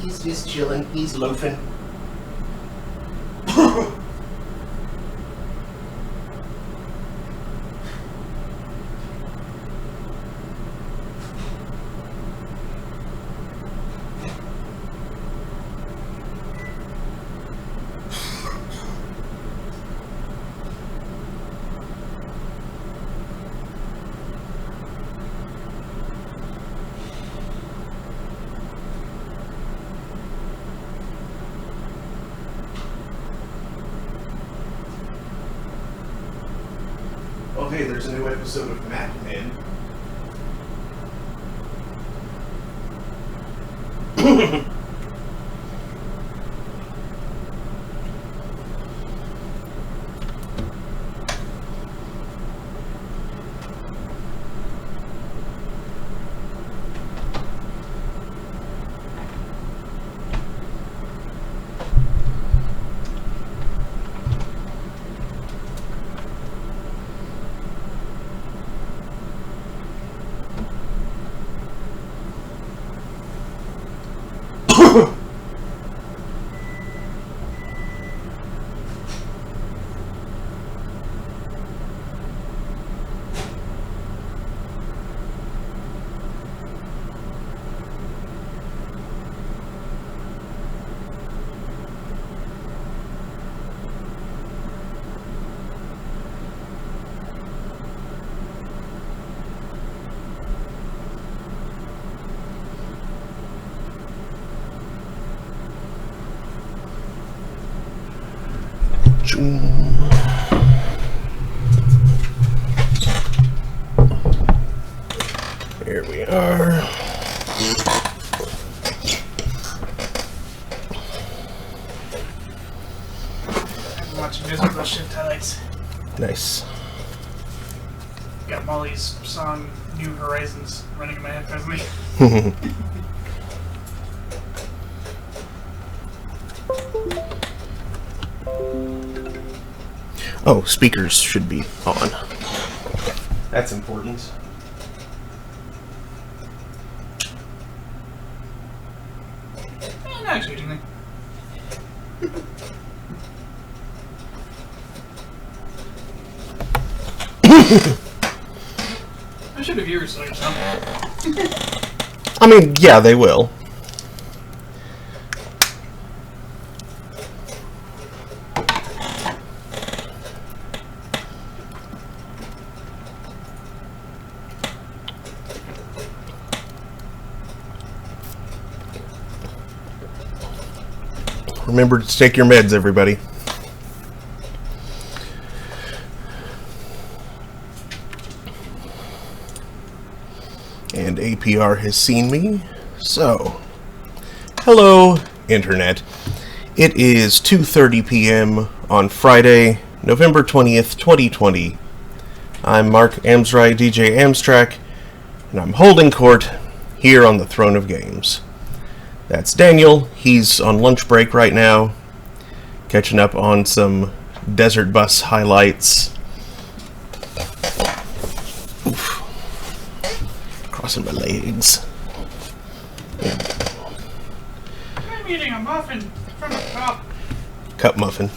He's just chilling. He's loafing. Oh, hey, there's a new episode of Mad Men. Here we are. I'm watching musical shit tonight. Nice. Got Molly's song New Horizons running in my head presently. Oh, speakers should be on. That's important. Not actually anything. I'm sure the viewers like something. I mean, yeah, they will. Remember to take your meds, everybody. And APR has seen me. So, hello, Internet. It is 2:30 p.m. on Friday, November 20th, 2020. I'm Mark Amsry, DJ Amstrack, and I'm holding court here on the Throne of Games. That's Daniel. He's on lunch break right now, catching up on some desert bus highlights. Oof. Crossing my legs. I'm eating a muffin from a cup. Cup muffin.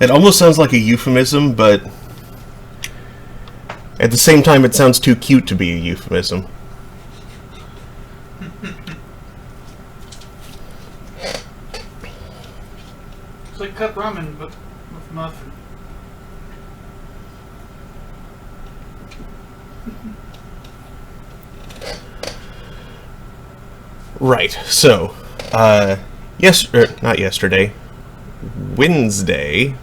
It almost sounds like a euphemism, but at the same time it sounds too cute to be a euphemism. It's like cup ramen, but with muffin. Right, so, not yesterday, Wednesday,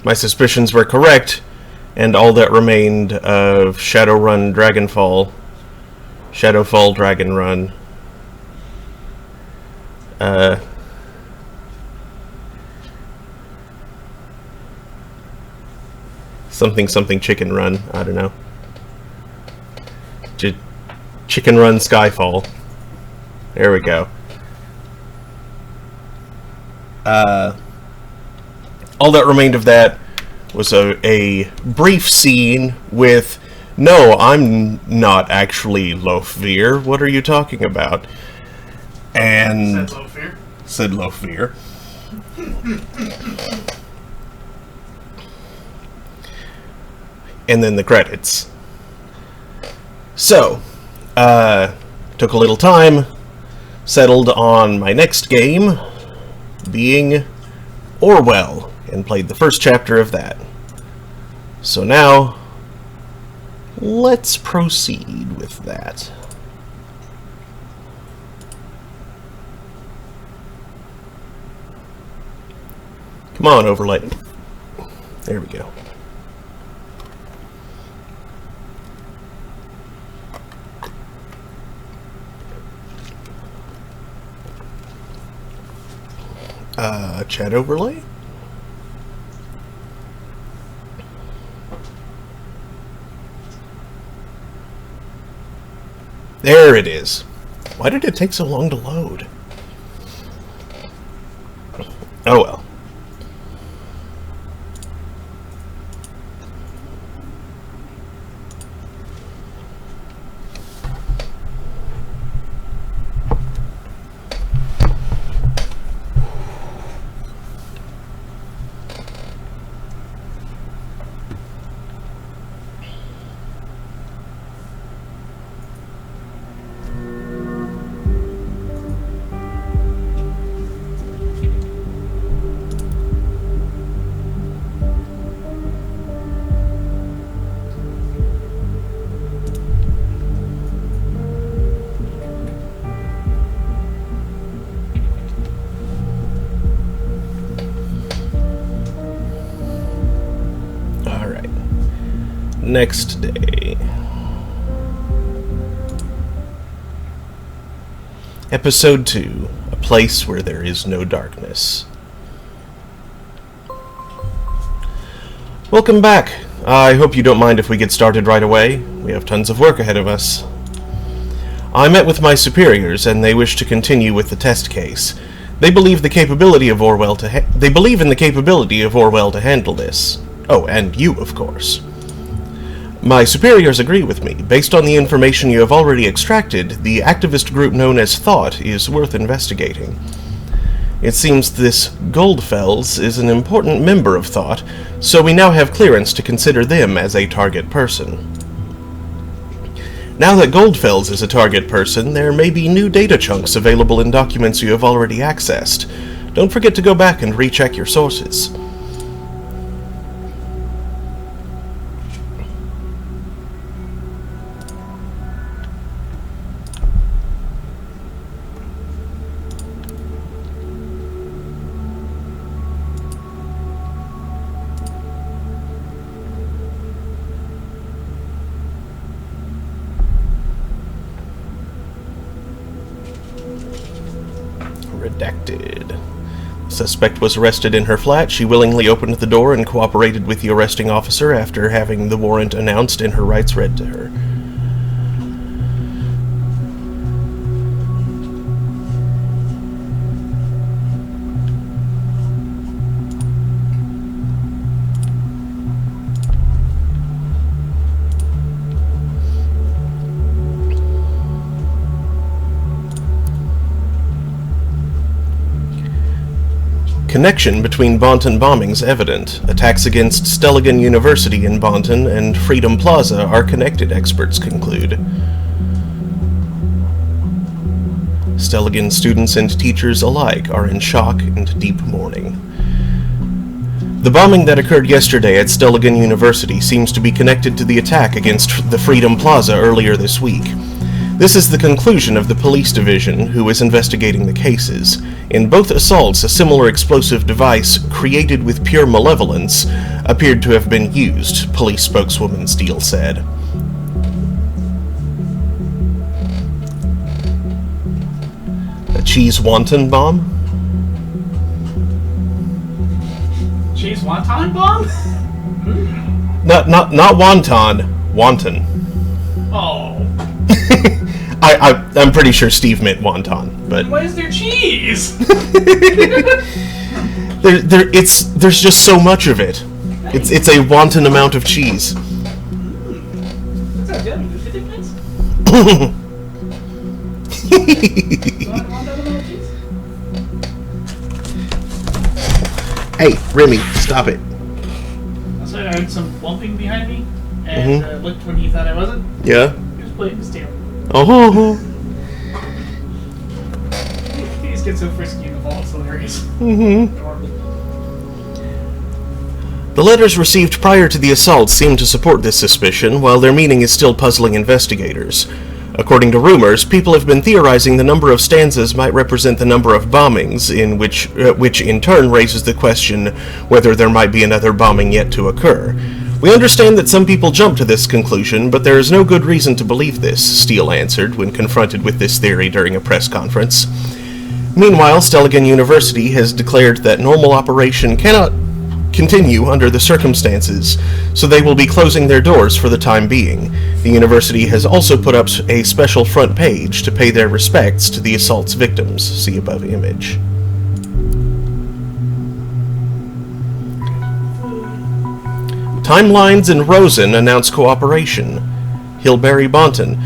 my suspicions were correct, and all that remained of Shadowrun Dragonfall, Shadowfall Dragon Run, something Chicken Run, I don't know. Chicken Run Skyfall. There we go. All that remained of that was a brief scene with, "No, I'm not actually Lofvir. What are you talking about?" And Said low fear. said Lofvir. And then the credits. So, took a little time, settled on my next game, being Orwell, and played the first chapter of that. So now, let's proceed with that. Come on, overlay. There we go. Chat overlay? There it is. Why did it take so long to load? Oh well. Next day. Episode 2, A Place Where There Is No Darkness. Welcome back. I hope you don't mind if we get started right away. We have tons of work ahead of us. I met with my superiors, and they wish to continue with the test case. They believe in the capability of Orwell to handle this. Oh, and you, of course. My superiors agree with me. Based on the information you have already extracted, the activist group known as Thought is worth investigating. It seems this Goldfels is an important member of Thought, so we now have clearance to consider them as a target person. Now that Goldfels is a target person, there may be new data chunks available in documents you have already accessed. Don't forget to go back and recheck your sources. Redacted. The suspect was arrested in her flat. She willingly opened the door and cooperated with the arresting officer after having the warrant announced and her rights read to her. Connection between Bonton bombings evident. Attacks against Stelligan University in Bonton and Freedom Plaza are connected, experts conclude. Stelligan students and teachers alike are in shock and deep mourning. The bombing that occurred yesterday at Stelligan University seems to be connected to the attack against the Freedom Plaza earlier this week. This is the conclusion of the police division, who is investigating the cases. In both assaults, a similar explosive device, created with pure malevolence, appeared to have been used, police spokeswoman Steele said. A cheese wonton bomb? Cheese wonton bomb? Not wonton, wonton. Oh. I'm pretty sure Steve meant wonton, but Why is there cheese? there's just so much of it. It's a wanton amount of cheese. That sounds yummy. Do you think nice? Want that amount of cheese? Hey, Remy, stop it. Also, I heard some lumping behind me, and looked when he thought I wasn't. Yeah? He was playing his tail. Oh. He just gets so frisky in the fall. It's hilarious. The letters received prior to the assault seem to support this suspicion, while their meaning is still puzzling investigators. According to rumors, people have been theorizing the number of stanzas might represent the number of bombings, which in turn raises the question whether there might be another bombing yet to occur. We understand that some people jump to this conclusion, but there is no good reason to believe this, Steele answered when confronted with this theory during a press conference. Meanwhile, Stelligan University has declared that normal operation cannot continue under the circumstances, so they will be closing their doors for the time being. The university has also put up a special front page to pay their respects to the assault's victims. See above image. Timelines and Rosen announce cooperation. Hilberry Bonton.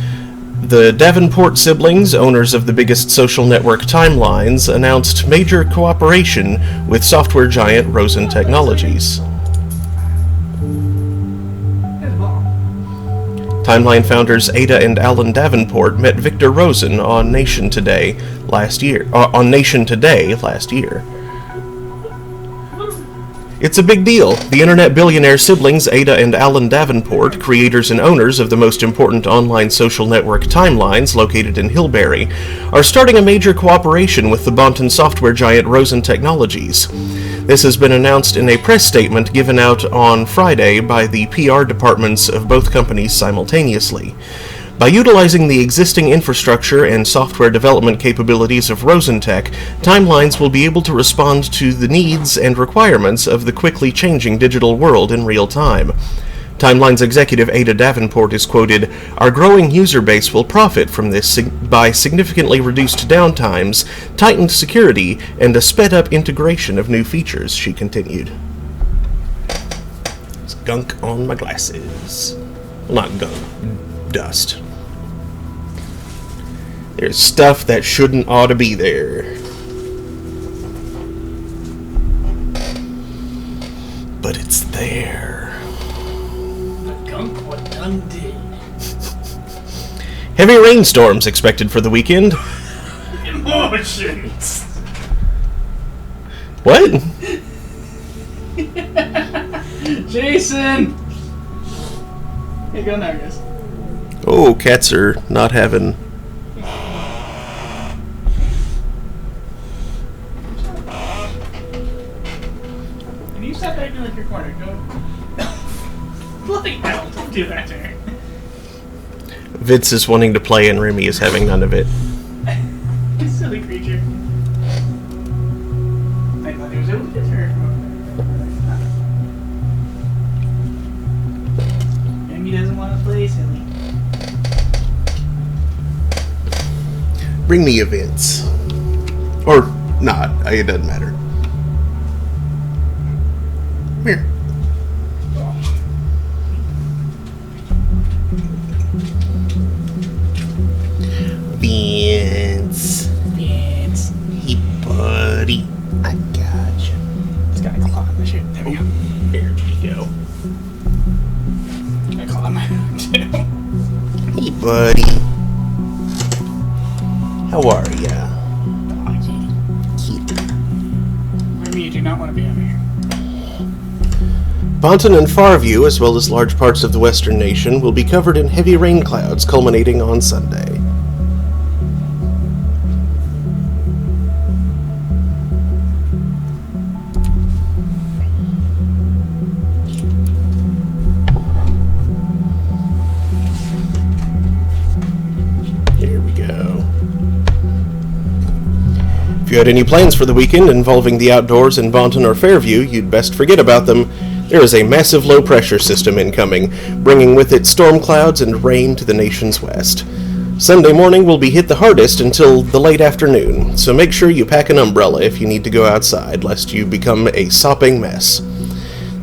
The Davenport siblings, owners of the biggest social network Timelines, announced major cooperation with software giant Rosen Technologies. Timeline founders Ada and Alan Davenport met Victor Rosen on Nation Today last year. It's a big deal. The internet billionaire siblings Ada and Alan Davenport, creators and owners of the most important online social network Timelines located in Hilberry, are starting a major cooperation with the Bonton software giant Rosen Technologies. This has been announced in a press statement given out on Friday by the PR departments of both companies simultaneously. By utilizing the existing infrastructure and software development capabilities of Rosentech, Timelines will be able to respond to the needs and requirements of the quickly changing digital world in real time. Timelines executive Ada Davenport is quoted, "Our growing user base will profit from this by significantly reduced downtimes, tightened security, and a sped-up integration of new features," she continued. It's gunk on my glasses. Well, not gunk. Dust. There's stuff that shouldn't ought to be there. But it's there. The gunk what done did. Heavy rainstorms expected for the weekend. Emotions. What? Jason! Hey, go now, guys. Oh, cats are not having... Can you stop acting like your corner? Go. Bloody hell, don't do that to her. Vince is wanting to play and Remy is having none of it. You silly creature. I thought he was able to get her. Amy doesn't want to play, silly. Bring me a Vince. Or not. It doesn't matter. Come here. Vince. Vince. Hey, buddy. I gotcha. It's got a claw in the shit. There we go. There we go. I claw in my too. Hey, buddy. How are ya? Aw, kitty. Remy, you do not want to be over here. Bonton and Farview, as well as large parts of the western nation, will be covered in heavy rain clouds culminating on Sunday. Here we go. If you had any plans for the weekend involving the outdoors in Bonton or Fairview, you'd best forget about them. There is a massive low-pressure system incoming, bringing with it storm clouds and rain to the nation's west. Sunday morning will be hit the hardest until the late afternoon, so make sure you pack an umbrella if you need to go outside, lest you become a sopping mess.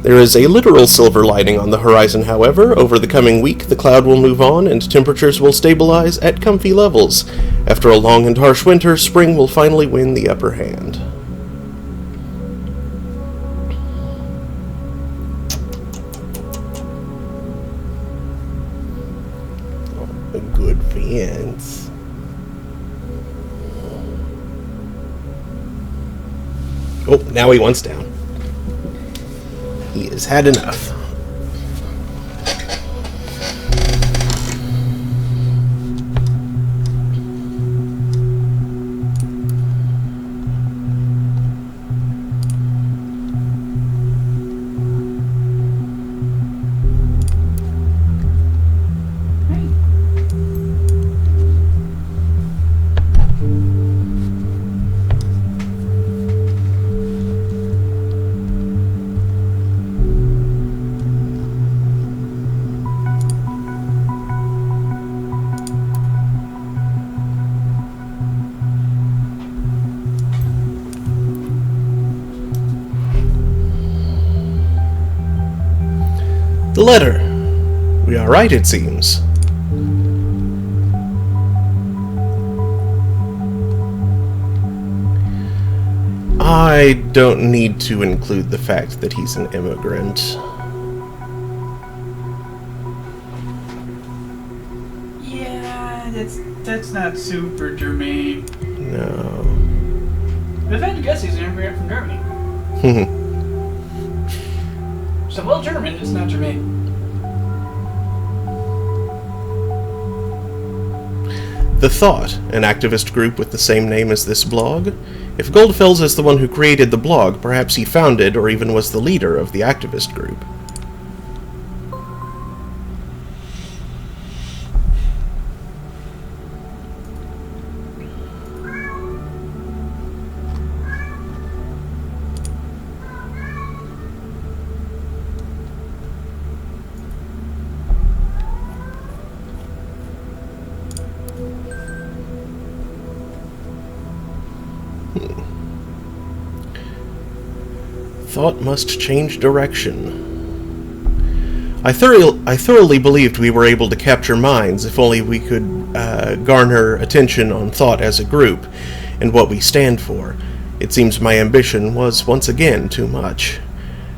There is a literal silver lining on the horizon, however. Over the coming week, the cloud will move on and temperatures will stabilize at comfy levels. After a long and harsh winter, spring will finally win the upper hand. Good Vince. Oh, now he wants down. He has had enough. The letter. We are right, it seems. I don't need to include the fact that he's an immigrant. Yeah, that's not super germane. No. But if I had to guess, he's an immigrant from Germany. So, well, German, it's not germane. The Thought, an activist group with the same name as this blog. If Goldfels is the one who created the blog, perhaps he founded or even was the leader of the activist group. Thought must change direction. I thoroughly believed we were able to capture minds if only we could garner attention on Thought as a group and what we stand for. It seems my ambition was once again too much.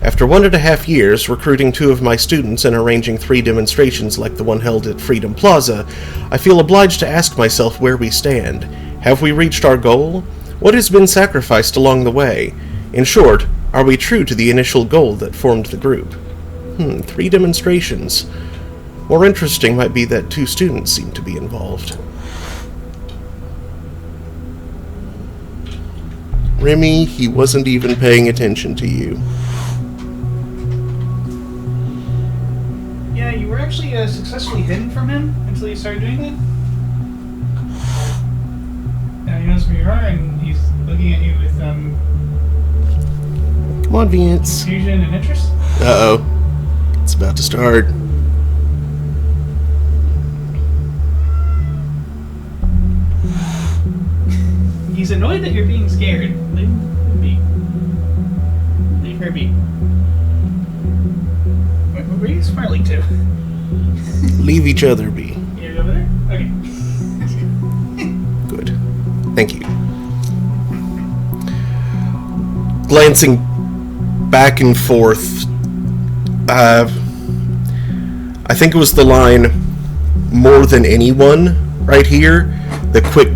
After 1.5 years recruiting 2 of my students and arranging 3 demonstrations like the one held at Freedom Plaza, I feel obliged to ask myself where we stand. Have we reached our goal? What has been sacrificed along the way? In short, are we true to the initial goal that formed the group? 3 demonstrations. More interesting might be that 2 students seem to be involved. Remy, he wasn't even paying attention to you. Yeah, you were actually successfully hidden from him until you started doing that. Now he knows where you are, and he's looking at you with Come on, Vince. confusion and interest. Uh-oh. It's about to start. He's annoyed that you're being scared. Leave him be. Leave her be. Where are you smiling to? Leave each other be. You're over there? Okay. Good. Thank you. Glancing back and forth, I think it was the line, more than anyone, right here. The quick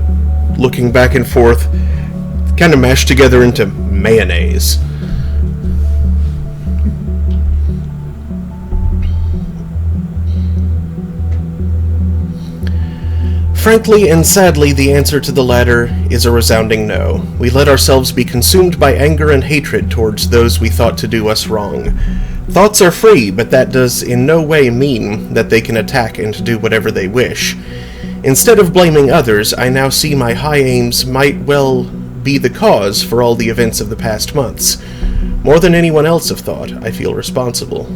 looking back and forth, kind of mashed together into mayonnaise. Frankly and sadly, the answer to the latter is a resounding no. We let ourselves be consumed by anger and hatred towards those we thought to do us wrong. Thoughts are free, but that does in no way mean that they can attack and do whatever they wish. Instead of blaming others, I now see my high aims might well be the cause for all the events of the past months. More than anyone else have thought, I feel responsible.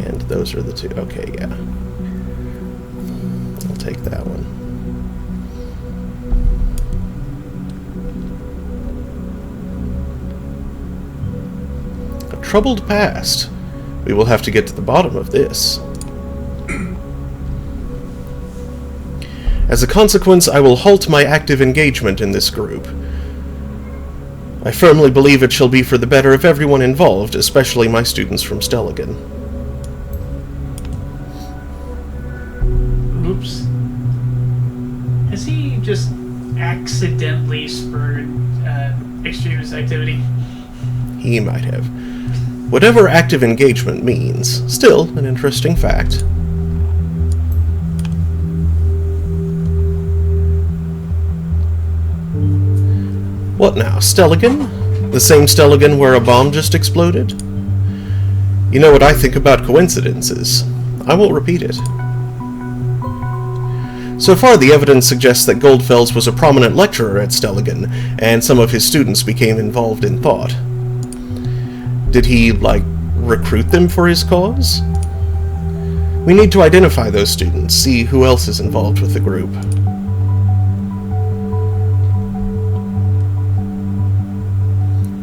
And those are the 2. Okay, yeah. I'll take that one. troubled past. We will have to get to the bottom of this. As a consequence, I will halt my active engagement in this group. I firmly believe it shall be for the better of everyone involved, especially my students from Stelligan. Oops. Has he just accidentally spurred extremist activity? He might have. Whatever active engagement means, still an interesting fact. What now, Stelligan? The same Stelligan where a bomb just exploded? You know what I think about coincidences. I won't repeat it. So far, the evidence suggests that Goldfels was a prominent lecturer at Stelligan, and some of his students became involved in thought. Did he, recruit them for his cause? We need to identify those students, see who else is involved with the group.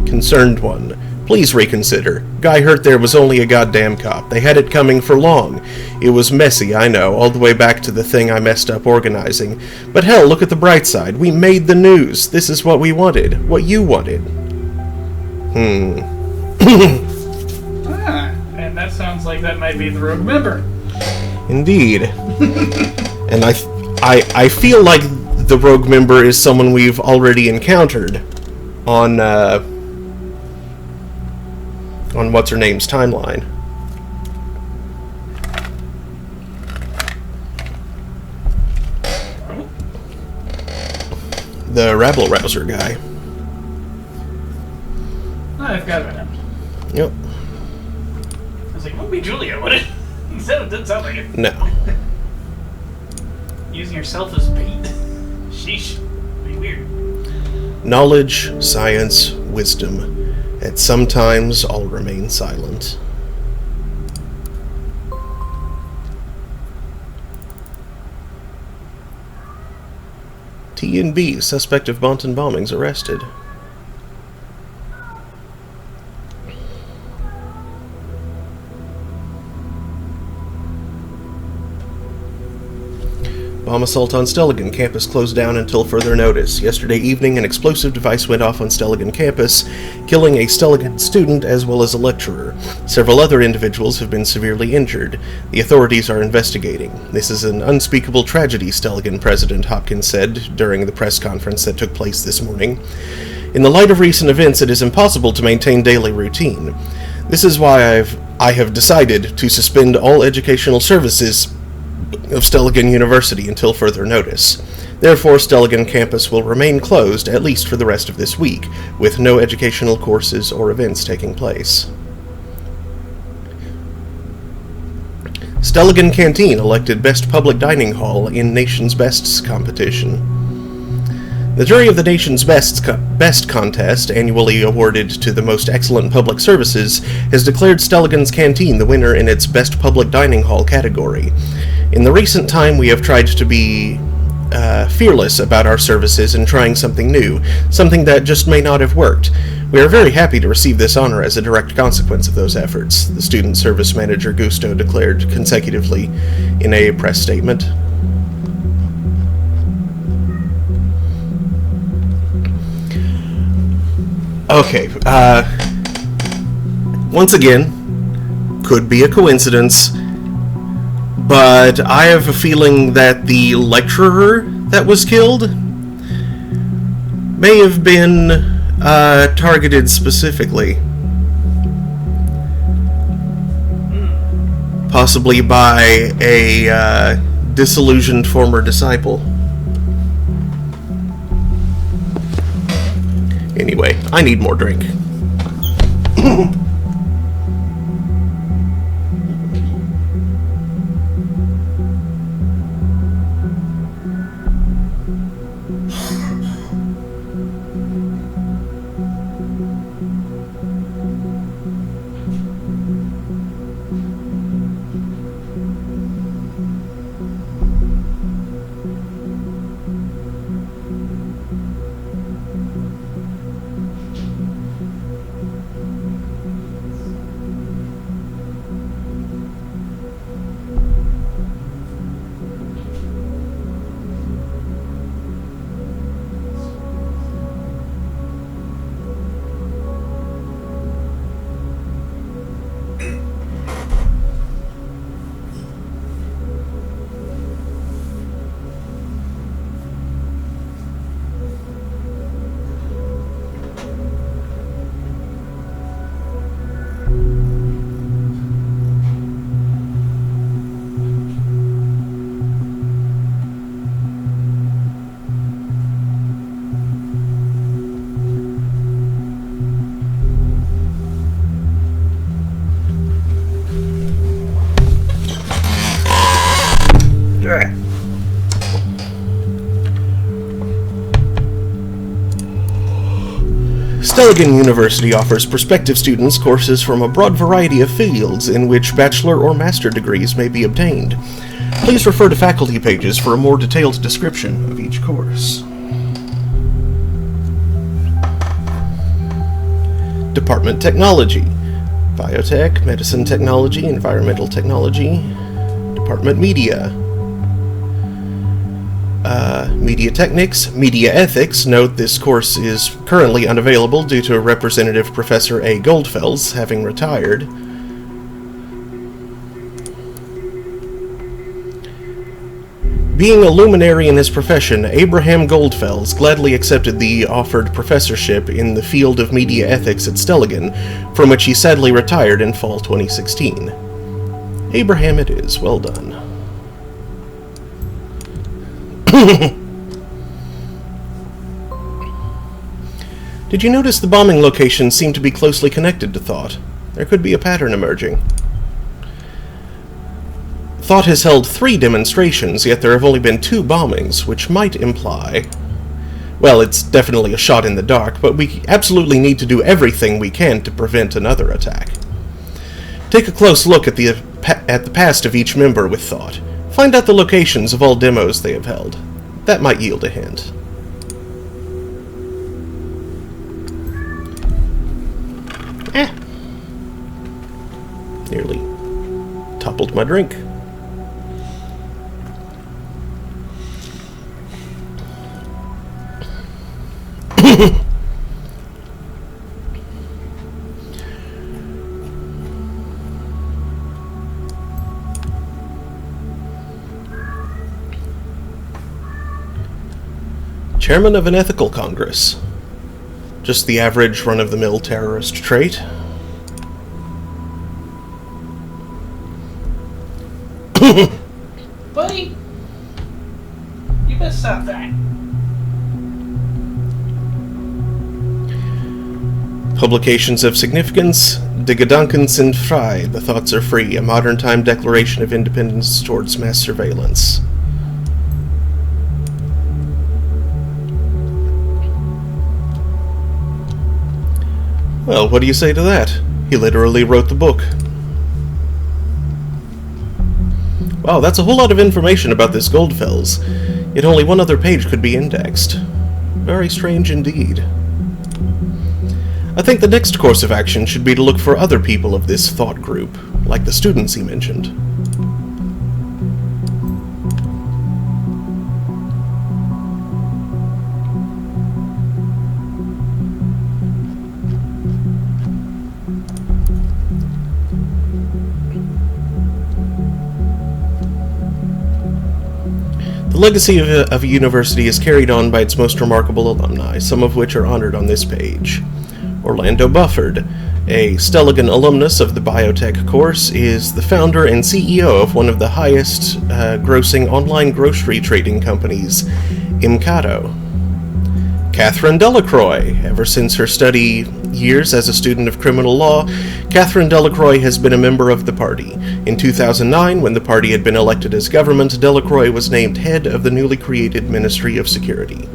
Concerned one, please reconsider. Guy hurt there was only a goddamn cop. They had it coming for long. It was messy, I know, all the way back to the thing I messed up organizing. But hell, look at the bright side. We made the news. This is what we wanted. What you wanted. And that sounds like that might be the rogue member. Indeed. And I feel like the rogue member is someone we've already encountered on what's-her-name's timeline. The rabble-rouser guy. I've got it now. Yep. I was like, it won't be Julia, would it? Instead, it didn't sound like it. No. Using herself as bait. Sheesh. Pretty weird. Knowledge, science, wisdom. At some times, all remain silent. T&B, suspect of Bonton bombings, arrested. Bomb assault on Stelligan campus closed down until further notice. Yesterday evening, an explosive device went off on Stelligan campus, killing a Stelligan student as well as a lecturer. Several other individuals have been severely injured. The authorities are investigating. This is an unspeakable tragedy, Stelligan President Hopkins said during the press conference that took place this morning. In the light of recent events, it is impossible to maintain daily routine. This is why I have decided to suspend all educational services of Stelligan University until further notice. Therefore, Stelligan campus will remain closed at least for the rest of this week, with no educational courses or events taking place. Stelligan Canteen elected Best Public Dining Hall in Nation's Bests competition. The jury of the Nation's Best contest, annually awarded to the most excellent public services, has declared Stelligan's Canteen the winner in its Best Public Dining Hall category. In the recent time, we have tried to be fearless about our services and trying something new, something that just may not have worked. We are very happy to receive this honor as a direct consequence of those efforts, the student service manager Gusto declared consecutively in a press statement. Okay, once again, could be a coincidence, but I have a feeling that the lecturer that was killed may have been targeted specifically. Possibly by a disillusioned former disciple. Anyway, I need more drink. Stelligan University offers prospective students courses from a broad variety of fields in which bachelor or master degrees may be obtained. Please refer to faculty pages for a more detailed description of each course. Department Technology: Biotech, Medicine Technology, Environmental Technology. Department Media: Media Technics, Media Ethics. Note this course is currently unavailable due to Representative Professor A. Goldfels having retired. Being a luminary in his profession, Abraham Goldfels gladly accepted the offered professorship in the field of media ethics at Stelligan, from which he sadly retired in fall 2016. Abraham it is, well done. Did you notice the bombing locations seem to be closely connected to Thought? There could be a pattern emerging. Thought has held 3 demonstrations, yet there have only been 2 bombings, which might imply... Well, it's definitely a shot in the dark, but we absolutely need to do everything we can to prevent another attack. Take a close look at the past of each member with Thought. Find out the locations of all demos they have held. That might yield a hint. Nearly toppled my drink. Chairman of an ethical congress. Just the average run-of-the-mill terrorist trait. Buddy, you better stop that. Publications of significance: De Gedanken sind frei, The Thoughts Are Free, a modern-time declaration of independence towards mass surveillance. Well, what do you say to that? He literally wrote the book. Wow, that's a whole lot of information about this Goldfels, yet only one other page could be indexed. Very strange indeed. I think the next course of action should be to look for other people of this thought group, like the students he mentioned. The legacy of a university is carried on by its most remarkable alumni, some of which are honored on this page. Orlando Bufford, a Stelligan alumnus of the biotech course, is the founder and CEO of one of the highest grossing online grocery trading companies, Imcado. Catherine Delacroix. Ever since her study years as a student of criminal law, Catherine Delacroix has been a member of the party. In 2009, when the party had been elected as government, Delacroix was named head of the newly created Ministry of Security.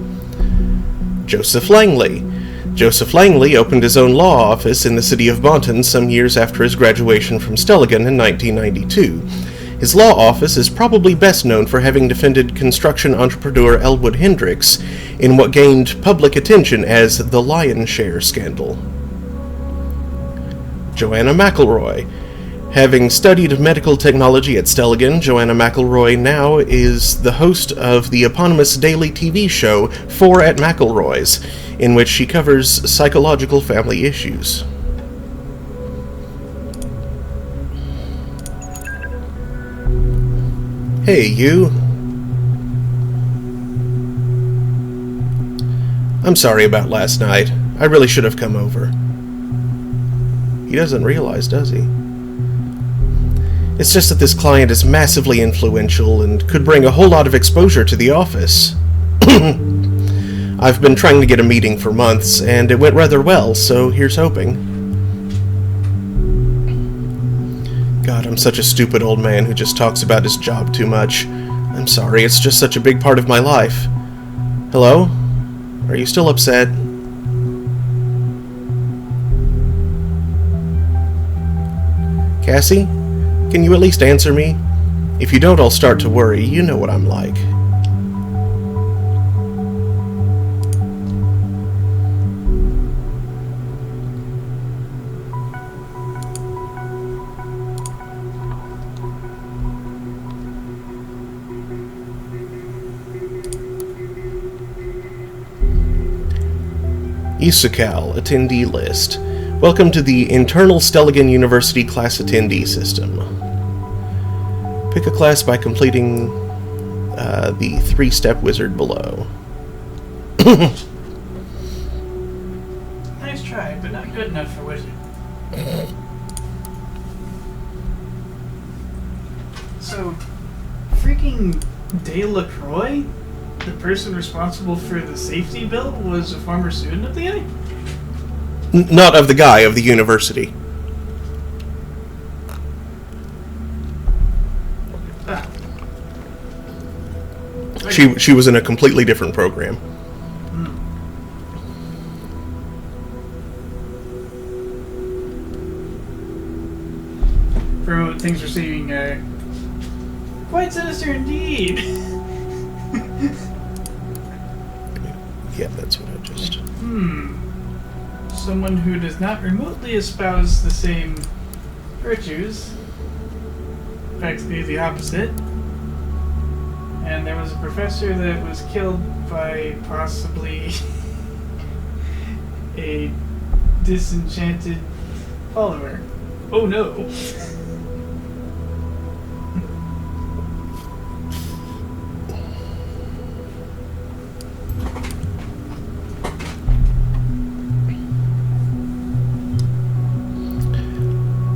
Joseph Langley. Joseph Langley opened his own law office in the city of Bonton some years after his graduation from Stelligan in 1992. His law office is probably best known for having defended construction entrepreneur Elwood Hendricks in what gained public attention as the Lion Share scandal. Joanna McElroy. Having studied medical technology at Stelligan, Joanna McElroy now is the host of the eponymous daily TV show 4 at McElroy's, in which she covers psychological family issues. Hey, you. I'm sorry about last night. I really should have come over. He doesn't realize, does he? It's just that this client is massively influential and could bring a whole lot of exposure to the office. I've been trying to get a meeting for months, and it went rather well, so here's hoping. God, I'm such a stupid old man who just talks about his job too much. I'm sorry, it's just such a big part of my life. Hello? Are you still upset? Cassie, can you at least answer me? If you don't, I'll start to worry. You know what I'm like. Issacal attendee list. Welcome to the internal Stelligan University class attendee system. Pick a class by completing the 3-step wizard below. Nice try, but not good enough for wizard. So, freaking Dale LaCroix? The person responsible for the safety bill was a former student of the guy? Not of the guy, of the university. Ah. She was in a completely different program. For things receiving quite sinister indeed. Yeah, that's what I just... Someone who does not remotely espouse the same virtues. Practically the opposite. And there was a professor that was killed by possibly a disenchanted follower. Oh no.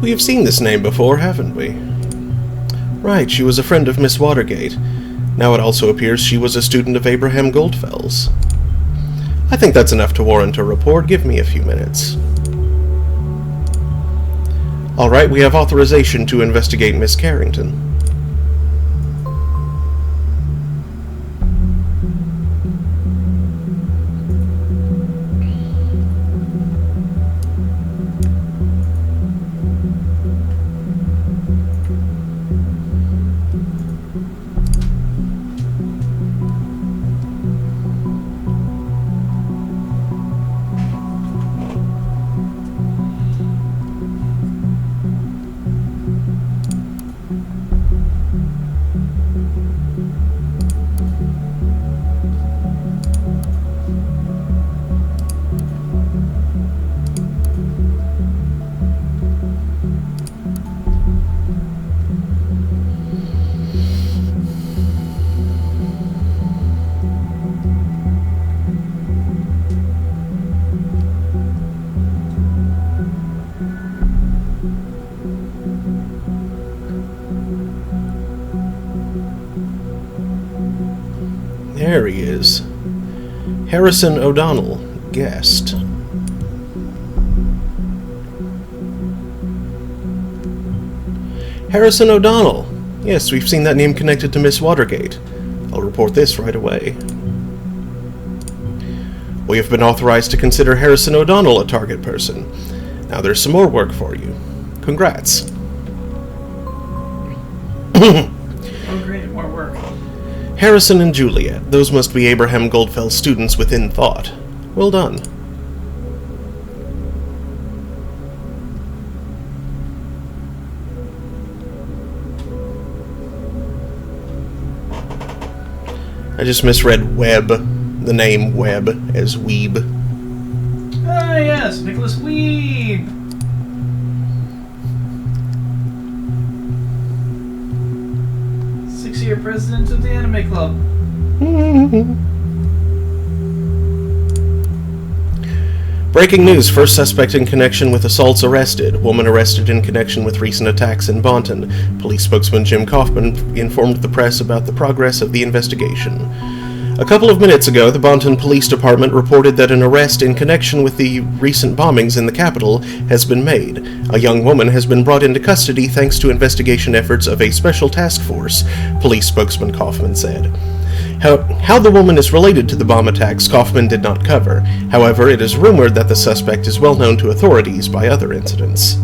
We have seen this name before, haven't we? Right, she was a friend of Miss Watergate. Now it also appears she was a student of Abraham Goldfell's. I think that's enough to warrant a report. Give me a few minutes. All right, we have authorization to investigate Miss Carrington. There he is. Harrison O'Donnell, guest. Harrison O'Donnell. Yes, we've seen that name connected to Miss Watergate. I'll report this right away. We have been authorized to consider Harrison O'Donnell a target person. Now there's some more work for you. Congrats. Oh great, more work. Harrison and Juliet. Those must be Abraham Goldfell's students within thought. Well done. I just misread Webb, the name Webb, as Weeb. Ah yes, Nicholas Weeb! Six-year president of the Anime Club. Breaking news. First suspect in connection with assaults arrested. Woman arrested in connection with recent attacks in Bonton. Police spokesman Jim Kaufman informed the press about the progress of the investigation. A couple of minutes ago, the Bonton Police Department reported that an arrest in connection with the recent bombings in the capital has been made. A young woman has been brought into custody thanks to investigation efforts of a special task force, police spokesman Kaufman said. How the woman is related to the bomb attacks, Kaufman did not cover. However, it is rumored that the suspect is well known to authorities by other incidents.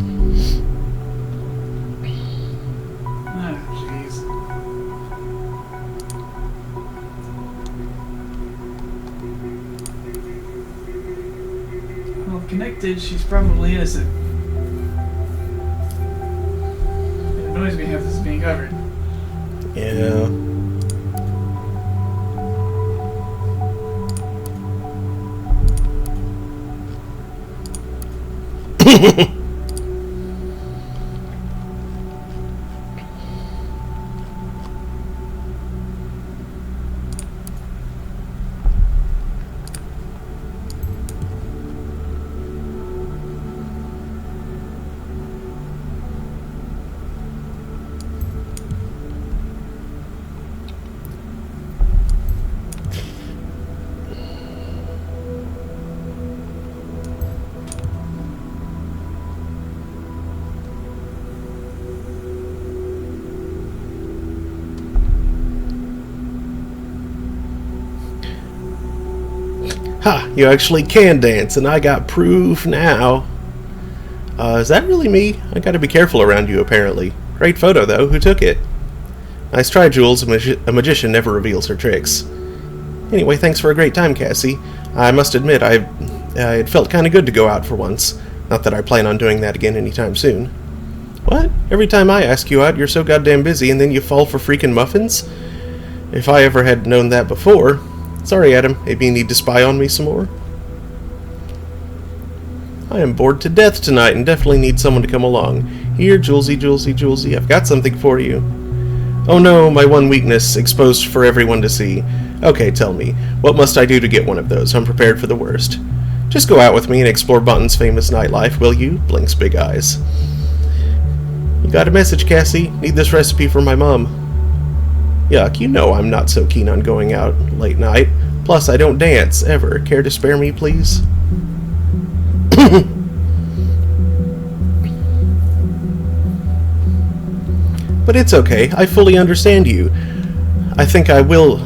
connected, she's probably innocent. It annoys me half this is being covered. Yeah. Ha! You actually can dance, and I got proof now. Is that really me? I gotta be careful around you, apparently. Great photo, though. Who took it? Nice try, Jules. A magician never reveals her tricks. Anyway, thanks for a great time, Cassie. I must admit, it felt kind of good to go out for once. Not that I plan on doing that again anytime soon. What? Every time I ask you out, you're so goddamn busy, and then you fall for freaking muffins? If I ever had known that before... Sorry, Adam. Maybe you need to spy on me some more? I am bored to death tonight and definitely need someone to come along. Here, Julesy, Julesy, Julesy, I've got something for you. Oh no, my one weakness, exposed for everyone to see. Okay, tell me, what must I do to get one of those? I'm prepared for the worst. Just go out with me and explore Bunton's famous nightlife, will you? Blinks big eyes. You got a message, Cassie? Need this recipe for my mom. Yuck, you know I'm not so keen on going out late night. Plus, I don't dance, ever. Care to spare me, please? But it's okay. I fully understand you. I think I will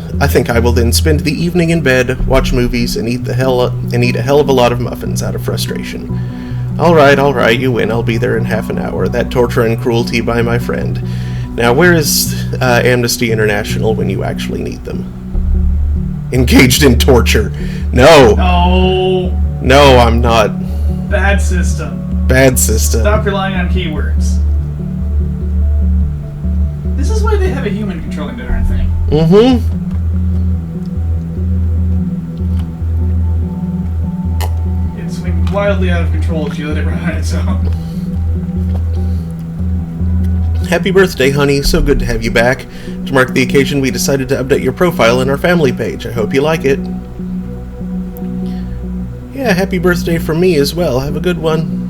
then spend the evening in bed, watch movies, and eat a hell of a lot of muffins out of frustration. All right, you win. I'll be there in half an hour. That torture and cruelty by my friend. Now, where is Amnesty International when you actually need them? Engaged in torture. No. No, I'm not. Bad system. Bad system. Stop relying on keywords. This is why they have a human controlling the darn thing. Mm-hmm. It's wildly out of control if you let it run on its own. Happy birthday, honey. So good to have you back. To mark the occasion, we decided to update your profile in our family page. I hope you like it. Yeah, happy birthday from me as well. Have a good one.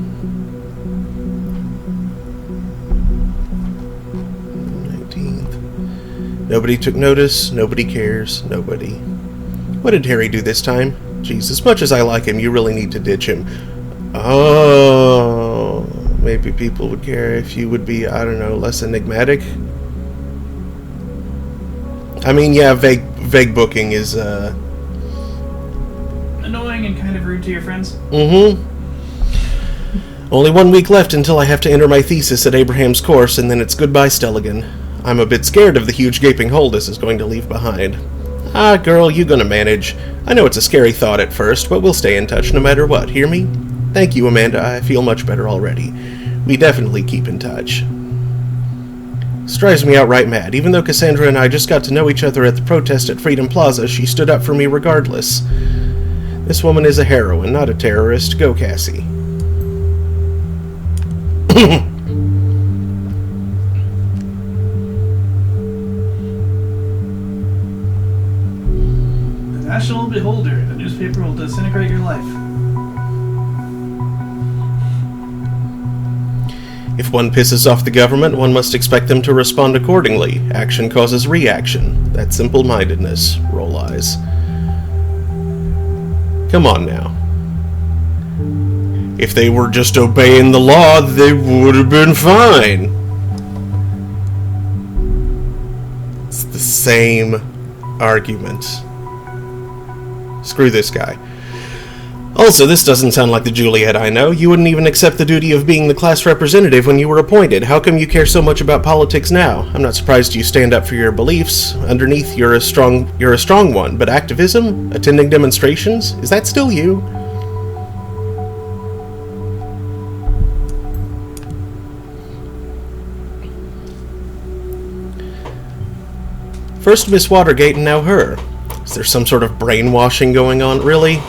19th. Nobody took notice. Nobody cares. Nobody. What did Harry do this time? Jeez, as much as I like him, you really need to ditch him. Oh... Maybe people would care if you would be, I don't know, less enigmatic. I mean, yeah, vague booking is, annoying and kind of rude to your friends. Mm-hmm. Only 1 week left until I have to enter my thesis at Abraham's course, and then it's goodbye, Stelligan. I'm a bit scared of the huge gaping hole this is going to leave behind. Ah, girl, you gonna manage. I know it's a scary thought at first, but we'll stay in touch no matter what, hear me? Thank you, Amanda. I feel much better already. We definitely keep in touch. This drives me outright mad. Even though Cassandra and I just got to know each other at the protest at Freedom Plaza, she stood up for me regardless. This woman is a heroine, not a terrorist. Go, Cassie. The National Beholder. The newspaper will disintegrate your life. If one pisses off the government, one must expect them to respond accordingly. Action causes reaction. That simple-mindedness. Roll eyes. Come on now. If they were just obeying the law, they would have been fine. It's the same argument. Screw this guy. Also, this doesn't sound like the Juliet I know. You wouldn't even accept the duty of being the class representative when you were appointed. How come you care so much about politics now? I'm not surprised you stand up for your beliefs. Underneath, you're a strong one. But activism? Attending demonstrations? Is that still you? First Miss Watergate and now her. Is there some sort of brainwashing going on? Really?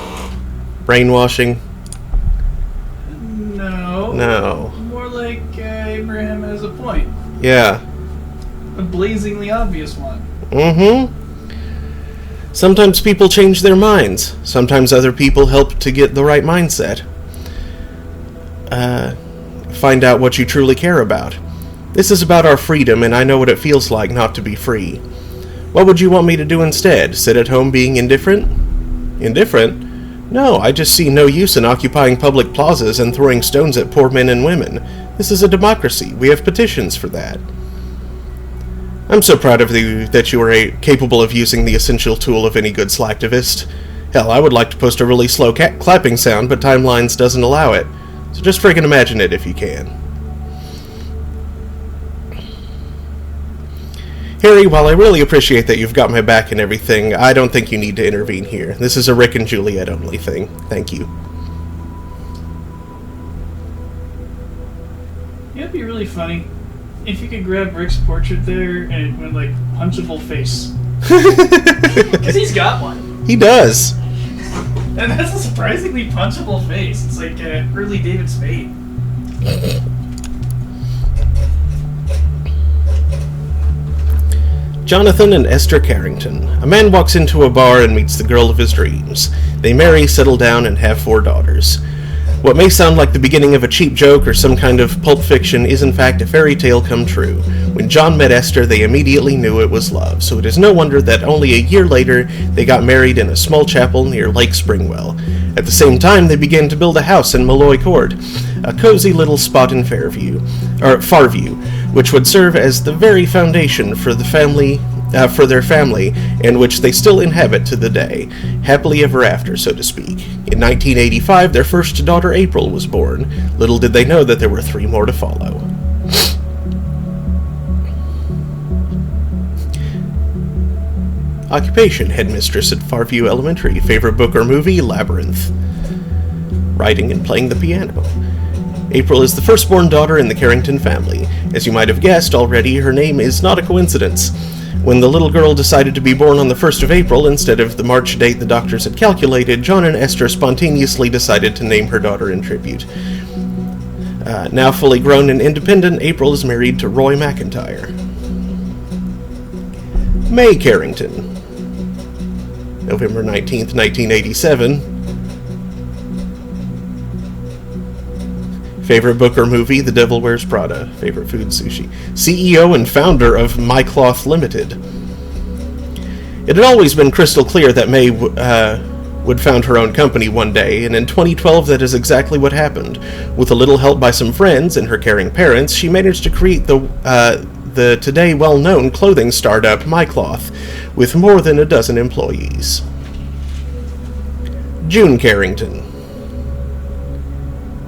Brainwashing? No. More like Abraham has a point. Yeah. A blazingly obvious one. Mm-hmm. Sometimes people change their minds. Sometimes other people help to get the right mindset. Find out what you truly care about. This is about our freedom, and I know what it feels like not to be free. What would you want me to do instead? Sit at home being indifferent? Indifferent? No, I just see no use in occupying public plazas and throwing stones at poor men and women. This is a democracy. We have petitions for that. I'm so proud of you that you are capable of using the essential tool of any good slacktivist. Hell, I would like to post a really slow clapping sound, but Timelines doesn't allow it. So just friggin' imagine it if you can. Harry, while I really appreciate that you've got my back and everything, I don't think you need to intervene here. This is a Rick and Juliet only thing. Thank you. It'd be really funny if you could grab Rick's portrait there and it went like punchable face. Because he's got one. He does. And that's a surprisingly punchable face. It's like early David Spade. Jonathan and Esther Carrington. A man walks into a bar and meets the girl of his dreams. They marry, settle down, and have 4 daughters. What may sound like the beginning of a cheap joke or some kind of pulp fiction is in fact a fairy tale come true. When John met Esther, they immediately knew it was love, so it is no wonder that only a year later they got married in a small chapel near Lake Springwell. At the same time, they began to build a house in Malloy Court, a cozy little spot in Farview, which would serve as the very foundation for their family, and which they still inhabit to the day, happily ever after, so to speak. In 1985, their first daughter April was born. Little did they know that there were 3 more to follow. Occupation: headmistress at Farview Elementary. Favorite book or movie? Labyrinth. Writing and playing the piano. April is the firstborn daughter in the Carrington family. As you might have guessed already, her name is not a coincidence. When the little girl decided to be born on the 1st of April instead of the March date the doctors had calculated, John and Esther spontaneously decided to name her daughter in tribute. Now fully grown and independent, April is married to Roy McIntyre. May Carrington. November 19th, 1987. Favorite book or movie? The Devil Wears Prada. Favorite food? Sushi. CEO and founder of My Cloth Limited. It had always been crystal clear that May would found her own company one day, and in 2012 that is exactly what happened. With a little help by some friends and her caring parents, she managed to create the today well-known clothing startup My Cloth, with more than a dozen employees. June Carrington.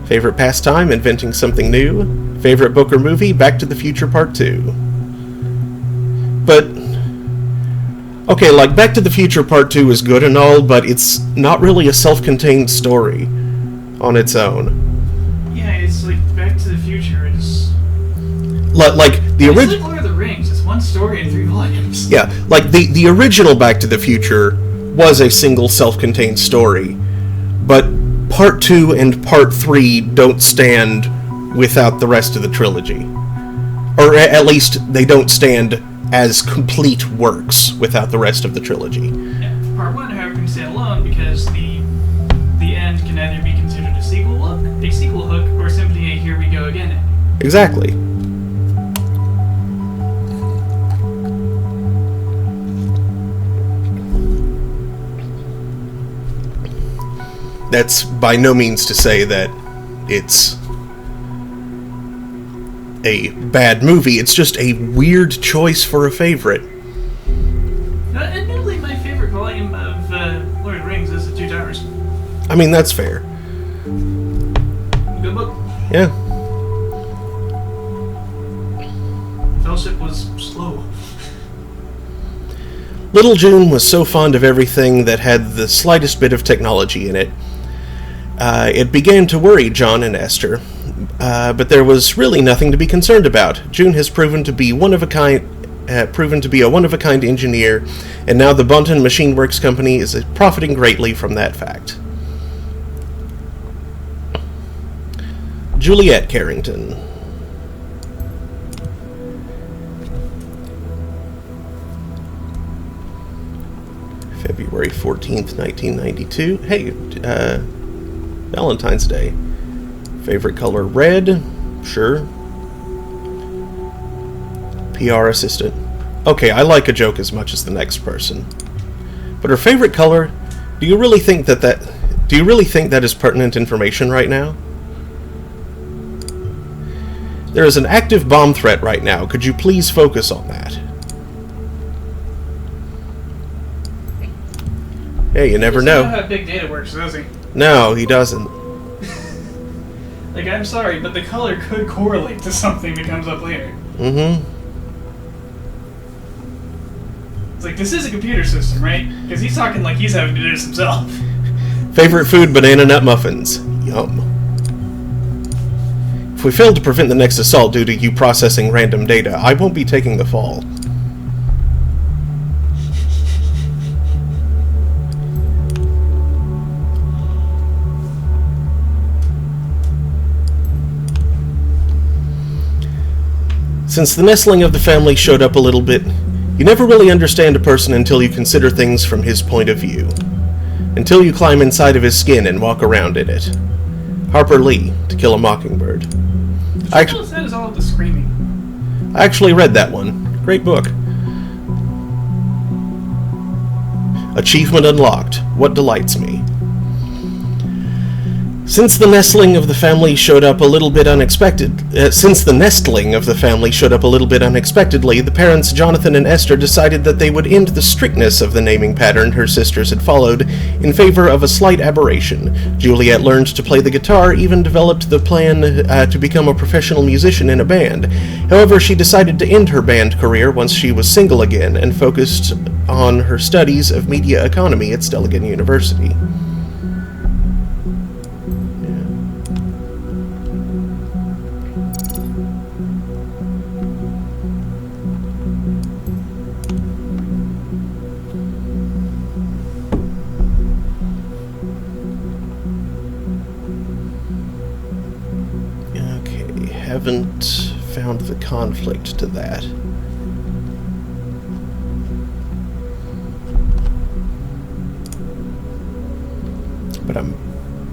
Favorite pastime? Inventing something new. Favorite book or movie? Back to the Future Part 2. But, okay, like, Back to the Future Part 2 is good and all, but it's not really a self-contained story on its own. Yeah, it's like Back to the Future is... Like, the original... It's like Lord of the Rings. It's one story in 3 volumes. Yeah, like, the original Back to the Future was a single self-contained story, but Part 2 and Part 3 don't stand without the rest of the trilogy. Or at least, they don't stand as complete works without the rest of the trilogy. Yeah, Part 1, however, can stand alone because the end can either be considered a sequel hook, or simply a here we go again ending. Exactly. That's by no means to say that it's a bad movie. It's just a weird choice for a favorite. Admittedly, my favorite volume of Lord of the Rings is The Two Towers. I mean, that's fair. Good book. Yeah. Fellowship was slow. Little June was so fond of everything that had the slightest bit of technology in it. It began to worry John and Esther, but there was really nothing to be concerned about. June has proven to be one of a kind, proven to be a one-of-a-kind engineer, and now the Bonton Machine Works Company is profiting greatly from that fact. Juliet Carrington. February 14th, 1992. Hey, Valentine's Day. Favorite color, red. Sure. PR assistant. Okay, I like a joke as much as the next person. But her favorite color, do you really think that is pertinent information right now? There is an active bomb threat right now. Could you please focus on that? Hey, you never know. He doesn't know how big data works, does he? No, he doesn't. Like, I'm sorry, but the color could correlate to something that comes up later. Mm-hmm. It's like, this is a computer system, right? Because he's talking like he's having to do this himself. Favorite food, banana nut muffins. Yum. If we fail to prevent the next assault due to you processing random data, I won't be taking the fall. Since the nestling of the family showed up a little bit, you never really understand a person until you consider things from his point of view. Until you climb inside of his skin and walk around in it. Harper Lee, To Kill a Mockingbird. That is all of the screaming. I actually read that one. Great book. Achievement unlocked. What delights me. Since the nestling of the family showed up a little bit unexpectedly, the parents, Jonathan and Esther, decided that they would end the strictness of the naming pattern her sisters had followed in favor of a slight aberration. Juliet learned to play the guitar, even developed the plan to become a professional musician in a band. However, she decided to end her band career once she was single again and focused on her studies of media economy at Stelligan University. Haven't found the conflict to that. But I'm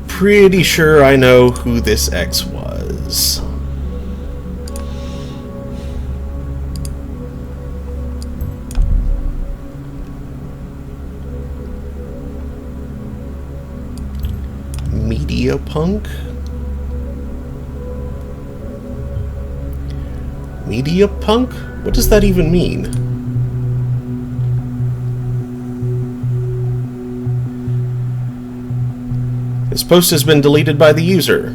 pretty sure I know who this X was. Media punk? Media punk? What does that even mean? This post has been deleted by the user.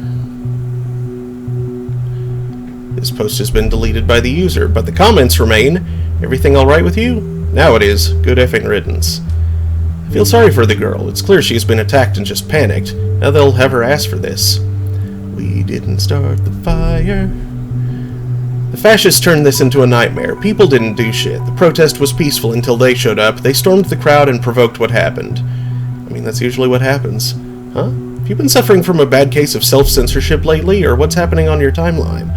This post has been deleted by the user, but the comments remain. Everything alright with you? Now it is. Good effing riddance. I feel sorry for the girl. It's clear she's been attacked and just panicked. Now they'll have her ask for this. We didn't start the fire. The fascists turned this into a nightmare. People didn't do shit. The protest was peaceful until they showed up. They stormed the crowd and provoked what happened. I mean, that's usually what happens. Huh? Have you been suffering from a bad case of self-censorship lately, or what's happening on your timeline?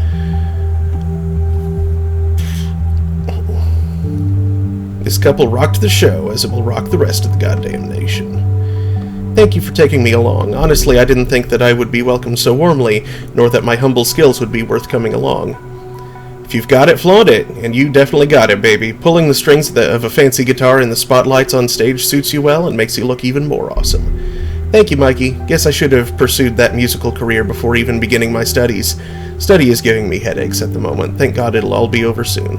This couple rocked the show, as it will rock the rest of the goddamn nation. Thank you for taking me along. Honestly, I didn't think that I would be welcomed so warmly, nor that my humble skills would be worth coming along. If you've got it, flaunt it, and you definitely got it, baby. Pulling the strings of a fancy guitar in the spotlights on stage suits you well and makes you look even more awesome. Thank you, Mikey. Guess I should have pursued that musical career before even beginning my studies. Study is giving me headaches at the moment. Thank God it'll all be over soon.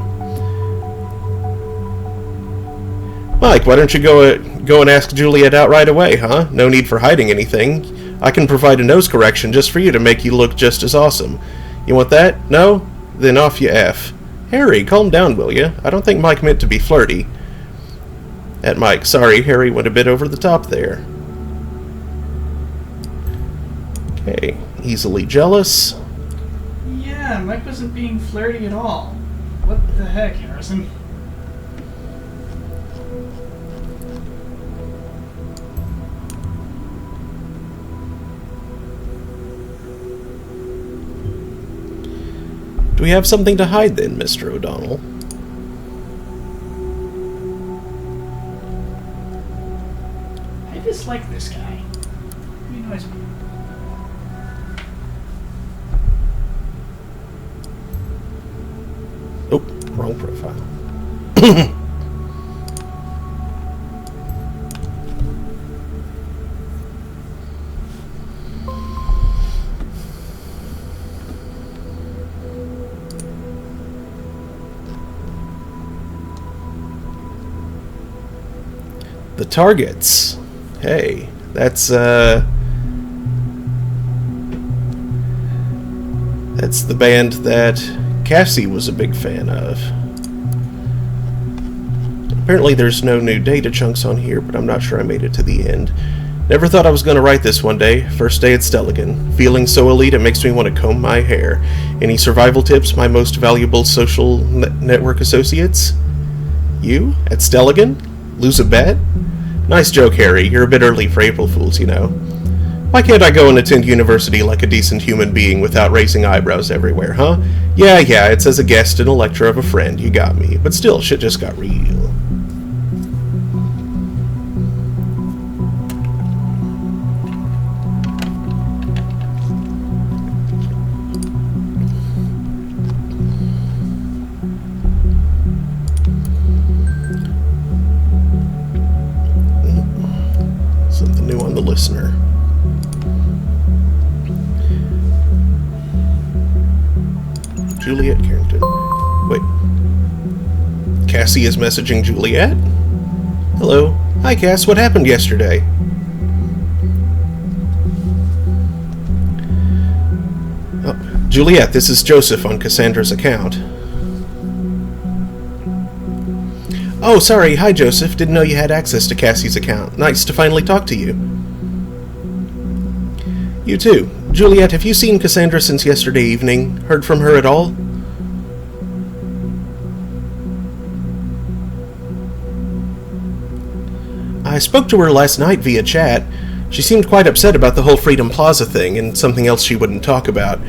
Mike, why don't you go and ask Juliet out right away, huh? No need for hiding anything. I can provide a nose correction just for you to make you look just as awesome. You want that? No? Then off you F. Harry, calm down, will you? I don't think Mike meant to be flirty. At Mike, sorry, Harry went a bit over the top there. Okay, easily jealous. Yeah, Mike wasn't being flirty at all. What the heck, Harrison? Do we have something to hide then, Mr. O'Donnell? I dislike this guy. He annoys me. Oh, wrong profile. The Targets. Hey, that's the band that Cassie was a big fan of. Apparently there's no new data chunks on here, but I'm not sure I made it to the end. Never thought I was going to write this one day. First day at Stelligan. Feeling so elite it makes me want to comb my hair. Any survival tips, my most valuable social network associates? You? At Stelligan? Lose a bet? Nice joke, Harry. You're a bit early for April Fools, you know. Why can't I go and attend university like a decent human being without raising eyebrows everywhere, huh? Yeah, it's as a guest and a lecture of a friend, you got me. But still, shit just got real. Something new on the listener. Juliet Carrington. Wait. Cassie is messaging Juliet? Hello. Hi, Cass. What happened yesterday? Oh, Juliet, this is Joseph on Cassandra's account. Oh, sorry. Hi, Joseph. Didn't know you had access to Cassie's account. Nice to finally talk to you. You too. Juliet, have you seen Cassandra since yesterday evening? Heard from her at all? I spoke to her last night via chat. She seemed quite upset about the whole Freedom Plaza thing and something else she wouldn't talk about.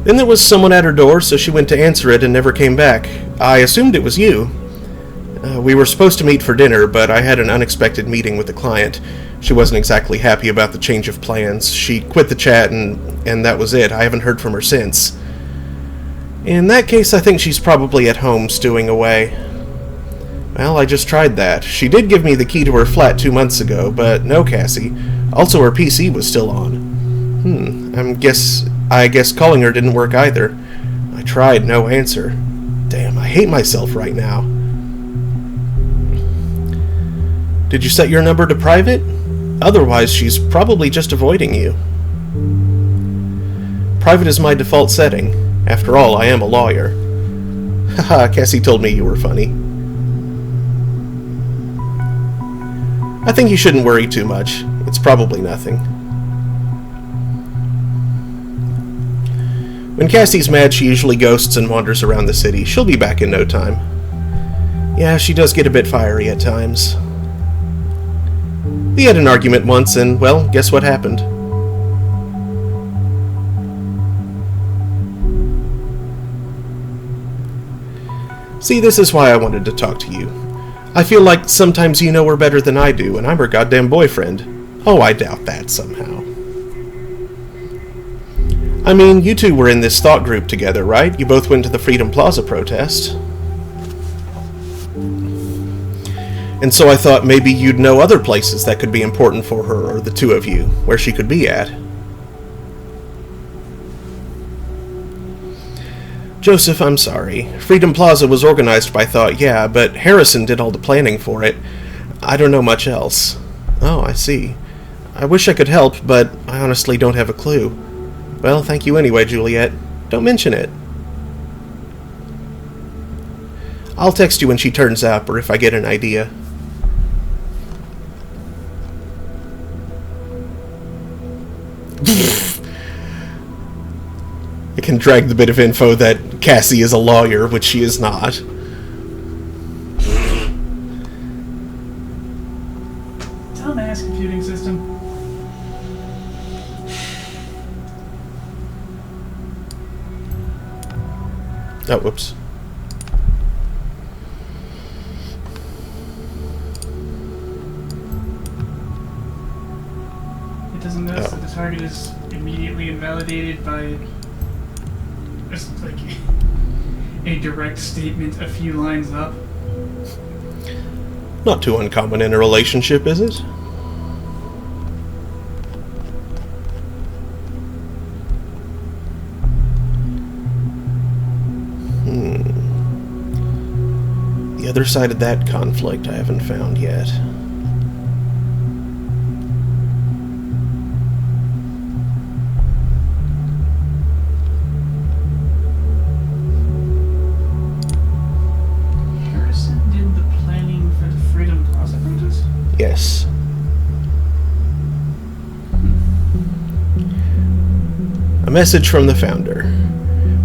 Then there was someone at her door, so she went to answer it and never came back. I assumed it was you. We were supposed to meet for dinner, but I had an unexpected meeting with the client. She wasn't exactly happy about the change of plans. She quit the chat, and that was it. I haven't heard from her since. In that case, I think she's probably at home stewing away. Well, I just tried that. She did give me the key to her flat 2 months ago, but no Cassie. Also, her PC was still on. I guess calling her didn't work either. I tried, no answer. Damn, I hate myself right now. Did you set your number to private? Otherwise, she's probably just avoiding you. Private is my default setting. After all, I am a lawyer. Haha, Cassie told me you were funny. I think you shouldn't worry too much. It's probably nothing. When Cassie's mad, she usually ghosts and wanders around the city. She'll be back in no time. Yeah, she does get a bit fiery at times. We had an argument once, and, well, guess what happened? See, this is why I wanted to talk to you. I feel like sometimes you know her better than I do, and I'm her goddamn boyfriend. Oh, I doubt that somehow. I mean, you two were in this thought group together, right? You both went to the Freedom Plaza protest. And so I thought maybe you'd know other places that could be important for her, or the two of you, where she could be at. Joseph, I'm sorry. Freedom Plaza was organized by Thought, yeah, but Harrison did all the planning for it. I don't know much else. Oh, I see. I wish I could help, but I honestly don't have a clue. Well, thank you anyway, Juliet. Don't mention it. I'll text you when she turns up, or if I get an idea. I can drag the bit of info that Cassie is a lawyer, which she is not. Dumbass computing system. Oh, whoops. It doesn't notice that the target is immediately invalidated by just like a direct statement a few lines up. Not too uncommon in a relationship, is it? The other side of that conflict I haven't found yet. Harrison did the planning for the Freedom Plaza protest? Yes. A message from the founder.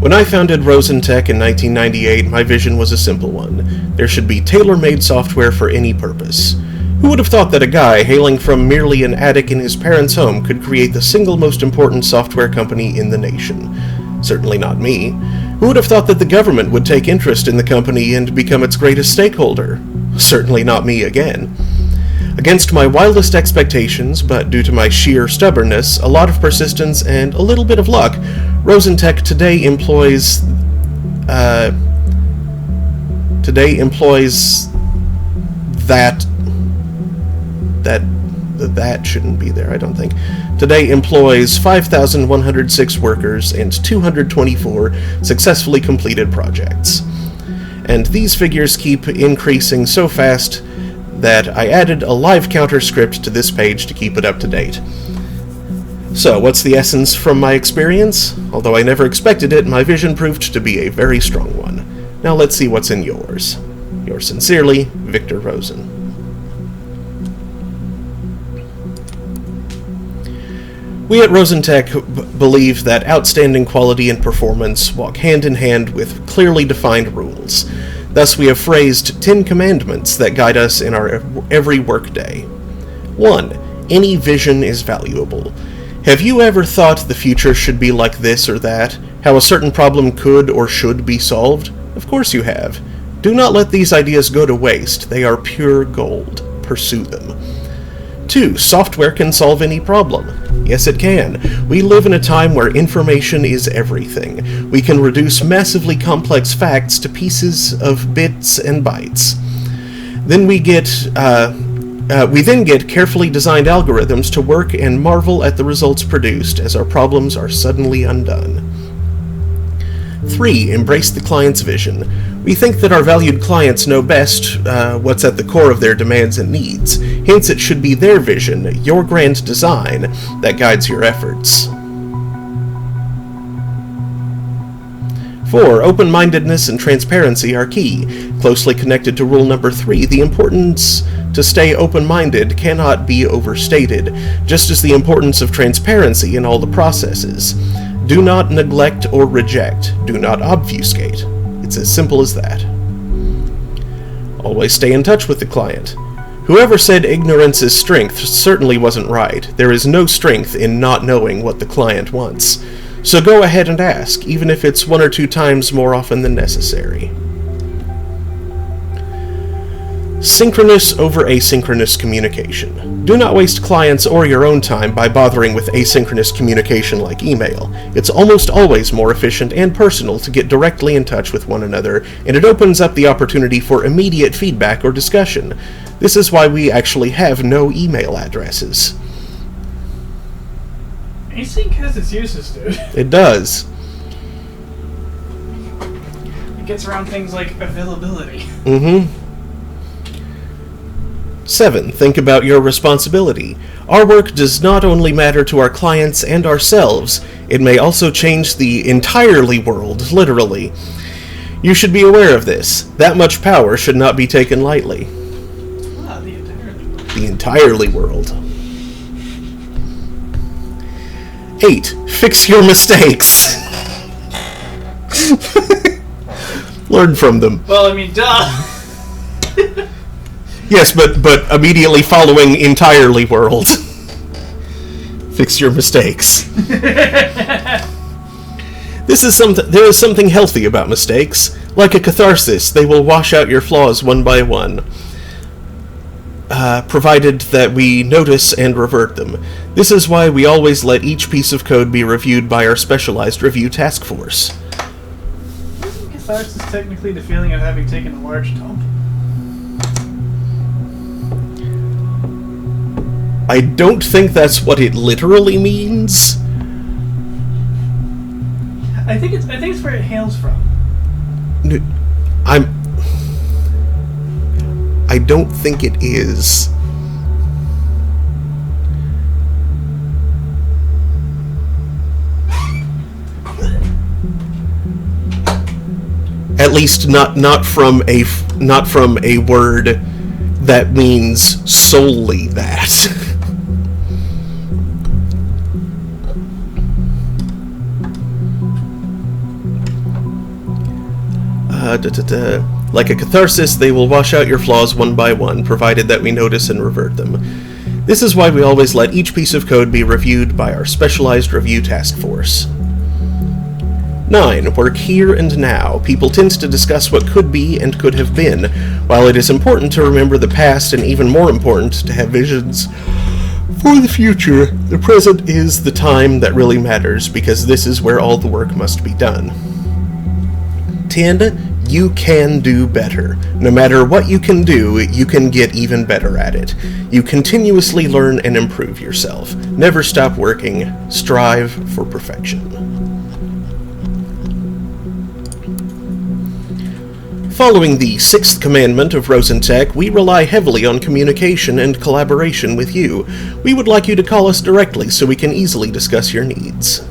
When I founded Rosentech in 1998, my vision was a simple one. There should be tailor-made software for any purpose. Who would have thought that a guy hailing from merely an attic in his parents' home could create the single most important software company in the nation? Certainly not me. Who would have thought that the government would take interest in the company and become its greatest stakeholder? Certainly not me again. Against my wildest expectations, but due to my sheer stubbornness, a lot of persistence, and a little bit of luck, Rosentech today employs that shouldn't be there, I don't think. Today employs 5,106 workers and 224 successfully completed projects. And these figures keep increasing so fast that I added a live counter script to this page to keep it up to date. So, what's the essence from my experience? Although I never expected it, my vision proved to be a very strong one. Now let's see what's in yours. Yours sincerely, Victor Rosen. We at Rosentech believe that outstanding quality and performance walk hand in hand with clearly defined rules. Thus we have phrased 10 commandments that guide us in our every workday. 1. Any vision is valuable. Have you ever thought the future should be like this or that? How a certain problem could or should be solved? Of course you have. Do not let these ideas go to waste. They are pure gold. Pursue them. 2. Software can solve any problem. Yes, it can. We live in a time where information is everything. We can reduce massively complex facts to pieces of bits and bytes. Then we then get carefully designed algorithms to work and marvel at the results produced as our problems are suddenly undone. 3. Embrace the client's vision. We think that our valued clients know best what's at the core of their demands and needs. Hence, it should be their vision, your grand design, that guides your efforts. 4. Open-mindedness and transparency are key. Closely connected to rule number 3, the importance to stay open-minded cannot be overstated, just as the importance of transparency in all the processes. Do not neglect or reject. Do not obfuscate. It's as simple as that. Always stay in touch with the client. Whoever said ignorance is strength certainly wasn't right. There is no strength in not knowing what the client wants. So go ahead and ask, even if it's 1 or 2 times more often than necessary. Synchronous over asynchronous communication. Do not waste clients or your own time by bothering with asynchronous communication like email. It's almost always more efficient and personal to get directly in touch with one another, and it opens up the opportunity for immediate feedback or discussion. This is why we actually have no email addresses. Async has its uses, dude. It does. It gets around things like availability. 7. Think about your responsibility. Our work does not only matter to our clients and ourselves, it may also change the entirely world, literally. You should be aware of this. That much power should not be taken lightly. Ah, the entirely world. The entirely world. 8. Fix your mistakes. Learn from them. Well, I mean, duh. Yes, but immediately following entirely world. Fix your mistakes. There is something healthy about mistakes. Like a catharsis, they will wash out your flaws one by one, provided that we notice and revert them. This is why we always let each piece of code be reviewed by our specialized review task force. Isn't catharsis technically the feeling of having taken a large dump? I don't think that's what it literally means. I think it's where it hails from. I don't think it is. At least not from a word that means solely that. Like a catharsis, they will wash out your flaws one by one, provided that we notice and revert them. This is why we always let each piece of code be reviewed by our specialized review task force. 9. Work here and now. People tend to discuss what could be and could have been. While it is important to remember the past, and even more important to have visions for the future, the present is the time that really matters, because this is where all the work must be done. 10. You can do better. No matter what you can do, you can get even better at it. You continuously learn and improve yourself. Never stop working. Strive for perfection. Following the 6th commandment of Rosentech, we rely heavily on communication and collaboration with you. We would like you to call us directly so we can easily discuss your needs.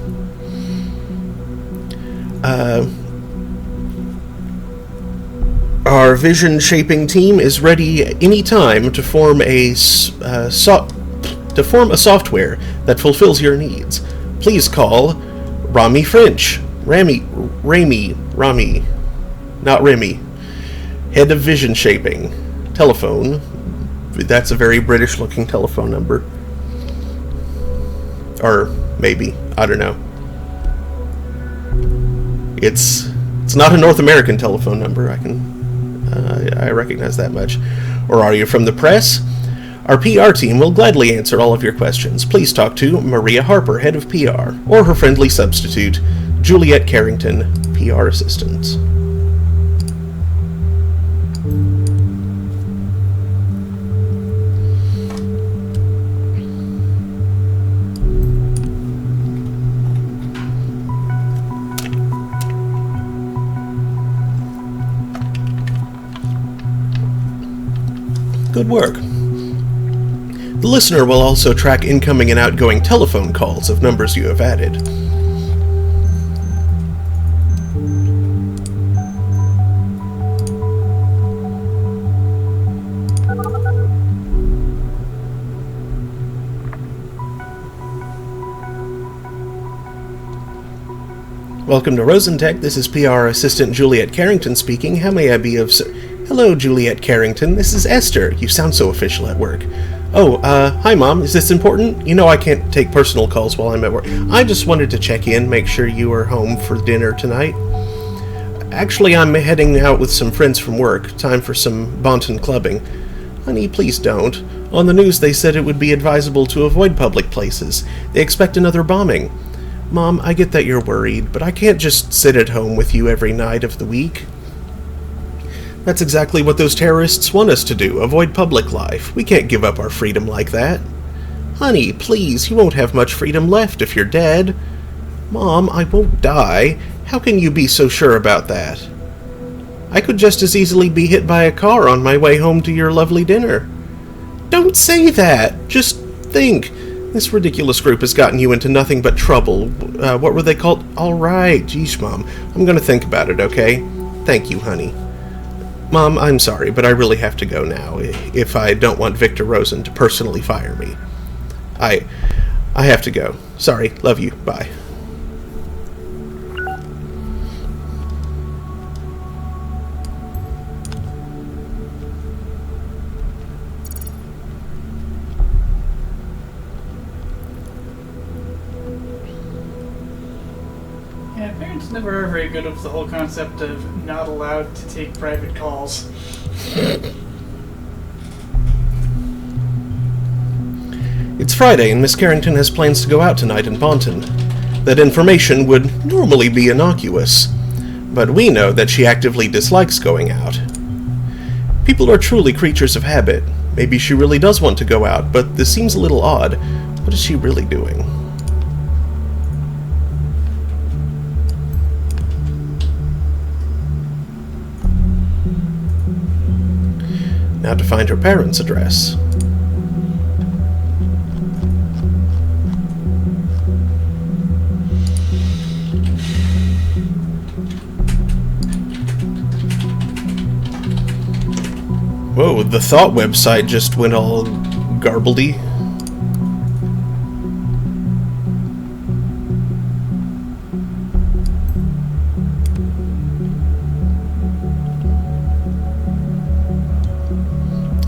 Our vision-shaping team is ready any time to form a software that fulfills your needs. Please call Rami French. Rami, not Remy. Head of vision shaping. Telephone. That's a very British-looking telephone number. Or maybe. I don't know. It's not a North American telephone number. I recognize that much. Or are you from the press? Our PR team will gladly answer all of your questions. Please talk to Maria Harper, head of PR, or her friendly substitute, Juliet Carrington, PR assistant. Good work. The listener will also track incoming and outgoing telephone calls of numbers you have added. Welcome to Rosentech. This is PR assistant Juliet Carrington speaking. How may I be of Hello, Juliet Carrington. This is Esther. You sound so official at work. Oh, hi, Mom. Is this important? You know I can't take personal calls while I'm at work. I just wanted to check in, make sure you are home for dinner tonight. Actually, I'm heading out with some friends from work. Time for some Bonton clubbing. Honey, please don't. On the news, they said it would be advisable to avoid public places. They expect another bombing. Mom, I get that you're worried, but I can't just sit at home with you every night of the week. That's exactly what those terrorists want us to do, avoid public life. We can't give up our freedom like that. Honey, please, you won't have much freedom left if you're dead. Mom, I won't die. How can you be so sure about that? I could just as easily be hit by a car on my way home to your lovely dinner. Don't say that! Just think. This ridiculous group has gotten you into nothing but trouble. What were they called? All right, geez, Mom. I'm gonna think about it, okay? Thank you, honey. Mom, I'm sorry, but I really have to go now, if I don't want Victor Rosen to personally fire me. I have to go. Sorry, love you, bye. Yeah, parents never are very good with the whole concept of not allowed to take private calls. It's Friday, and Miss Carrington has plans to go out tonight in Bonton. That information would normally be innocuous, but we know that she actively dislikes going out. People are truly creatures of habit. Maybe she really does want to go out, but this seems a little odd. What is she really doing? Now to find her parents' address. Whoa, the Thought website just went all garbledy.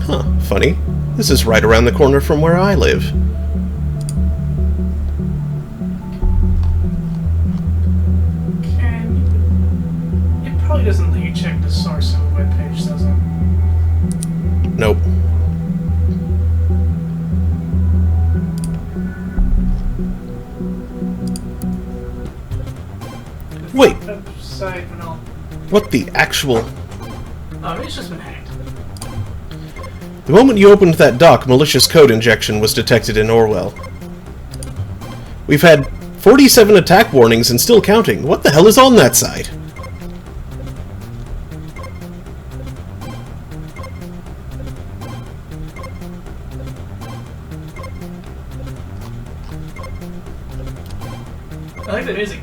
Huh, funny. This is right around the corner from where I live. It probably doesn't let you check the source of a webpage, does it? Nope. Wait. Website, no. What the actual... Oh, it's just been hacked. The moment you opened that dock, malicious code injection was detected in Orwell. We've had 47 attack warnings and still counting. What the hell is on that site? I like the music.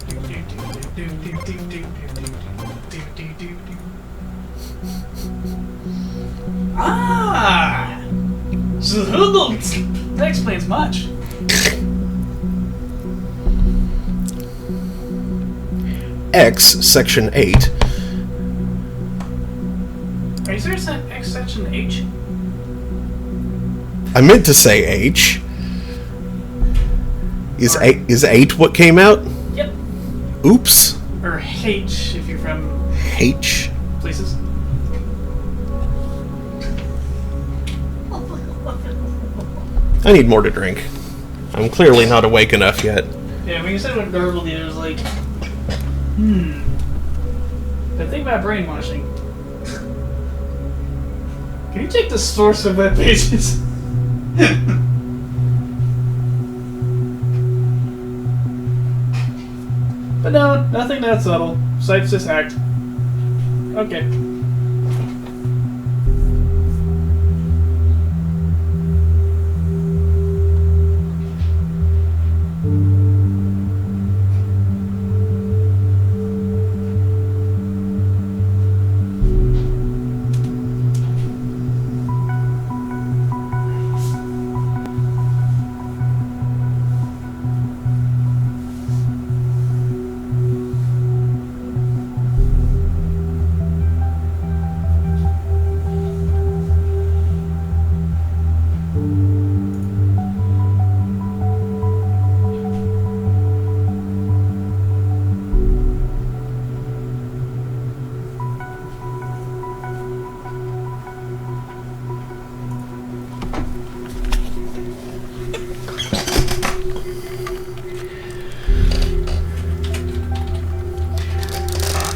Ah! That explains much. X, Section 8. Are you serious? X section H? I meant to say H. Is 8 what came out? Yep. Oops. Or H if you're from H. places. I need more to drink. I'm clearly not awake enough yet. Yeah, when you said what garbled, it was like, The thing about brainwashing. Can you check the source of web pages? But no, nothing that subtle. Site's just hacked. Okay.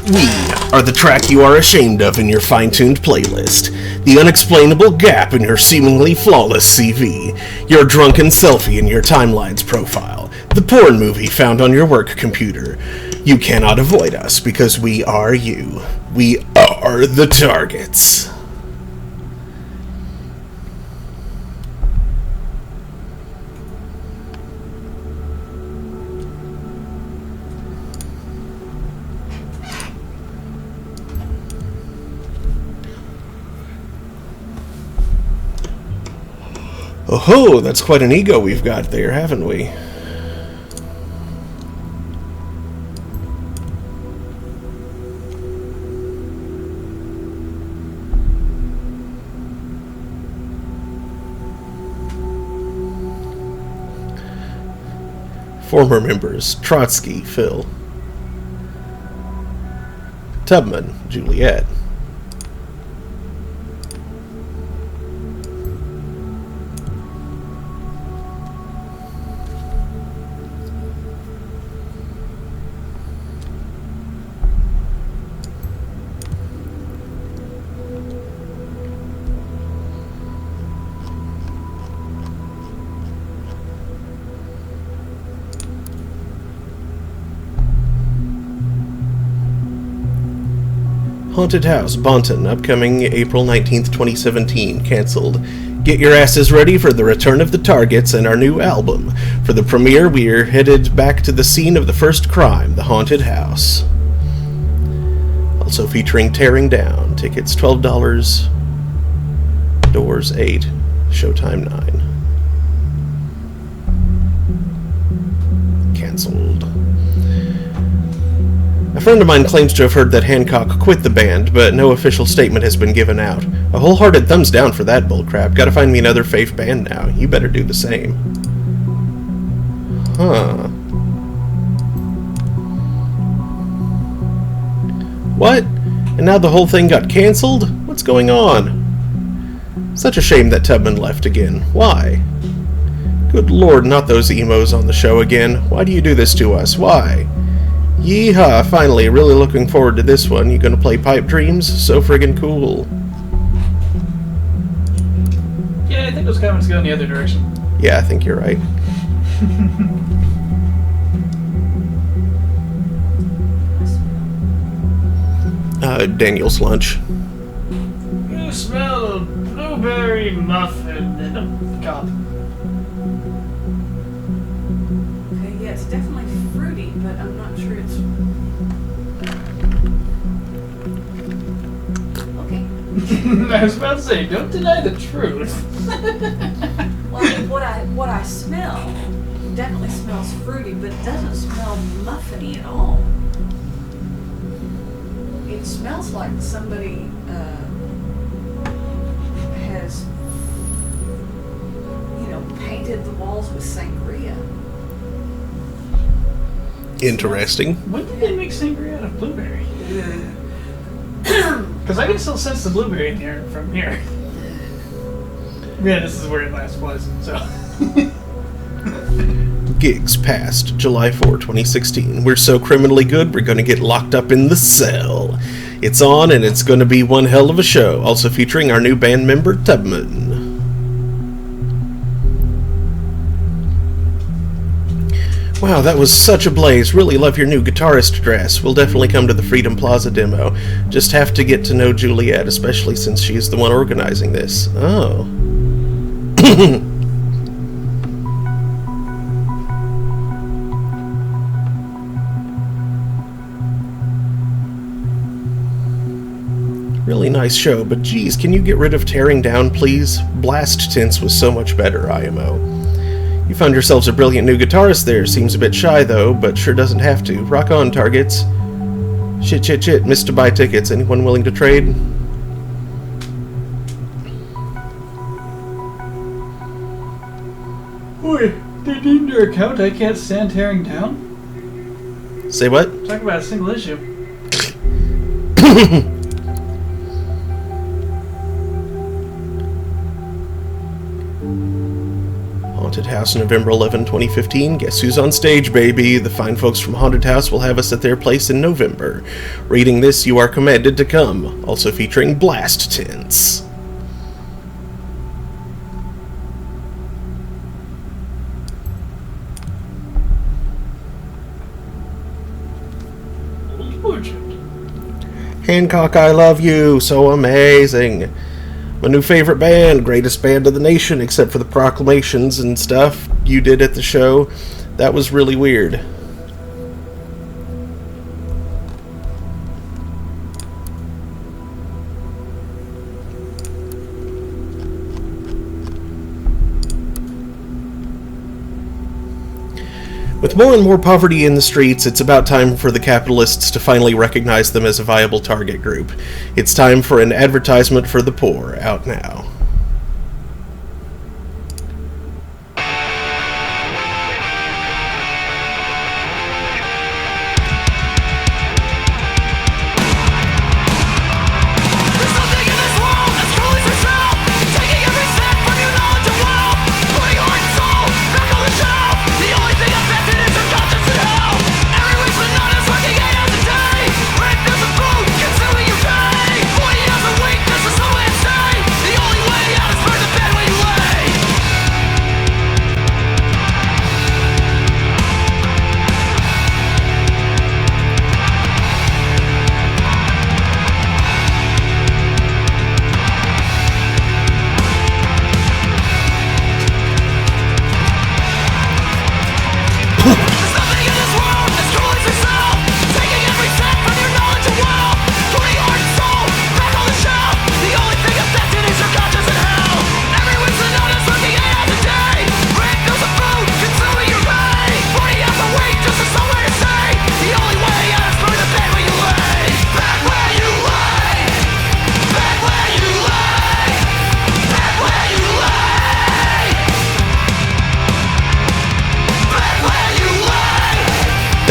We are the track you are ashamed of in your fine-tuned playlist, the unexplainable gap in your seemingly flawless CV, your drunken selfie in your timeline's profile, the porn movie found on your work computer. You cannot avoid us because we are you. We are the targets. Oh, that's quite an ego we've got there, haven't we? Former members, Trotsky, Phil. Tubman, Juliet. Haunted House, Bonton, upcoming April 19th, 2017, cancelled. Get your asses ready for the return of the Targets and our new album. For the premiere, we're headed back to the scene of the first crime, the Haunted House. Also featuring Tearing Down. Tickets $12, doors $8, showtime $9. Cancelled. A friend of mine claims to have heard that Hancock quit the band, but no official statement has been given out. A wholehearted thumbs down for that bullcrap. Gotta find me another faith band now. You better do the same. Huh. What? And now the whole thing got cancelled? What's going on? Such a shame that Tubman left again. Why? Good lord, not those emos on the show again. Why do you do this to us? Why? Yeehaw, finally, really looking forward to this one. You gonna play Pipe Dreams? So friggin' cool. Yeah, I think those comments go in the other direction. Yeah, I think you're right. Daniel's lunch. You smell blueberry muffin in a cup. Okay, yeah, it's definitely fruity, but I'm not sure it's... Okay. I was about to say, don't deny the truth. Well, I mean, what I smell definitely smells fruity, but it doesn't smell muffiny at all. It smells like somebody has, painted the walls with sangria. Interesting. When did they make sangria out of blueberry? Because I can still sense the blueberry in here from here. Yeah, this is where it last was, so. Gigs past July 4, 2016. We're so criminally good, we're gonna get locked up in the cell. It's on, and it's gonna be one hell of a show. Also featuring our new band member, Tubman. Wow, that was such a blaze. Really love your new guitarist dress. We'll definitely come to the Freedom Plaza demo. Just have to get to know Juliet, especially since she's the one organizing this. Oh. Really nice show, but geez, can you get rid of Tearing Down, please? Blast Tints was so much better, IMO. You found yourselves a brilliant new guitarist there. Seems a bit shy, though, but sure doesn't have to. Rock on, Targets. Shit. Missed to buy tickets. Anyone willing to trade? Boy, they deemed their account. I can't stand Tearing Down. Say what? Talk about a single issue. Haunted House, November 11, 2015. Guess who's on stage, baby? The fine folks from Haunted House will have us at their place in November. Reading this, you are commanded to come. Also featuring Blast Tints. Hancock, I love you. So amazing. My new favorite band, greatest band of the nation, except for the proclamations and stuff you did at the show. That was really weird. With more and more poverty in the streets, it's about time for the capitalists to finally recognize them as a viable target group. It's time for an advertisement for the poor, out now.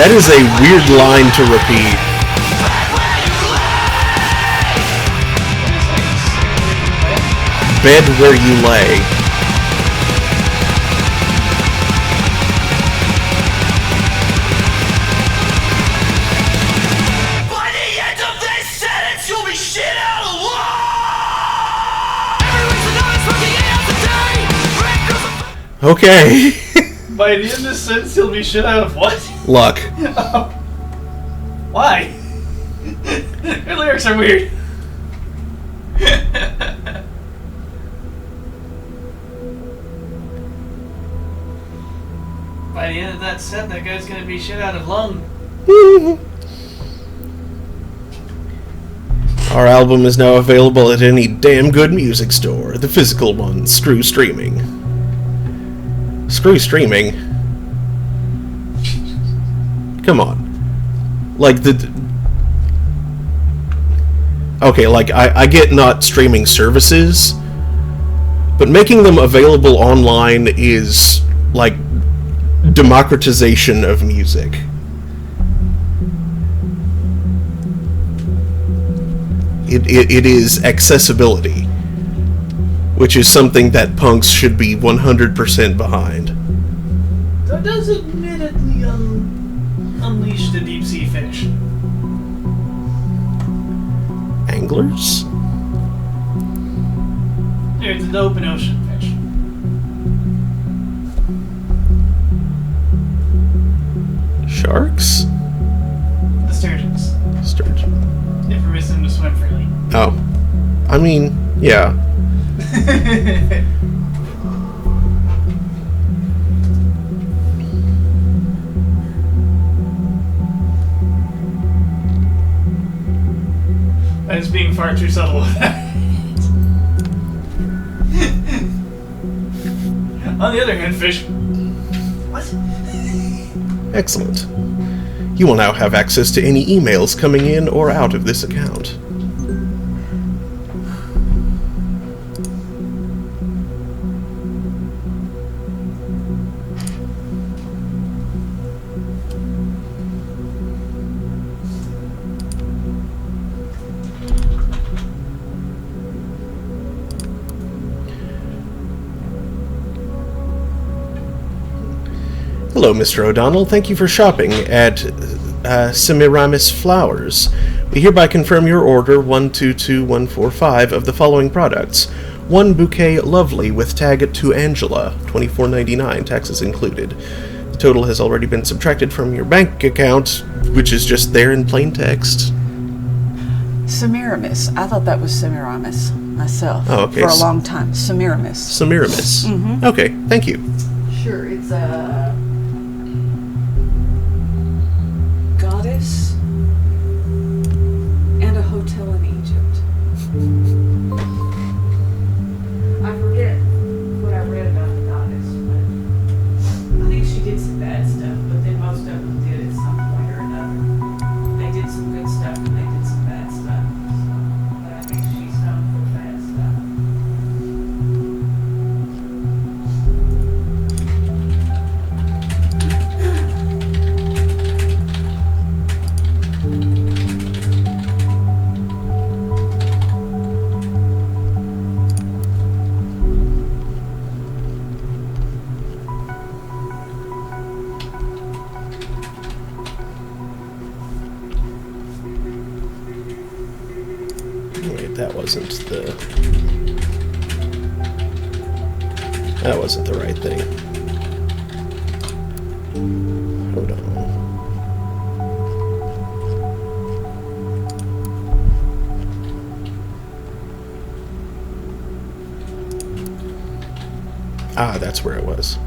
That is a weird line to repeat. Bed where you lay. By the end of this sentence, you'll be shit out of luck! Everyone's anonymous from the end of the day! Okay. By the end of this sentence, he'll be shit out of what? Luck. Why? Your lyrics are weird. By the end of that set, that guy's gonna be shit out of lung. Our album is now available at any damn good music store. The physical one. Screw streaming. Screw streaming? Come on. Like, okay, like, I get not streaming services, but making them available online is, like, democratization of music. It is accessibility, which is something that punks should be 100% behind. So it does admittedly unleash the deep sea fish. Anglers? It's an open ocean fish. Sharks? The sturgeons. Sturgeon. It permits them to swim freely. Oh. I mean, yeah. I was being far too subtle with that. On the other hand, fish. What? Excellent. You will now have access to any emails coming in or out of this account. Hello, Mr. O'Donnell. Thank you for shopping at Semiramis Flowers. We hereby confirm your order 122145 of the following products. 1 bouquet lovely with tag to Angela, $24.99, taxes included. The total has already been subtracted from your bank account, which is just there in plain text. Semiramis. I thought that was Semiramis myself. Oh, okay. For a long time. Semiramis. Semiramis. Mm-hmm. Okay, thank you. Sure, it's a goddess and a hotel in Egypt. I forget what I read about the goddess, but I think she did some bad stuff, but then most of them did at some point or another. They did some good stuff and they did some bad stuff. So, but I think she's known for bad stuff. Wait, that wasn't the right thing. Hold on. Ah, that's where it was.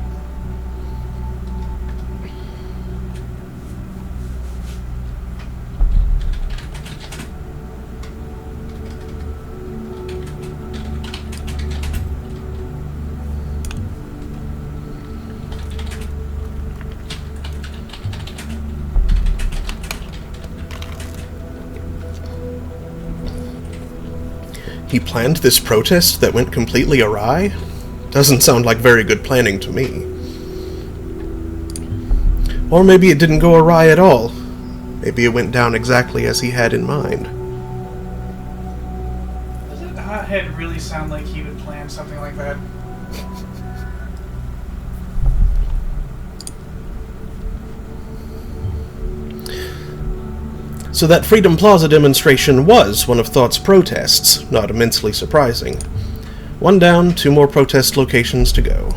He planned this protest that went completely awry? Doesn't sound like very good planning to me. Or maybe it didn't go awry at all. Maybe it went down exactly as he had in mind. Does that hothead really sound like he would plan something like that? So that Freedom Plaza demonstration was one of Thought's protests, not immensely surprising. One down, 2 more protest locations to go.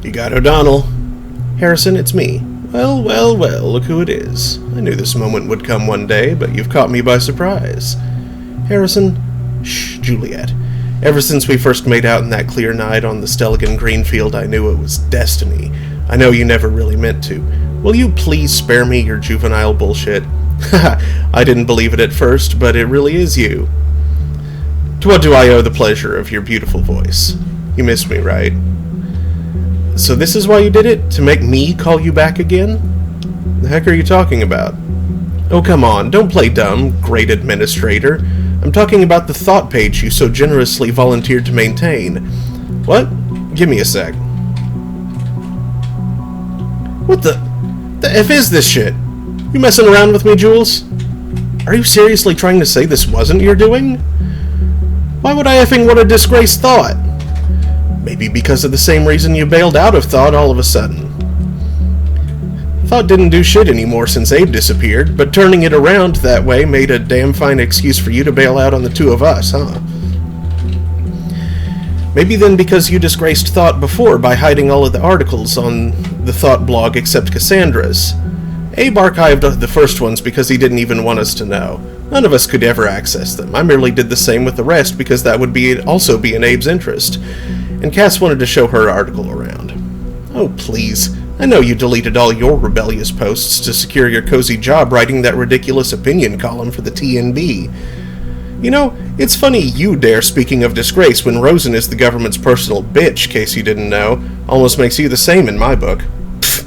You got O'Donnell. Harrison, it's me. Well, well, well, look who it is. I knew this moment would come one day, but you've caught me by surprise. Harrison, shh, Juliet. Ever since we first made out in that clear night on the Stelligan Greenfield, I knew it was destiny. I know you never really meant to. Will you please spare me your juvenile bullshit? Haha, I didn't believe it at first, but it really is you. To what do I owe the pleasure of your beautiful voice? You miss me, right? So this is why you did it? To make me call you back again? The heck are you talking about? Oh, come on, don't play dumb, great administrator. I'm talking about the thought page you so generously volunteered to maintain. What? Give me a sec. What the F is this shit? You messing around with me, Jules? Are you seriously trying to say this wasn't your doing? Why would I effing want to disgrace Thought? Maybe because of the same reason you bailed out of Thought all of a sudden. Thought didn't do shit anymore since Abe disappeared, but turning it around that way made a damn fine excuse for you to bail out on the 2 of us, huh? Maybe then because you disgraced Thought before by hiding all of the articles on the Thought blog except Cassandra's. Abe archived the first ones because he didn't even want us to know. None of us could ever access them. I merely did the same with the rest because that would also be in Abe's interest. And Cass wanted to show her article around. Oh, please. I know you deleted all your rebellious posts to secure your cozy job writing that ridiculous opinion column for the TNB. You know, it's funny you dare speaking of disgrace when Rosen is the government's personal bitch, case you didn't know. Almost makes you the same in my book. Pfft.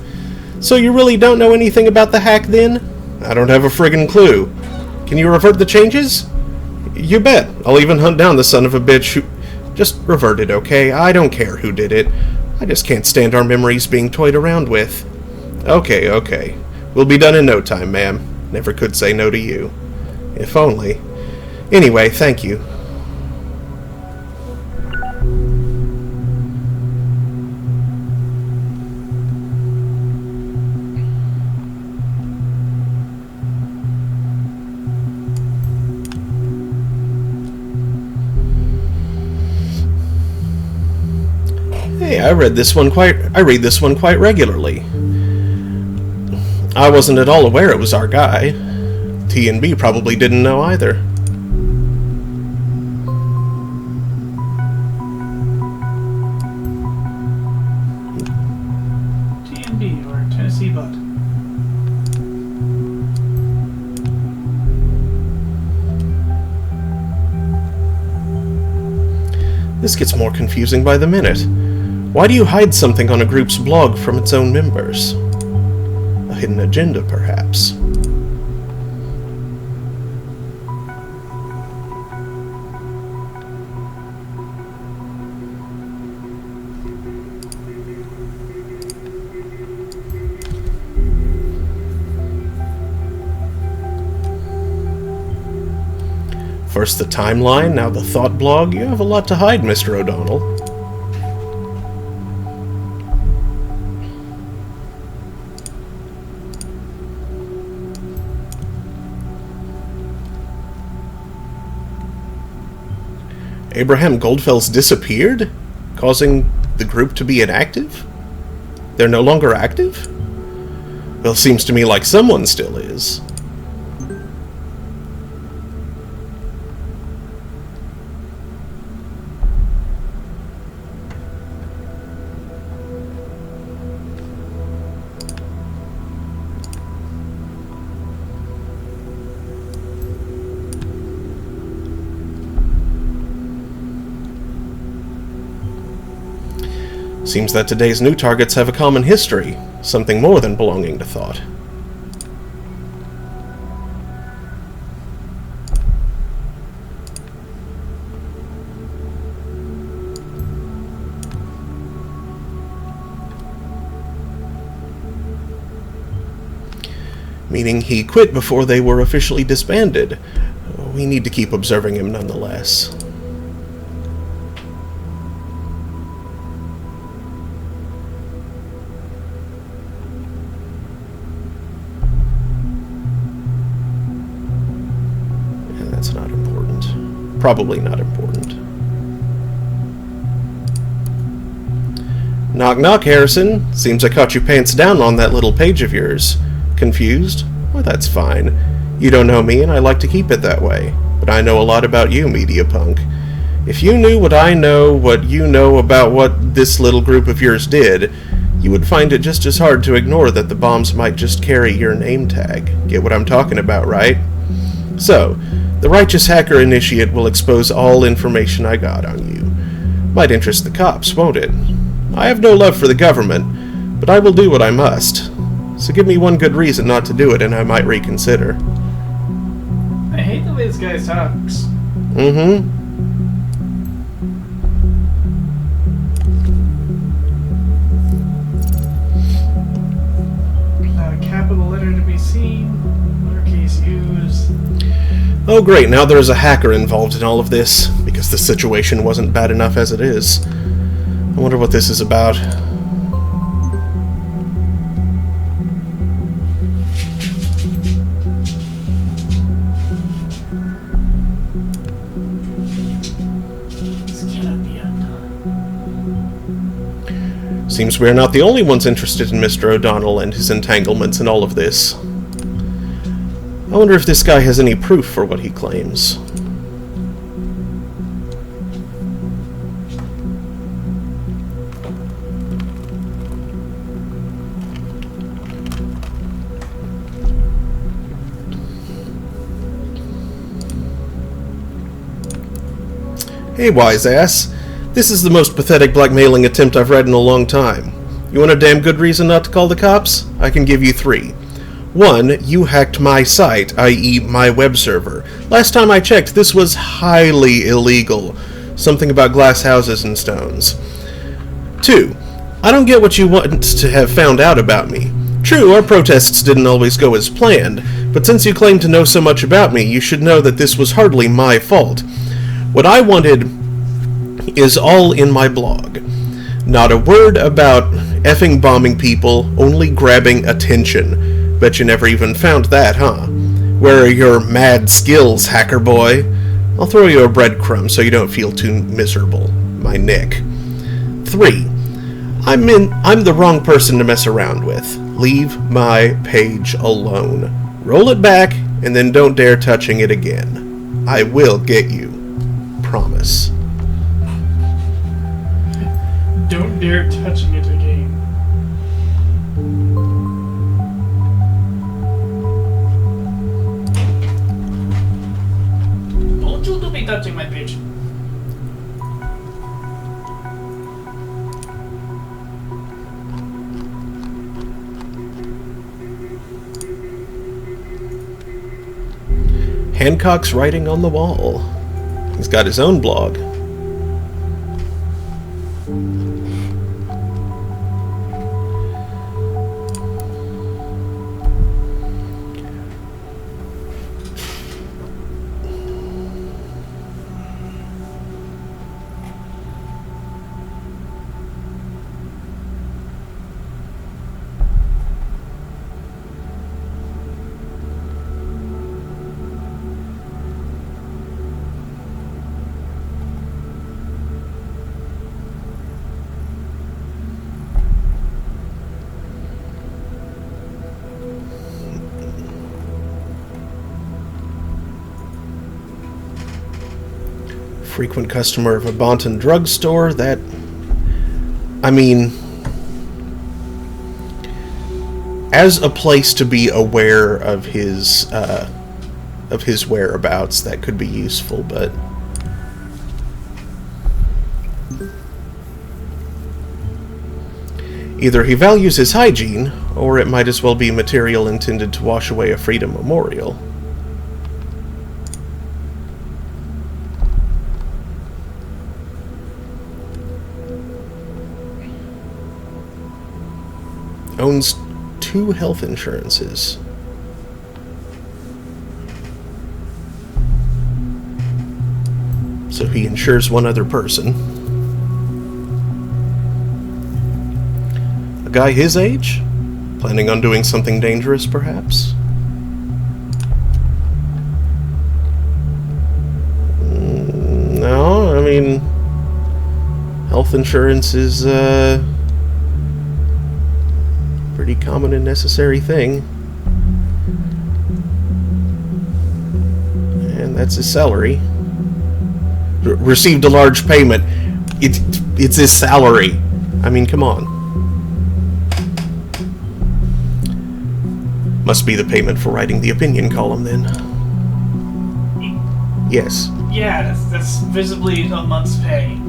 So you really don't know anything about the hack then? I don't have a friggin' clue. Can you revert the changes? You bet. I'll even hunt down the son of a bitch who... Just revert it, okay? I don't care who did it. I just can't stand our memories being toyed around with. Okay, okay. We'll be done in no time, ma'am. Never could say no to you. If only. Anyway, thank you. Hey, I read this one quite regularly. I wasn't at all aware it was our guy. T&B probably didn't know either. T&B, or Tennessee Butt. This gets more confusing by the minute. Why do you hide something on a group's blog from its own members? A hidden agenda, perhaps. First the timeline, now the thought blog. You have a lot to hide, Mr. O'Donnell. Abraham Goldfell's disappeared, causing the group to be inactive? They're no longer active? Well, it seems to me like someone still is. Seems that today's new targets have a common history, something more than belonging to thought. meaning he quit before they were officially disbanded. We need to keep observing him nonetheless. Yeah, that's not important. Probably not important. Knock knock, Harrison. Seems I caught you pants down on that little page of yours. Confused? Well, that's fine. You don't know me, and I like to keep it that way. But I know a lot about you, media punk. If you knew what I know, what you know about what this little group of yours did, you would find it just as hard to ignore that the bombs might just carry your name tag. Get what I'm talking about, right? So, the Righteous Hacker Initiate will expose all information I got on you. Might interest the cops, won't it? I have no love for the government, but I will do what I must. So give me one good reason not to do it, and I might reconsider. I hate the way this guy talks. Mm-hmm. Capital letter to be seen. Lowercase used. Oh great, now there's a hacker involved in all of this, because the situation wasn't bad enough as it is. I wonder what this is about. This cannot be undone. Seems we're not the only ones interested in Mr. O'Donnell and his entanglements in all of this. I wonder if this guy has any proof for what he claims. Hey, wise ass. This is the most pathetic blackmailing attempt I've read in a long time. You want a damn good reason not to call the cops? I can give you 3. 1, you hacked my site, i.e. my web server. Last time I checked, this was highly illegal. Something about glass houses and stones. 2, I don't get what you want to have found out about me. True, our protests didn't always go as planned, but since you claim to know so much about me, you should know that this was hardly my fault. What I wanted is all in my blog. Not a word about effing bombing people, only grabbing attention. Bet you never even found that, huh? Where are your mad skills, hacker boy? I'll throw you a breadcrumb so you don't feel too miserable. My Nick. 3. I'm the wrong person to mess around with. Leave my page alone. Roll it back, and then don't dare touching it again. I will get you. Promise. Don't dare touching it again. Don't you do be touching my page. Hancock's writing on the wall. He's got his own blog. Frequent customer of a Bonton drugstore. That, I mean, as a place to be aware of his whereabouts, that could be useful, but either he values his hygiene, or it might as well be material intended to wash away a freedom memorial. Owns 2 health insurances. So he insures one other person. A guy his age? Planning on doing something dangerous, perhaps? No, I mean, health insurance is a pretty common and necessary thing. And that's his salary. Received a large payment. It's his salary. I mean, come on. Must be the payment for writing the opinion column, then. Yes. Yeah, that's visibly a month's pay.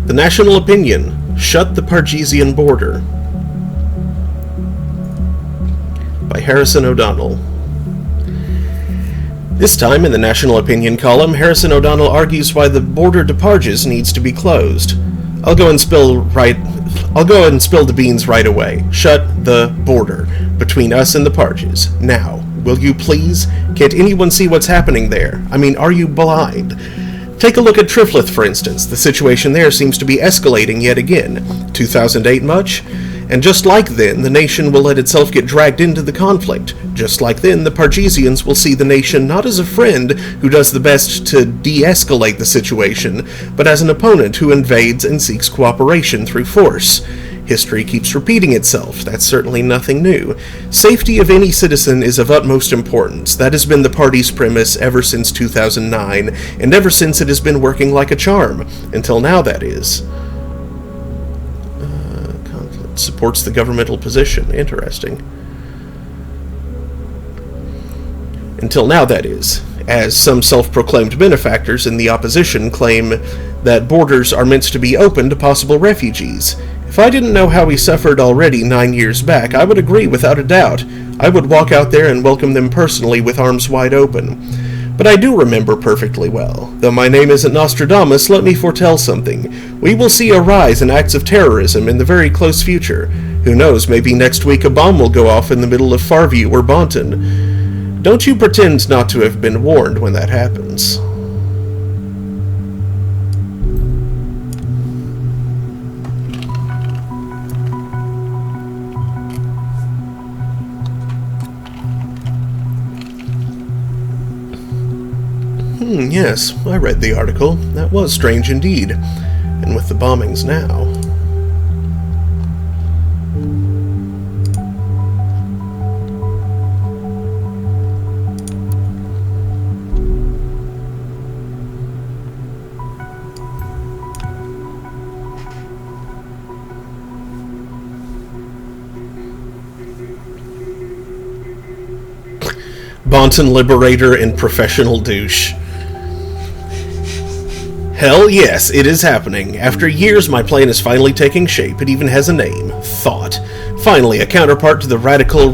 The national opinion: shut the Pargesian border. By Harrison O'Donnell. This time, in the national opinion column, Harrison O'Donnell argues why the border to Parges needs to be closed. I'll go and spill the beans right away. Shut the border between us and the Parges. Now, will you please? Can't anyone see what's happening there? I mean, are you blind? Take a look at Triflith, for instance. The situation there seems to be escalating yet again. 2008 much? And just like then, the nation will let itself get dragged into the conflict. Just like then, the Pargesians will see the nation not as a friend who does the best to de-escalate the situation, but as an opponent who invades and seeks cooperation through force. History keeps repeating itself. That's certainly nothing new. Safety of any citizen is of utmost importance. That has been the party's premise ever since 2009, and ever since it has been working like a charm. Until now, that is. Conflict supports the governmental position. Interesting. Until now, that is. As some self-proclaimed benefactors in the opposition claim that borders are meant to be open to possible refugees. If I didn't know how we suffered already 9 years back, I would agree without a doubt. I would walk out there and welcome them personally with arms wide open. But I do remember perfectly well. Though my name isn't Nostradamus, let me foretell something. We will see a rise in acts of terrorism in the very close future. Who knows, maybe next week a bomb will go off in the middle of Farview or Bonton. Don't you pretend not to have been warned when that happens. Yes, I read the article. That was strange indeed. And with the bombings now... Bonton Liberator and Professional Douche. Hell yes, it is happening. After years, my plan is finally taking shape. It even has a name. Thought. Finally, a counterpart to the radical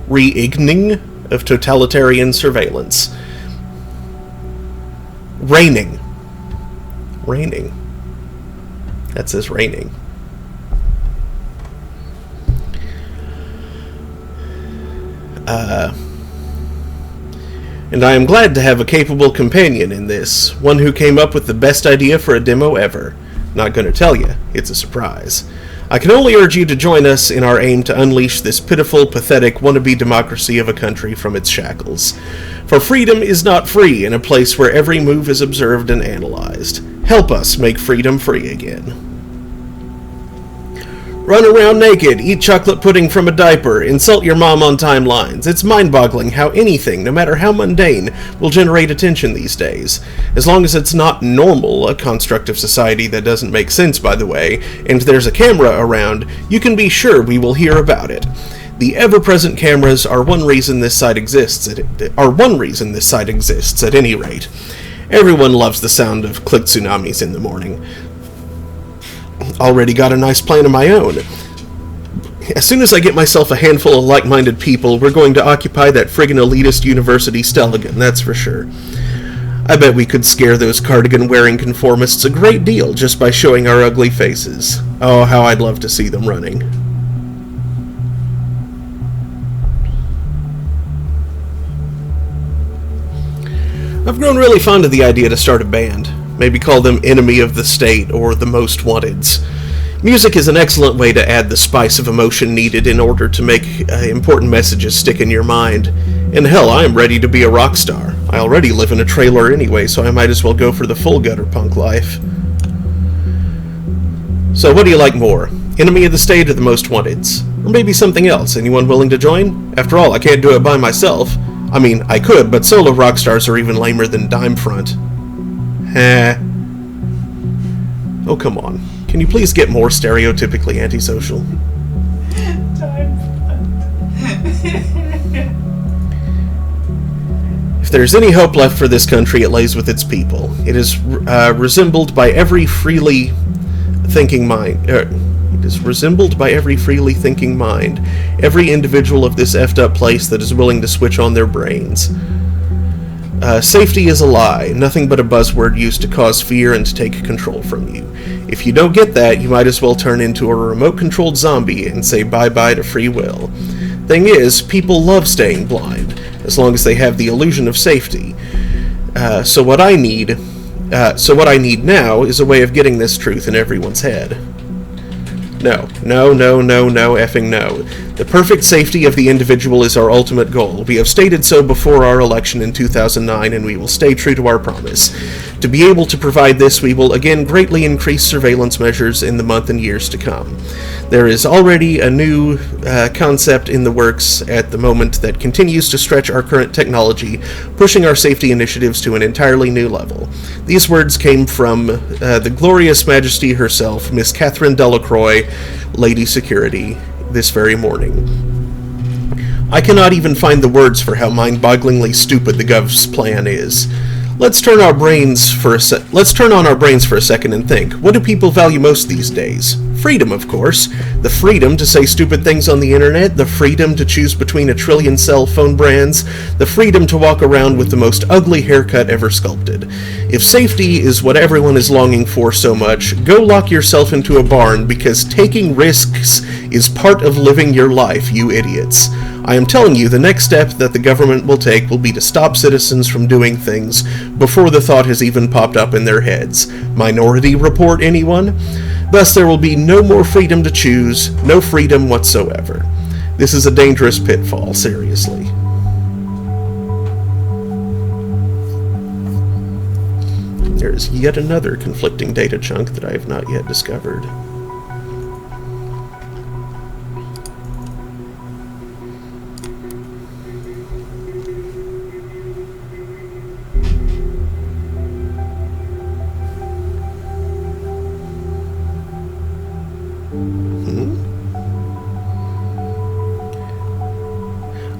re-igning of totalitarian surveillance. Reigning. That says reigning. And I am glad to have a capable companion in this, one who came up with the best idea for a demo ever. Not gonna tell you, it's a surprise. I can only urge you to join us in our aim to unleash this pitiful, pathetic, wannabe democracy of a country from its shackles. For freedom is not free in a place where every move is observed and analyzed. Help us make freedom free again. Run around naked, eat chocolate pudding from a diaper, insult your mom on timelines. It's mind-boggling how anything, no matter how mundane, will generate attention these days. As long as it's not normal, a construct of society that doesn't make sense, by the way, and there's a camera around, you can be sure we will hear about it. The ever-present cameras are one reason this site exists. At any rate. Everyone loves the sound of click tsunamis in the morning. Already got a nice plan of my own. As soon as I get myself a handful of like-minded people, we're going to occupy that friggin' elitist university Stelligan, that's for sure. I bet we could scare those cardigan-wearing conformists a great deal just by showing our ugly faces. Oh, how I'd love to see them running. I've grown really fond of the idea to start a band. Maybe call them Enemy of the State or the Most Wanteds. Music is an excellent way to add the spice of emotion needed in order to make important messages stick in your mind. And hell, I am ready to be a rock star. I already live in a trailer anyway, so I might as well go for the full gutter punk life. So what do you like more? Enemy of the State or the Most Wanteds? Or maybe something else? Anyone willing to join? After all, I can't do it by myself. I mean, I could, but solo rock stars are even lamer than Dime Front. Heh. Oh, come on. Can you please get more stereotypically antisocial? Time. If there's any hope left for this country, it lays with its people. It is resembled by every freely thinking mind. It is resembled by every freely thinking mind. Every individual of this effed up place that is willing to switch on their brains. Safety is a lie, nothing but a buzzword used to cause fear and to take control from you. If you don't get that, you might as well turn into a remote-controlled zombie and say bye-bye to free will. Thing is, people love staying blind, as long as they have the illusion of safety. So what I need now is a way of getting this truth in everyone's head. No, effing no. The perfect safety of the individual is our ultimate goal. We have stated so before our election in 2009, and we will stay true to our promise. To be able to provide this, we will again greatly increase surveillance measures in the month and years to come. There is already a new concept in the works at the moment that continues to stretch our current technology, pushing our safety initiatives to an entirely new level. These words came from the glorious majesty herself, Miss Catherine Delacroix, Lady Security, this very morning. I cannot even find the words for how mind-bogglingly stupid the Gov's plan is. Let's turn on our brains for a second and think. What do people value most these days? Freedom, of course. The freedom to say stupid things on the internet, the freedom to choose between 1 trillion cell phone brands, the freedom to walk around with the most ugly haircut ever sculpted. If safety is what everyone is longing for so much, go lock yourself into a barn, because taking risks is part of living your life, you idiots. I am telling you, the next step that the government will take will be to stop citizens from doing things before the thought has even popped up in their heads. Minority Report, anyone? Thus there will be no more freedom to choose, no freedom whatsoever. This is a dangerous pitfall, seriously. There is yet another conflicting data chunk that I have not yet discovered.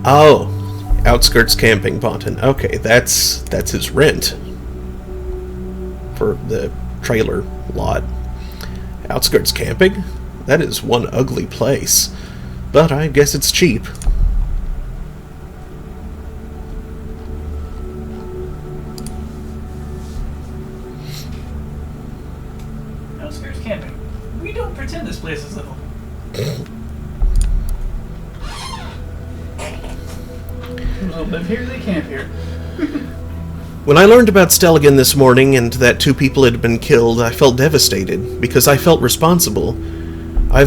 Oh, Outskirts Camping, Bonton. Okay, that's his rent for the trailer lot. Outskirts Camping? That is one ugly place, but I guess it's cheap. Outskirts Camping. We don't pretend this place is livable. They'll live here, they camp here. When I learned about Stelligan this morning and that 2 people had been killed, I felt devastated, because I felt responsible. I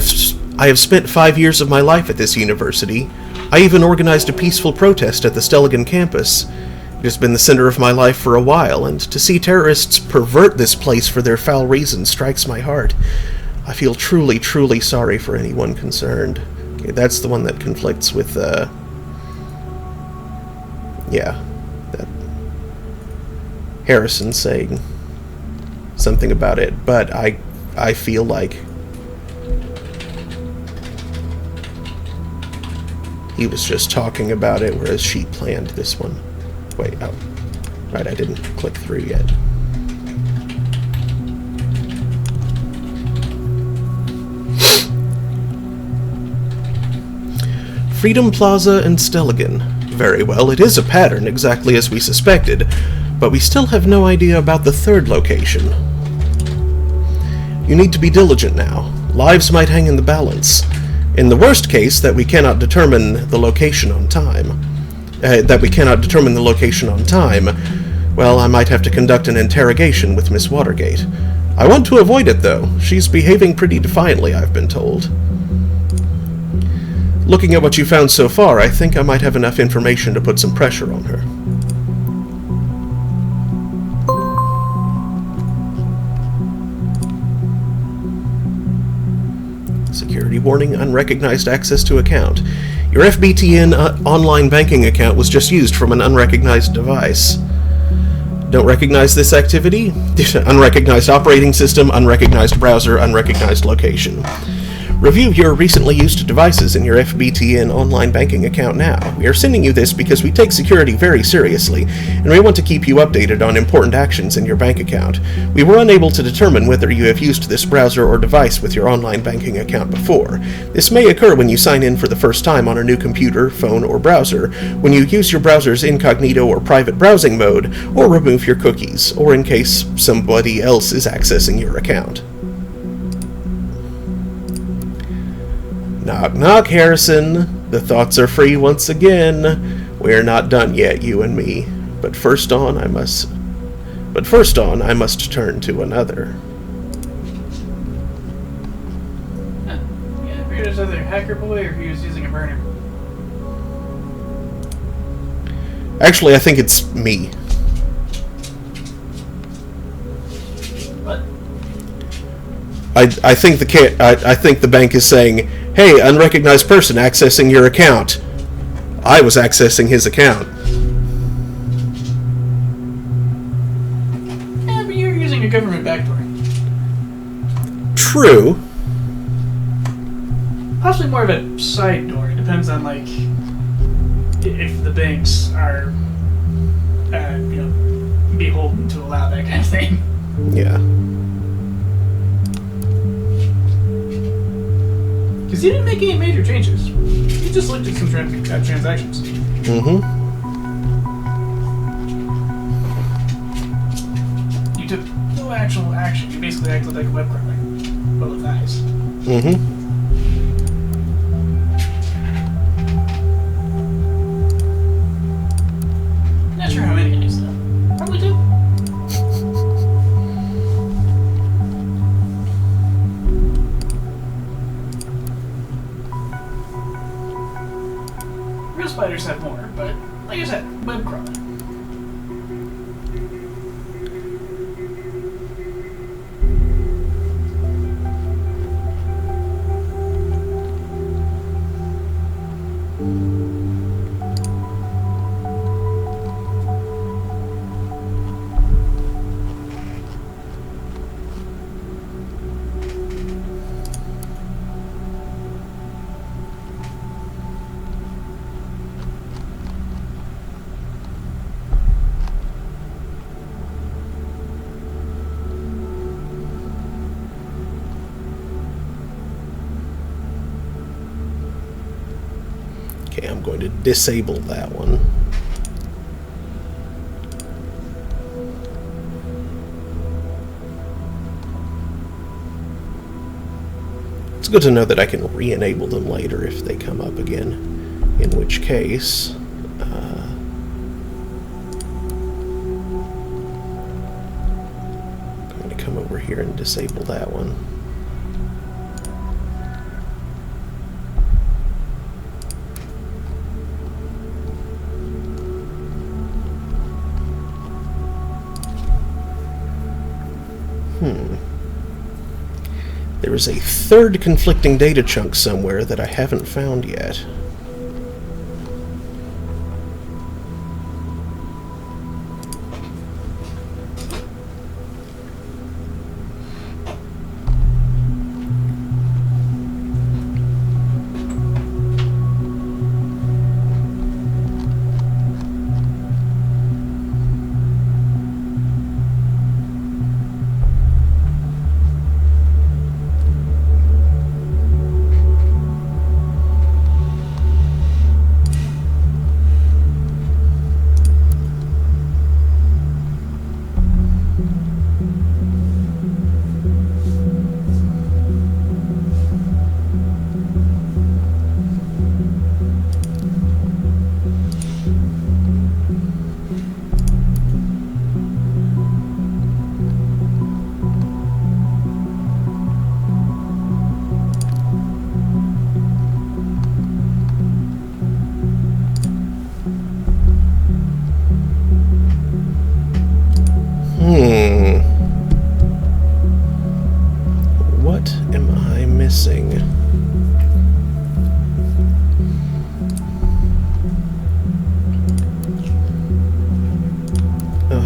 have spent 5 years of my life at this university. I even organized a peaceful protest at the Stelligan campus. It has been the center of my life for a while, and to see terrorists pervert this place for their foul reasons strikes my heart. I feel truly, truly sorry for anyone concerned. Okay, that's the one that conflicts with, yeah, that Harrison saying something about it, but I feel like he was just talking about it, whereas she planned this one. Wait, oh, right, I didn't click through yet. Freedom Plaza and Stelligan. Very well, it is a pattern, exactly as we suspected, but we still have no idea about the third location. You need to be diligent now. Lives might hang in the balance. In the worst case, that we cannot determine the location on time. Well, I might have to conduct an interrogation with Miss Watergate. I want to avoid it, though. She's behaving pretty defiantly, I've been told. Looking at what you found so far, I think I might have enough information to put some pressure on her. Security warning, unrecognized access to account. Your FBTN online banking account was just used from an unrecognized device. Don't recognize this activity? Unrecognized operating system, unrecognized browser, unrecognized location. Review your recently used devices in your FBTN online banking account now. We are sending you this because we take security very seriously, and we want to keep you updated on important actions in your bank account. We were unable to determine whether you have used this browser or device with your online banking account before. This may occur when you sign in for the first time on a new computer, phone, or browser, when you use your browser's incognito or private browsing mode, or remove your cookies, or in case somebody else is accessing your account. Knock, knock, Harrison. The thoughts are free once again. We're not done yet, you and me. But first on, I must turn to another. Yeah, I figured it was either Hacker Boy or he was using a burner. Actually, I think it's me. What? I think the bank is saying, "Hey, unrecognized person accessing your account." I was accessing his account. Yeah, but you're using a government backdoor. True. Possibly more of a side door. It depends on, like, if the banks are, beholden to allow that kind of thing. Yeah. Because he didn't make any major changes. He just looked at some transactions. Mm-hmm. You took no actual action. You basically acted like a web crawler, but with eyes. Mm-hmm. Not sure how many eyes, though. Probably two. Real spiders have more, but like I said, web crawler. Okay, I'm going to disable that one. It's good to know that I can re-enable them later if they come up again, in which case I'm going to come over here and disable that one. There is a third conflicting data chunk somewhere that I haven't found yet.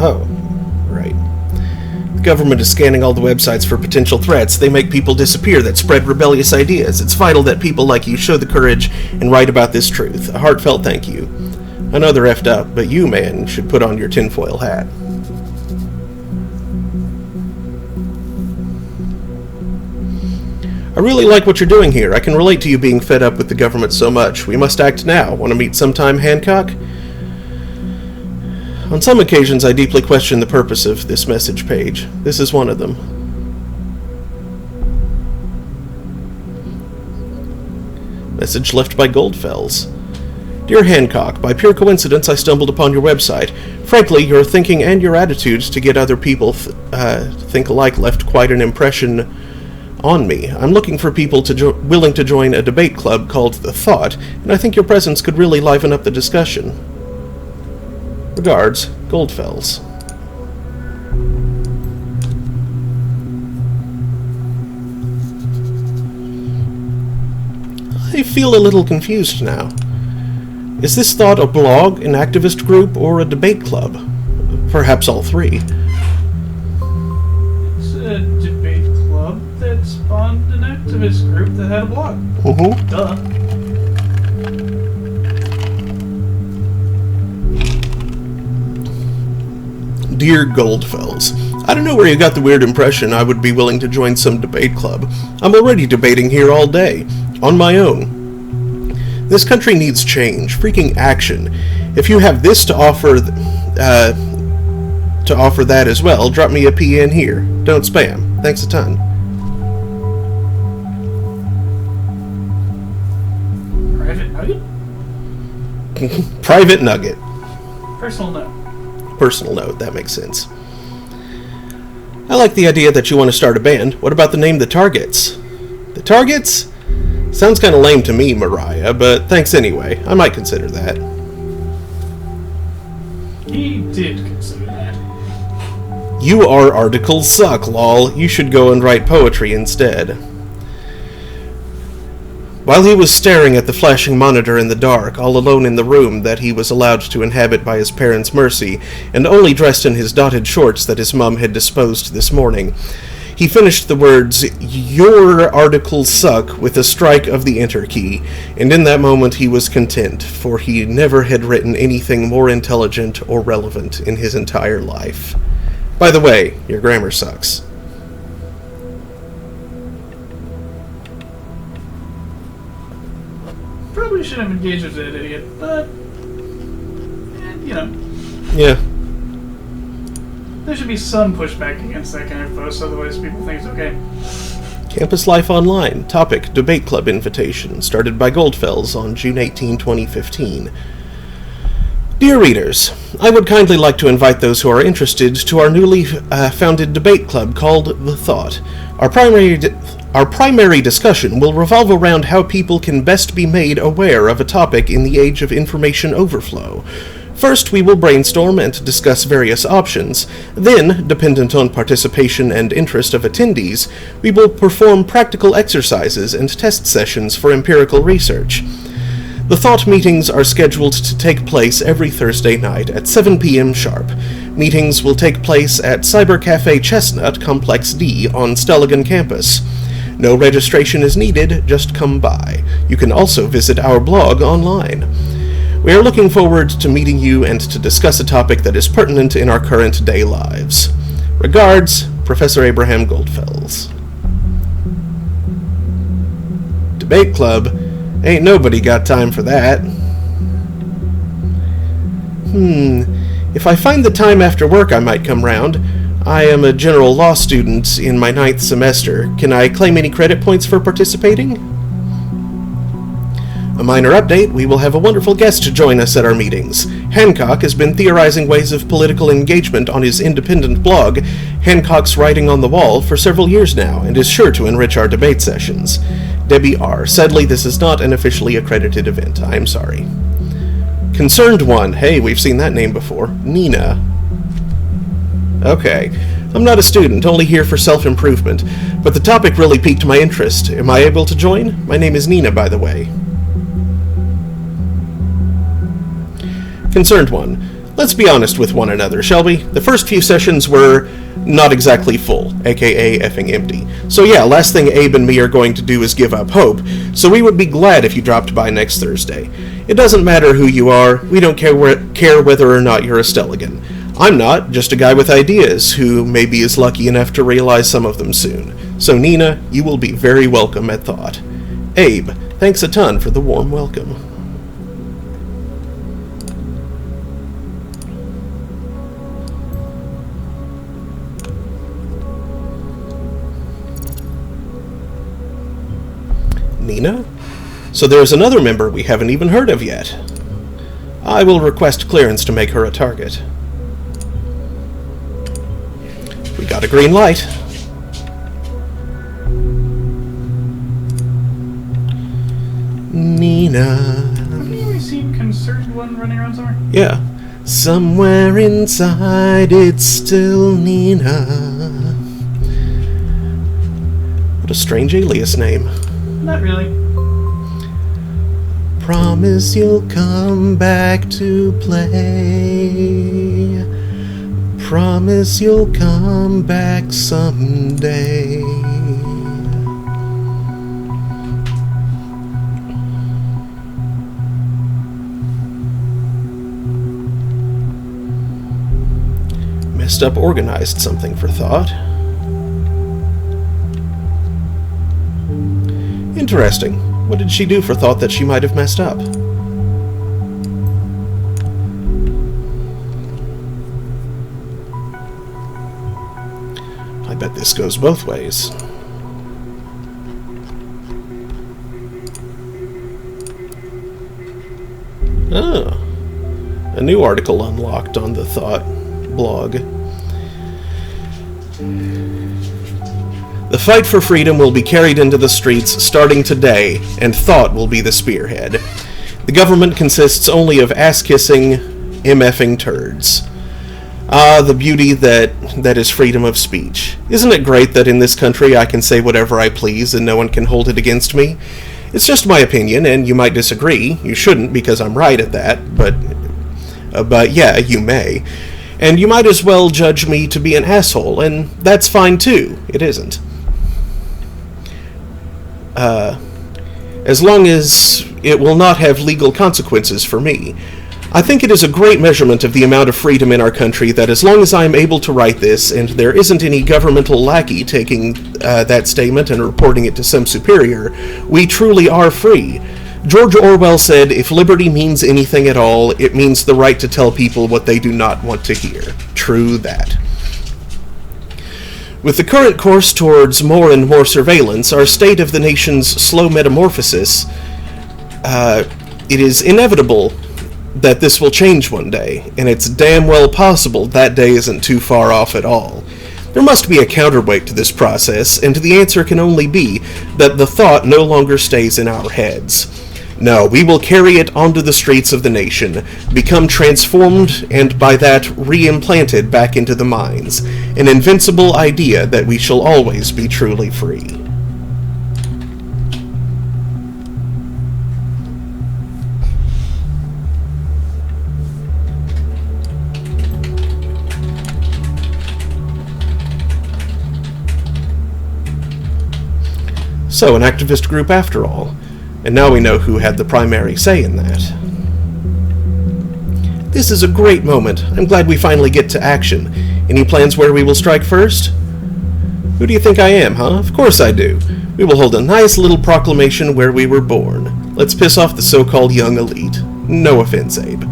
Oh, right. The government is scanning all the websites for potential threats. They make people disappear that spread rebellious ideas. It's vital that people like you show the courage and write about this truth. A heartfelt thank you. I know they're effed up, but you, man, should put on your tinfoil hat. I really like what you're doing here. I can relate to you being fed up with the government so much. We must act now. Want to meet sometime, Hancock? On some occasions, I deeply question the purpose of this message page. This is one of them. Message left by Goldfells. Dear Hancock, by pure coincidence I stumbled upon your website. Frankly, your thinking and your attitudes to get other people think alike left quite an impression on me. I'm looking for people willing to join a debate club called The Thought, and I think your presence could really liven up the discussion. Regards, Goldfells. I feel a little confused now. Is this Thought a blog, an activist group, or a debate club? Perhaps all three. It's a debate club that spawned an activist group that had a blog. Duh. Dear Goldfells, I don't know where you got the weird impression I would be willing to join some debate club. I'm already debating here all day, on my own. This country needs change, freaking action. If you have this to offer that as well, drop me a PN here. Don't spam. Thanks a ton. Private nugget? Private nugget. Personal note. Personal note, that makes sense. I like the idea that you want to start a band. What about the name The Targets? The Targets? Sounds kind of lame to me, Mariah, but thanks anyway. I might consider that. He did consider that. You are articles suck, lol. You should go and write poetry instead. While he was staring at the flashing monitor in the dark, all alone in the room that he was allowed to inhabit by his parents' mercy, and only dressed in his dotted shorts that his mum had disposed this morning, he finished the words, "Your articles suck," with a strike of the enter key, and in that moment he was content, for he never had written anything more intelligent or relevant in his entire life. By the way, your grammar sucks. Probably shouldn't have engaged with that idiot, but, you know. Yeah. There should be some pushback against that kind of post, otherwise people think it's okay. Campus Life Online. Topic, Debate Club Invitation. Started by Goldfells on June 18, 2015. Dear readers, I would kindly like to invite those who are interested to our newly founded debate club called The Thought. Our primary discussion will revolve around how people can best be made aware of a topic in the age of information overflow. First, we will brainstorm and discuss various options. Then, dependent on participation and interest of attendees, we will perform practical exercises and test sessions for empirical research. The Thought meetings are scheduled to take place every Thursday night at 7 p.m. sharp. Meetings will take place at Cyber Cafe Chestnut, Complex D, on Stelligan campus. No registration is needed, just come by. You can also visit our blog online. We are looking forward to meeting you and to discuss a topic that is pertinent in our current day lives. Regards, Professor Abraham Goldfells. Debate Club? Ain't nobody got time for that. If I find the time after work I might come round. I am a general law student in my 9th semester. Can I claim any credit points for participating? A minor update, we will have a wonderful guest to join us at our meetings. Hancock has been theorizing ways of political engagement on his independent blog, Hancock's Writing on the Wall, for several years now, and is sure to enrich our debate sessions. Debbie R. Sadly, this is not an officially accredited event. I am sorry. Concerned One. Hey, we've seen that name before. Nina. Okay. I'm not a student, only here for self-improvement, but the topic really piqued my interest. Am I able to join? My name is Nina, by the way. Concerned One. let's be honest with one another, shall we? The first few sessions were not exactly full, aka effing empty. So yeah, last thing Abe and me are going to do is give up hope, so we would be glad if you dropped by next Thursday. It doesn't matter who you are, we don't care whether or not you're a Stelligan. I'm not, just a guy with ideas, who maybe is lucky enough to realize some of them soon. So Nina, you will be very welcome at Thought. Abe, thanks a ton for the warm welcome. Nina? So there's another member we haven't even heard of yet. I will request clearance to make her a target. We got a green light. Nina. Haven't you seen Concerned One running around somewhere? Yeah. Somewhere inside it's still Nina. What a strange alias name. Not really. Promise you'll come back to play. Promise you'll come back someday. Messed up organized something for Thought. Interesting. What did she do for Thought that she might have messed up? I bet this goes both ways. Ah. A new article unlocked on the Thought blog. The fight for freedom will be carried into the streets starting today, and Thought will be the spearhead. The government consists only of ass-kissing, MFing turds. Ah, the beauty that is freedom of speech. Isn't it great that in this country I can say whatever I please and no one can hold it against me? It's just my opinion, and you might disagree. You shouldn't, because I'm right at that, but yeah, you may. And you might as well judge me to be an asshole, and that's fine too. It isn't. As long as it will not have legal consequences for me. I think it is a great measurement of the amount of freedom in our country that as long as I am able to write this, and there isn't any governmental lackey taking that statement and reporting it to some superior, we truly are free. George Orwell said, if liberty means anything at all, it means the right to tell people what they do not want to hear. True that. With the current course towards more and more surveillance, our state of the nation's slow metamorphosis, it is inevitable that this will change one day, and it's damn well possible that day isn't too far off at all. There must be a counterweight to this process, and the answer can only be that the thought no longer stays in our heads. No, we will carry it onto the streets of the nation, become transformed, and by that re-implanted back into the minds, an invincible idea that we shall always be truly free. So, an activist group after all. And now we know who had the primary say in that. This is a great moment. I'm glad we finally get to action. Any plans where we will strike first? Who do you think I am, huh? Of course I do. We will hold a nice little proclamation where we were born. Let's piss off the so-called young elite. No offense, Abe.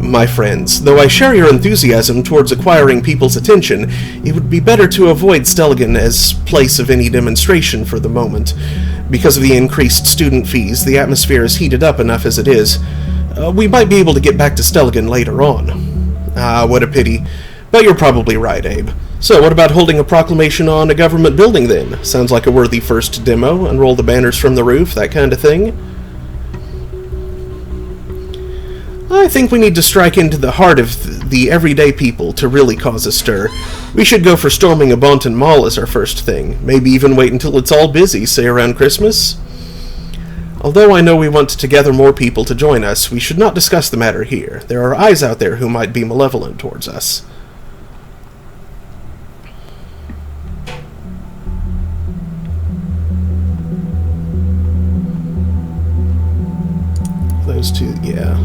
My friends, though I share your enthusiasm towards acquiring people's attention, it would be better to avoid Stelligan as place of any demonstration for the moment. Because of the increased student fees, the atmosphere is heated up enough as it is. We might be able to get back to Stelligan later on. Ah, what a pity. But you're probably right, Abe. So, what about holding a proclamation on a government building, then? Sounds like a worthy first demo. Unroll the banners from the roof, that kind of thing. I think we need to strike into the heart of the everyday people to really cause a stir. We should go for storming a Bonton Mall as our first thing. Maybe even wait until it's all busy, say around Christmas. Although I know we want to gather more people to join us, we should not discuss the matter here. There are eyes out there who might be malevolent towards us. Those two, yeah.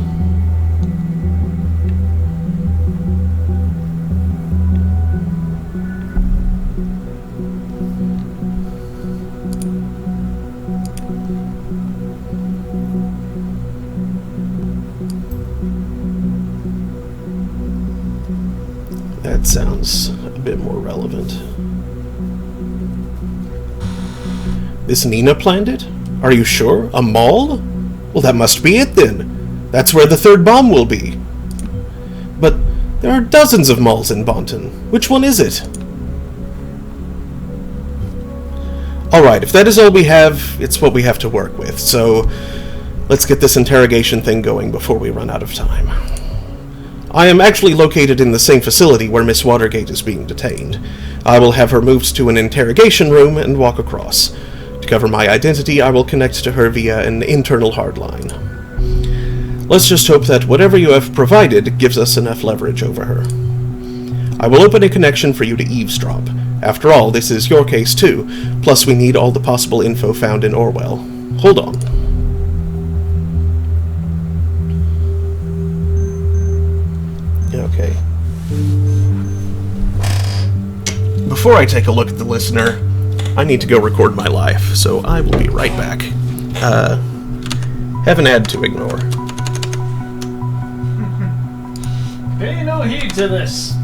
That sounds a bit more relevant. This Nina planned it? Are you sure? A mall? Well, that must be it then. That's where the third bomb will be. But there are dozens of malls in Bonton. Which one is it? Alright, if that is all we have, it's what we have to work with. So, let's get this interrogation thing going before we run out of time. I am actually located in the same facility where Miss Watergate is being detained. I will have her moved to an interrogation room and walk across. To cover my identity, I will connect to her via an internal hardline. Let's just hope that whatever you have provided gives us enough leverage over her. I will open a connection for you to eavesdrop. After all, this is your case too, plus we need all the possible info found in Orwell. Hold on. Okay. Before I take a look at the listener, I need to go record my life, so I will be right back. Have an ad to ignore. Pay no heed to this.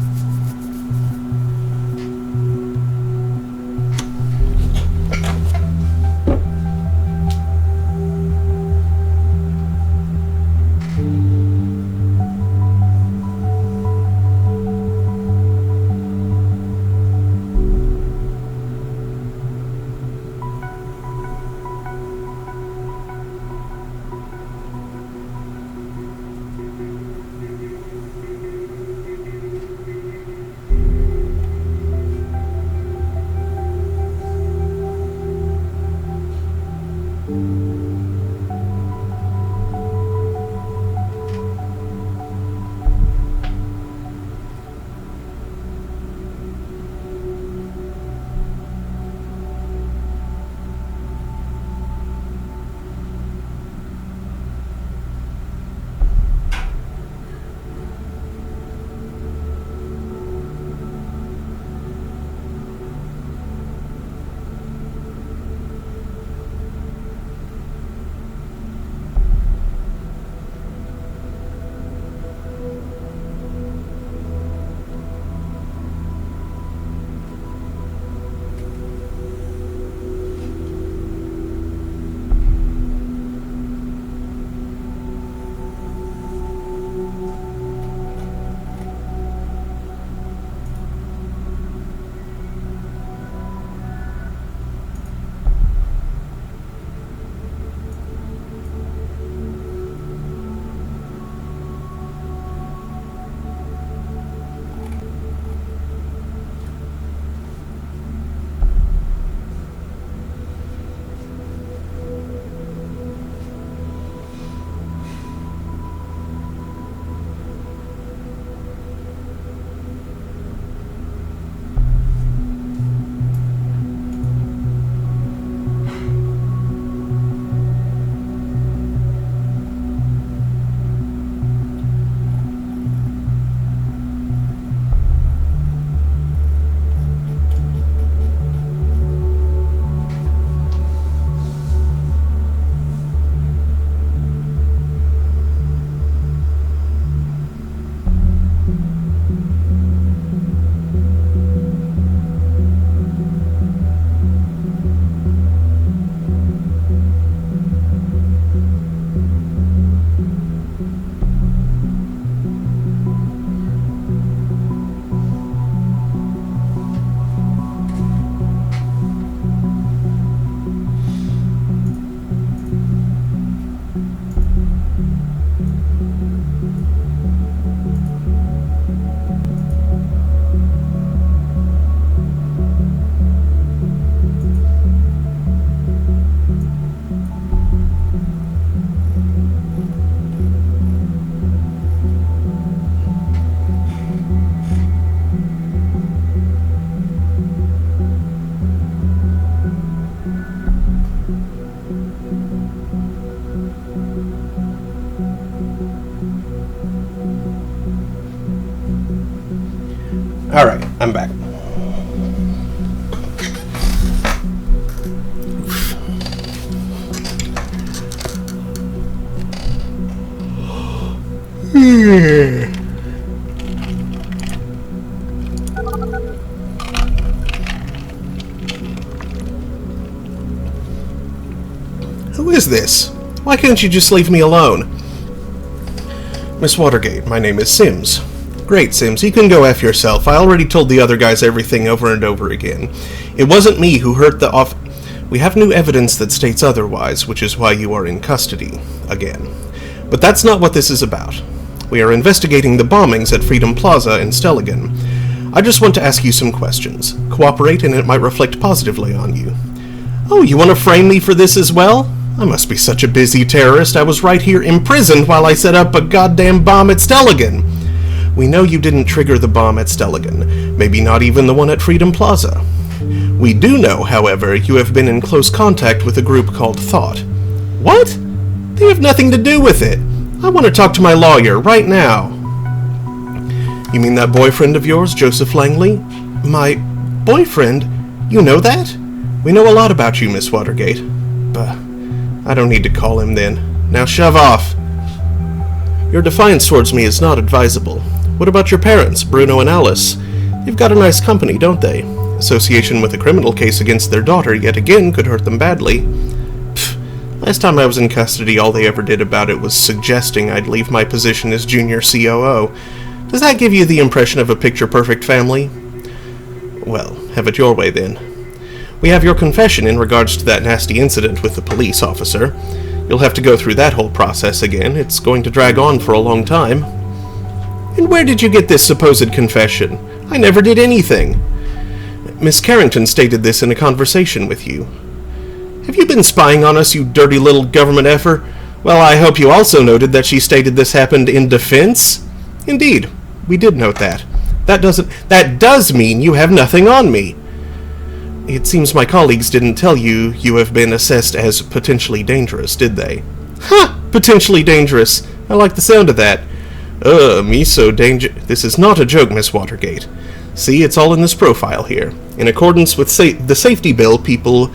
Alright, I'm back. Who is this? Why can't you just leave me alone? Miss Watergate, my name is Sims. Great, Sims, you can go F yourself. I already told the other guys everything over and over again. It wasn't me who hurt the off... We have new evidence that states otherwise, which is why you are in custody. Again. But that's not what this is about. We are investigating the bombings at Freedom Plaza in Stelligan. I just want to ask you some questions. Cooperate and it might reflect positively on you. Oh, you want to frame me for this as well? I must be such a busy terrorist. I was right here imprisoned while I set up a goddamn bomb at Stelligan. We know you didn't trigger the bomb at Stelligan. Maybe not even the one at Freedom Plaza. We do know, however, you have been in close contact with a group called Thought. What? They have nothing to do with it. I want to talk to my lawyer right now. You mean that boyfriend of yours, Joseph Langley? My boyfriend? You know that? We know a lot about you, Miss Watergate. But I don't need to call him then. Now shove off. Your defiance towards me is not advisable. What about your parents, Bruno and Alice? They've got a nice company, don't they? Association with a criminal case against their daughter yet again could hurt them badly. Pfft, last time I was in custody, all they ever did about it was suggesting I'd leave my position as junior COO. Does that give you the impression of a picture-perfect family? Well, have it your way then. We have your confession in regards to that nasty incident with the police officer. You'll have to go through that whole process again. It's going to drag on for a long time. And where did you get this supposed confession? I never did anything. Miss Carrington stated this in a conversation with you. Have you been spying on us, you dirty little government effer? Well, I hope you also noted that she stated this happened in defense. Indeed, we did note that. That does mean you have nothing on me. It seems my colleagues didn't tell you you have been assessed as potentially dangerous, did they? Ha! Potentially dangerous. I like the sound of that. Me so This is not a joke, Miss Watergate. See, it's all in this profile here. In accordance with the safety bill, people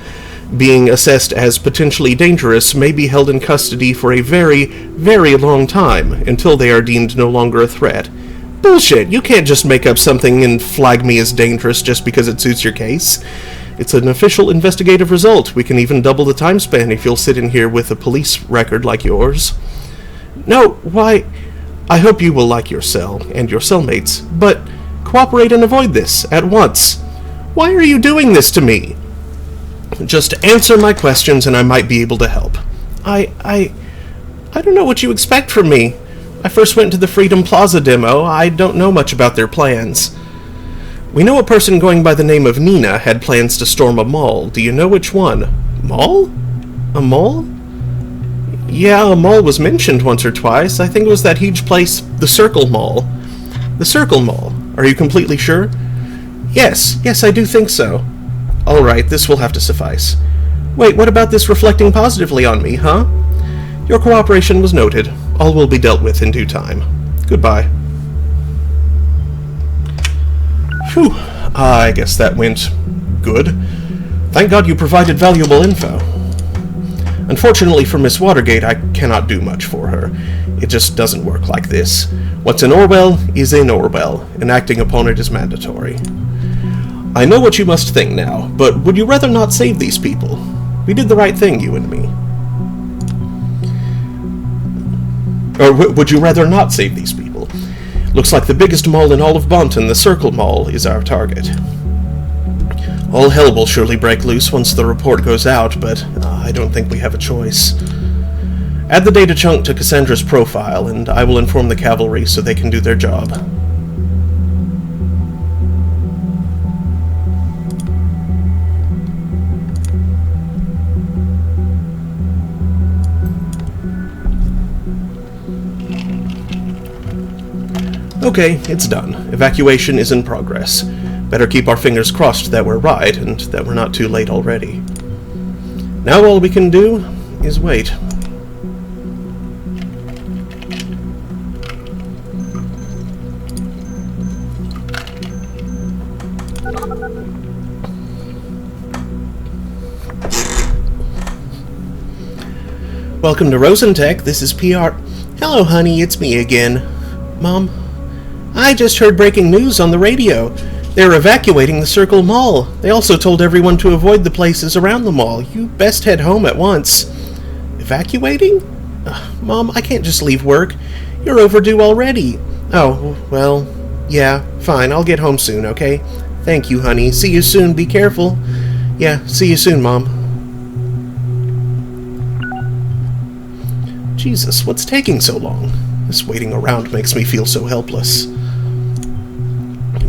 being assessed as potentially dangerous may be held in custody for a very, very long time, until they are deemed no longer a threat. Bullshit! You can't just make up something and flag me as dangerous just because it suits your case. It's an official investigative result. We can even double the time span if you'll sit in here with a police record like yours. No, why... I hope you will like your cell, and your cellmates, but cooperate and avoid this, at once. Why are you doing this to me? Just answer my questions and I might be able to help. I don't know what you expect from me. I first went to the Freedom Plaza demo. I don't know much about their plans. We know a person going by the name of Nina had plans to storm a mall. Do you know which one? Mall? A mall? Yeah, a mall was mentioned once or twice. I think it was that huge place, the Circle Mall. The Circle Mall. Are you completely sure? Yes, I do think so. Alright, this will have to suffice. Wait, what about this reflecting positively on me, huh? Your cooperation was noted. All will be dealt with in due time. Goodbye. Phew, I guess that went good. Thank God you provided valuable info. Unfortunately for Miss Watergate, I cannot do much for her. It just doesn't work like this. What's in Orwell is in Orwell, and acting upon it is mandatory. I know what you must think now, but would you rather not save these people? We did the right thing, you and me. Or would you rather not save these people? Looks like the biggest mall in all of Bonton, the Circle Mall, is our target. All hell will surely break loose once the report goes out, but I don't think we have a choice. Add the data chunk to Cassandra's profile, and I will inform the cavalry so they can do their job. Okay, it's done. Evacuation is in progress. Better keep our fingers crossed that we're right, and that we're not too late already. Now all we can do is wait. Welcome to Rosentech, this is PR. Hello, honey, it's me again. Mom, I just heard breaking news on the radio. They're evacuating the Circle Mall. They also told everyone to avoid the places around the mall. You best head home at once. Evacuating? Mom, I can't just leave work. You're overdue already. Oh, well, yeah, fine, I'll get home soon, okay? Thank you, honey. See you soon, be careful. Yeah, see you soon, Mom. Jesus, what's taking so long? This waiting around makes me feel so helpless.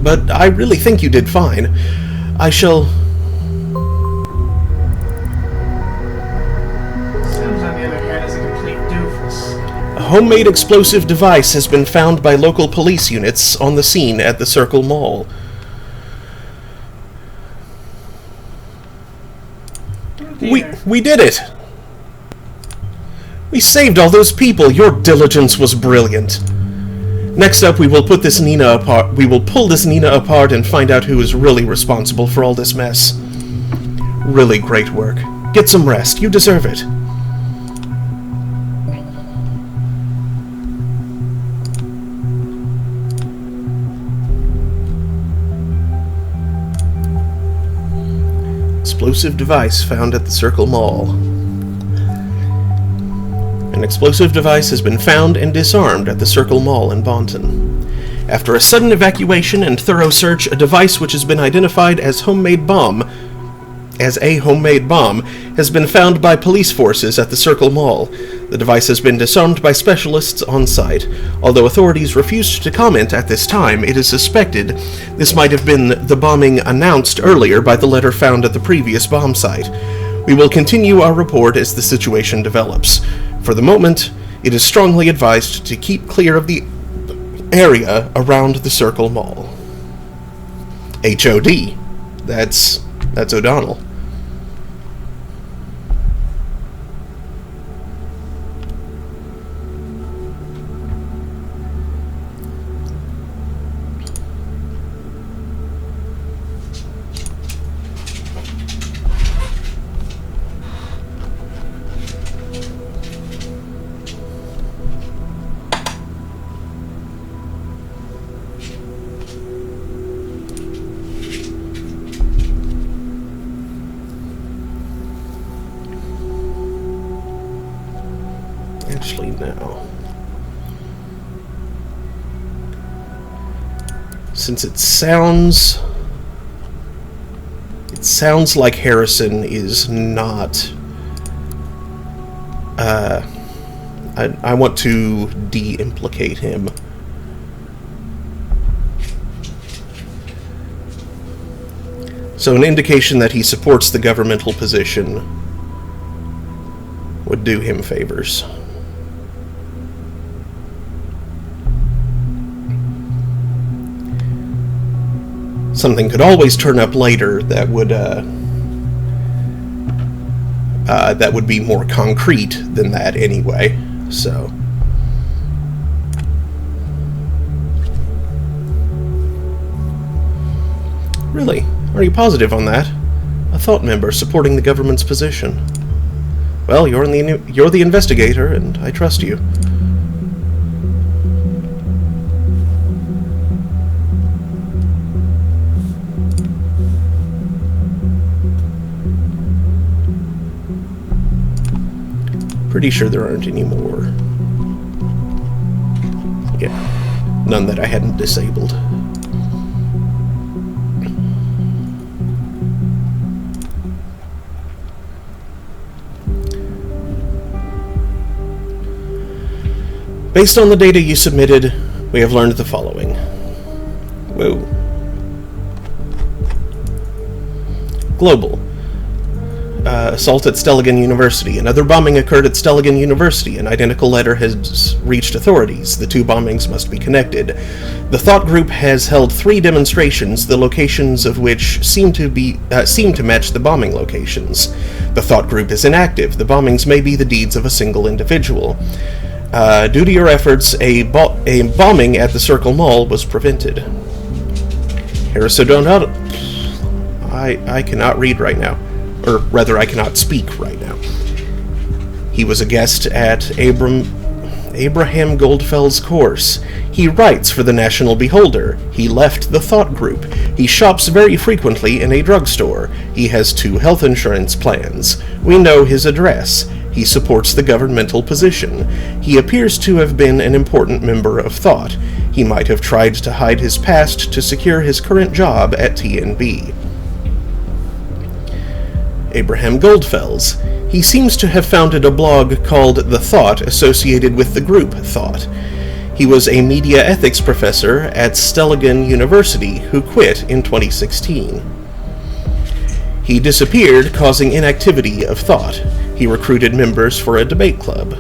But I really think you did fine. I shall... Sims, on the other hand, is a complete doofus. A homemade explosive device has been found by local police units on the scene at the Circle Mall. Oh dear. We did it! We saved all those people. Your diligence was brilliant. Next up, we will put this Nina apart. We will pull this Nina apart and find out who is really responsible for all this mess. Really great work. Get some rest. You deserve it. Explosive device found at the Circle Mall. An explosive device has been found and disarmed at the Circle Mall in Bonton. After a sudden evacuation and thorough search, a device which has been identified as a homemade bomb, has been found by police forces at the Circle Mall. The device has been disarmed by specialists on site. Although authorities refused to comment at this time, it is suspected this might have been the bombing announced earlier by the letter found at the previous bomb site. We will continue our report as the situation develops. For the moment, it is strongly advised to keep clear of the area around the Circle Mall. HOD. That's O'Donnell. Actually, no. Since it sounds like Harrison is not... I want to de-implicate him. So an indication that he supports the governmental position would do him favors. Something could always turn up later that would be more concrete than that anyway, so... Really? Are you positive on that? A thought member supporting the government's position. Well, you're the investigator, and I trust you. Pretty sure there aren't any more. Yeah, none that I hadn't disabled. Based on the data you submitted, we have learned the following. Whoa. Global. Assault at Stelligan University. Another bombing occurred at Stelligan University. An identical letter has reached authorities. The two bombings must be connected. The Thought Group has held 3 demonstrations, the locations of which seem to match the bombing locations. The Thought Group is inactive. The bombings may be the deeds of a single individual. Due to your efforts, a bombing at the Circle Mall was prevented. Harris O'Donnell. I cannot read right now. Or rather, I cannot speak right now. He was a guest at Abraham Goldfell's course. He writes for the National Beholder. He left the Thought Group. He shops very frequently in a drugstore. He has 2 health insurance plans. We know his address. He supports the governmental position. He appears to have been an important member of Thought. He might have tried to hide his past to secure his current job at TNB. Abraham Goldfels. He seems to have founded a blog called The Thought associated with the group Thought. He was a media ethics professor at Stellingen University who quit in 2016. He disappeared, causing inactivity of Thought. He recruited members for a debate club.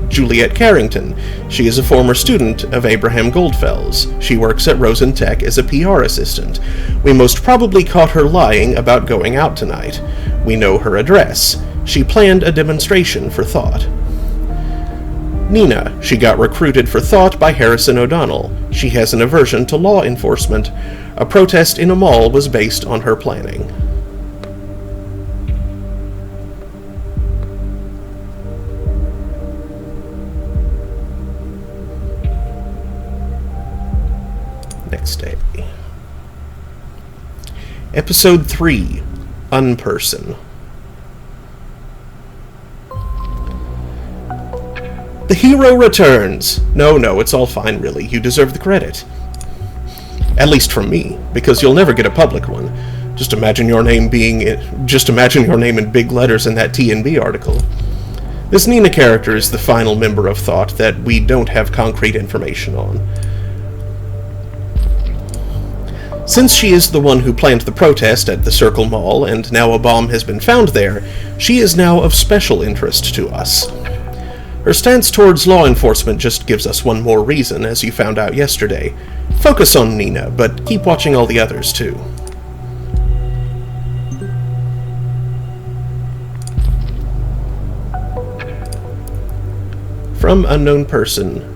Juliet Carrington. She is a former student of Abraham Goldfels. She works at Rosentech as a PR assistant. We most probably caught her lying about going out tonight. We know her address. She planned a demonstration for Thought. Nina. She got recruited for Thought by Harrison O'Donnell. She has an aversion to law enforcement. A protest in a mall was based on her planning. Next day. Episode 3. Unperson. The hero returns! No, it's all fine, really. You deserve the credit. At least from me, because you'll never get a public one. Just imagine your name in big letters in that TNB article. This Nina character is the final member of Thought that we don't have concrete information on. Since she is the one who planned the protest at the Circle Mall, and now a bomb has been found there, she is now of special interest to us. Her stance towards law enforcement just gives us one more reason, as you found out yesterday. Focus on Nina, but keep watching all the others, too. From unknown person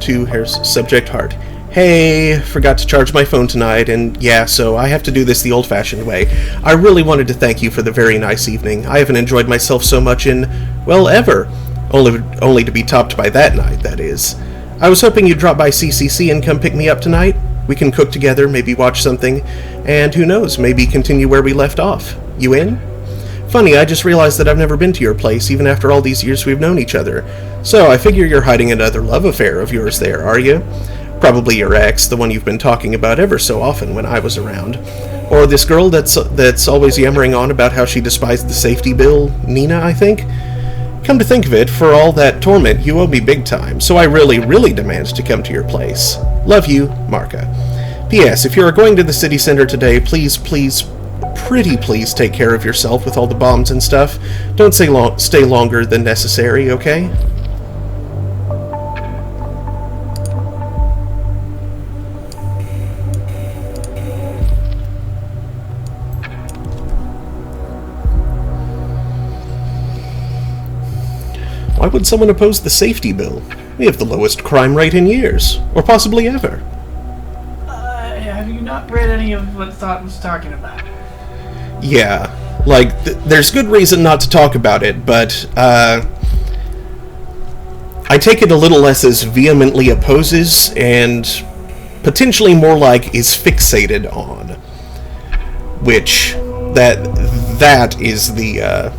to here's subject heart. Hey, forgot to charge my phone tonight, and yeah, so I have to do this the old-fashioned way. I really wanted to thank you for the very nice evening. I haven't enjoyed myself so much in, well, ever. Only to be topped by that night, that is. I was hoping you'd drop by CCC and come pick me up tonight. We can cook together, maybe watch something, and who knows, maybe continue where we left off. You in? Funny, I just realized that I've never been to your place, even after all these years we've known each other. So I figure you're hiding another love affair of yours there, are you? Probably your ex, the one you've been talking about ever so often when I was around. Or this girl that's always yammering on about how she despised the safety bill, Nina, I think? Come to think of it, for all that torment, you owe me big time, so I really, really demand to come to your place. Love you, Marka. P.S. If you're going to the city center today, please, pretty please take care of yourself with all the bombs and stuff. Don't stay longer than necessary, okay? Why would someone oppose the safety bill? We have the lowest crime rate in years, or possibly ever. Have you not read any of what Thought was talking about? Yeah, there's good reason not to talk about it, but, I take it a little less as vehemently opposes, and potentially more like is fixated on. Which, that is the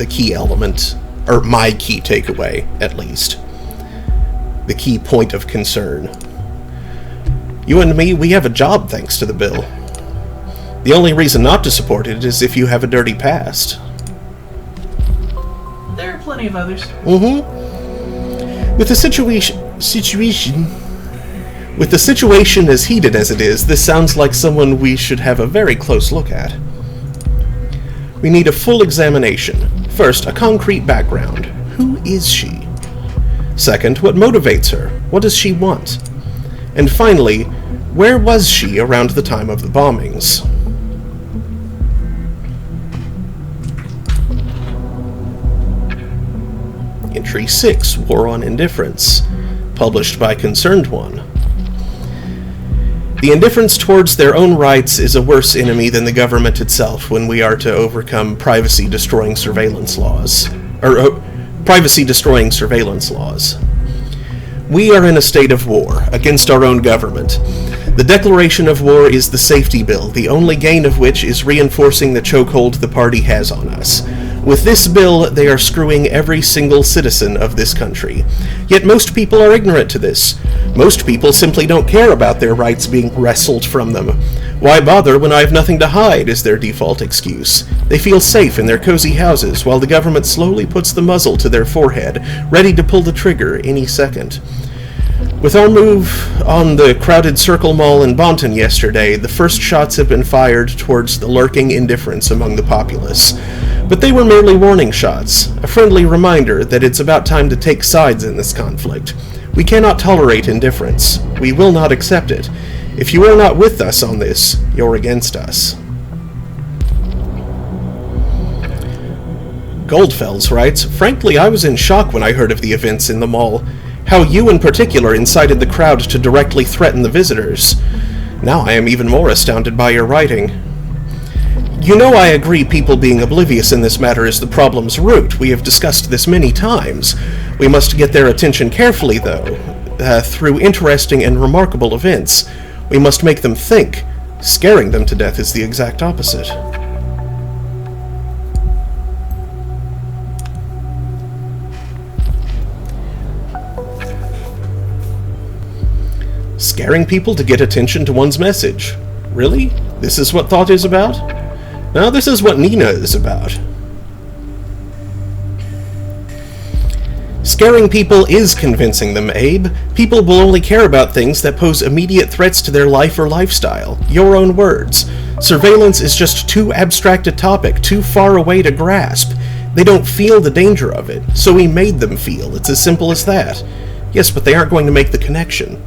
key element, or my key takeaway, at least. The key point of concern. You and me, we have a job thanks to the bill. The only reason not to support it is if you have a dirty past. There are plenty of others. With the situation as heated as it is, this sounds like someone we should have a very close look at. We need a full examination. First, a concrete background. Who is she? Second, what motivates her? What does she want? And finally, where was she around the time of the bombings? Entry 6, War on Indifference, published by Concerned One. The indifference towards their own rights is a worse enemy than the government itself when we are to overcome privacy-destroying surveillance laws. Privacy-destroying surveillance laws. We are in a state of war, against our own government. The declaration of war is the safety bill, the only gain of which is reinforcing the chokehold the party has on us. With this bill, they are screwing every single citizen of this country. Yet most people are ignorant to this. Most people simply don't care about their rights being wrestled from them. Why bother when I have nothing to hide, is their default excuse. They feel safe in their cozy houses while the government slowly puts the muzzle to their forehead, ready to pull the trigger any second. With our move on the crowded Circle Mall in Bonton yesterday, the first shots have been fired towards the lurking indifference among the populace. But they were merely warning shots, a friendly reminder that it's about time to take sides in this conflict. We cannot tolerate indifference. We will not accept it. If you are not with us on this, you're against us. Goldfells writes, "Frankly, I was in shock when I heard of the events in the mall. How you in particular incited the crowd to directly threaten the visitors. Now I am even more astounded by your writing. You know I agree people being oblivious in this matter is the problem's root. We have discussed this many times. We must get their attention carefully, though, through interesting and remarkable events. We must make them think. Scaring them to death is the exact opposite." Scaring people to get attention to one's message. Really? This is what thought is about? No, this is what Nina is about. Scaring people is convincing them, Abe. People will only care about things that pose immediate threats to their life or lifestyle. Your own words. Surveillance is just too abstract a topic, too far away to grasp. They don't feel the danger of it, so we made them feel. It's as simple as that. Yes, but they aren't going to make the connection.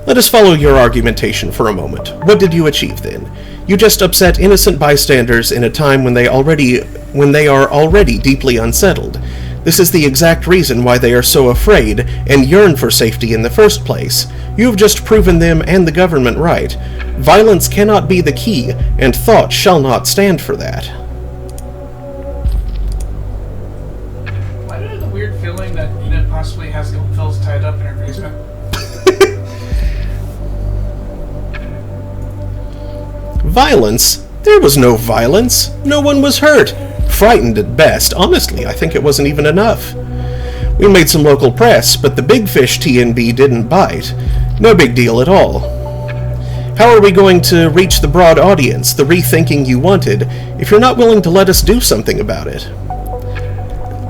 Let us follow your argumentation for a moment. What did you achieve then? You just upset innocent bystanders in a time when they are already deeply unsettled. This is the exact reason why they are so afraid and yearn for safety in the first place. You have just proven them and the government right. Violence cannot be the key, and thought shall not stand for that. Why do I have the weird feeling that Enid possibly has Goldfells tied up in her basement? Violence? There was no violence. No one was hurt. Frightened at best. Honestly, I think it wasn't even enough. We made some local press, but the big fish TNB didn't bite. No big deal at all. How are we going to reach the broad audience, the rethinking you wanted, if you're not willing to let us do something about it?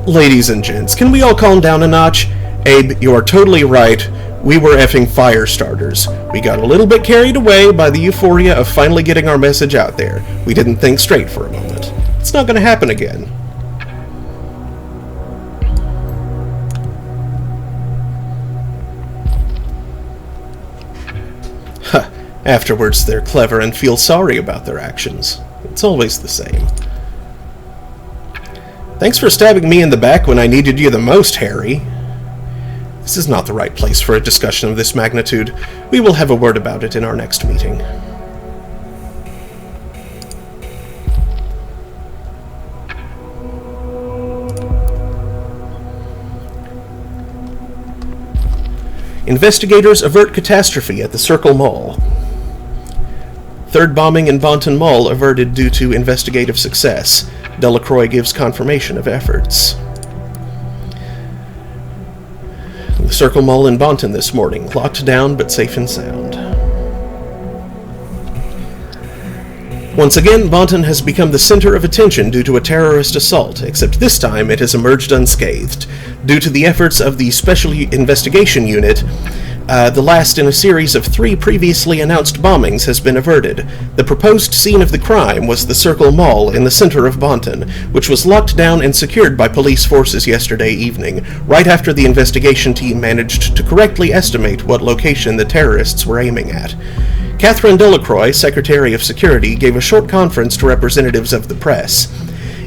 Ladies and gents, can we all calm down a notch? Abe, you are totally right. We were effing fire starters. We got a little bit carried away by the euphoria of finally getting our message out there. We didn't think straight for a moment. It's not going to happen again. Huh. Afterwards, they're clever and feel sorry about their actions. It's always the same. Thanks for stabbing me in the back when I needed you the most, Harry. This is not the right place for a discussion of this magnitude. We will have a word about it in our next meeting. Investigators avert catastrophe at the Circle Mall. Third bombing in Bonton Mall averted due to investigative success. Delacroix gives confirmation of efforts. The Circle Mall in Bonton this morning, locked down but safe and sound. Once again, Bonton has become the center of attention due to a terrorist assault, except this time it has emerged unscathed. Due to the efforts of the Special Investigation Unit, the last in a series of 3 previously announced bombings has been averted. The proposed scene of the crime was the Circle Mall in the center of Bonton, which was locked down and secured by police forces yesterday evening, right after the investigation team managed to correctly estimate what location the terrorists were aiming at. Catherine Delacroix, Secretary of Security, gave a short conference to representatives of the press.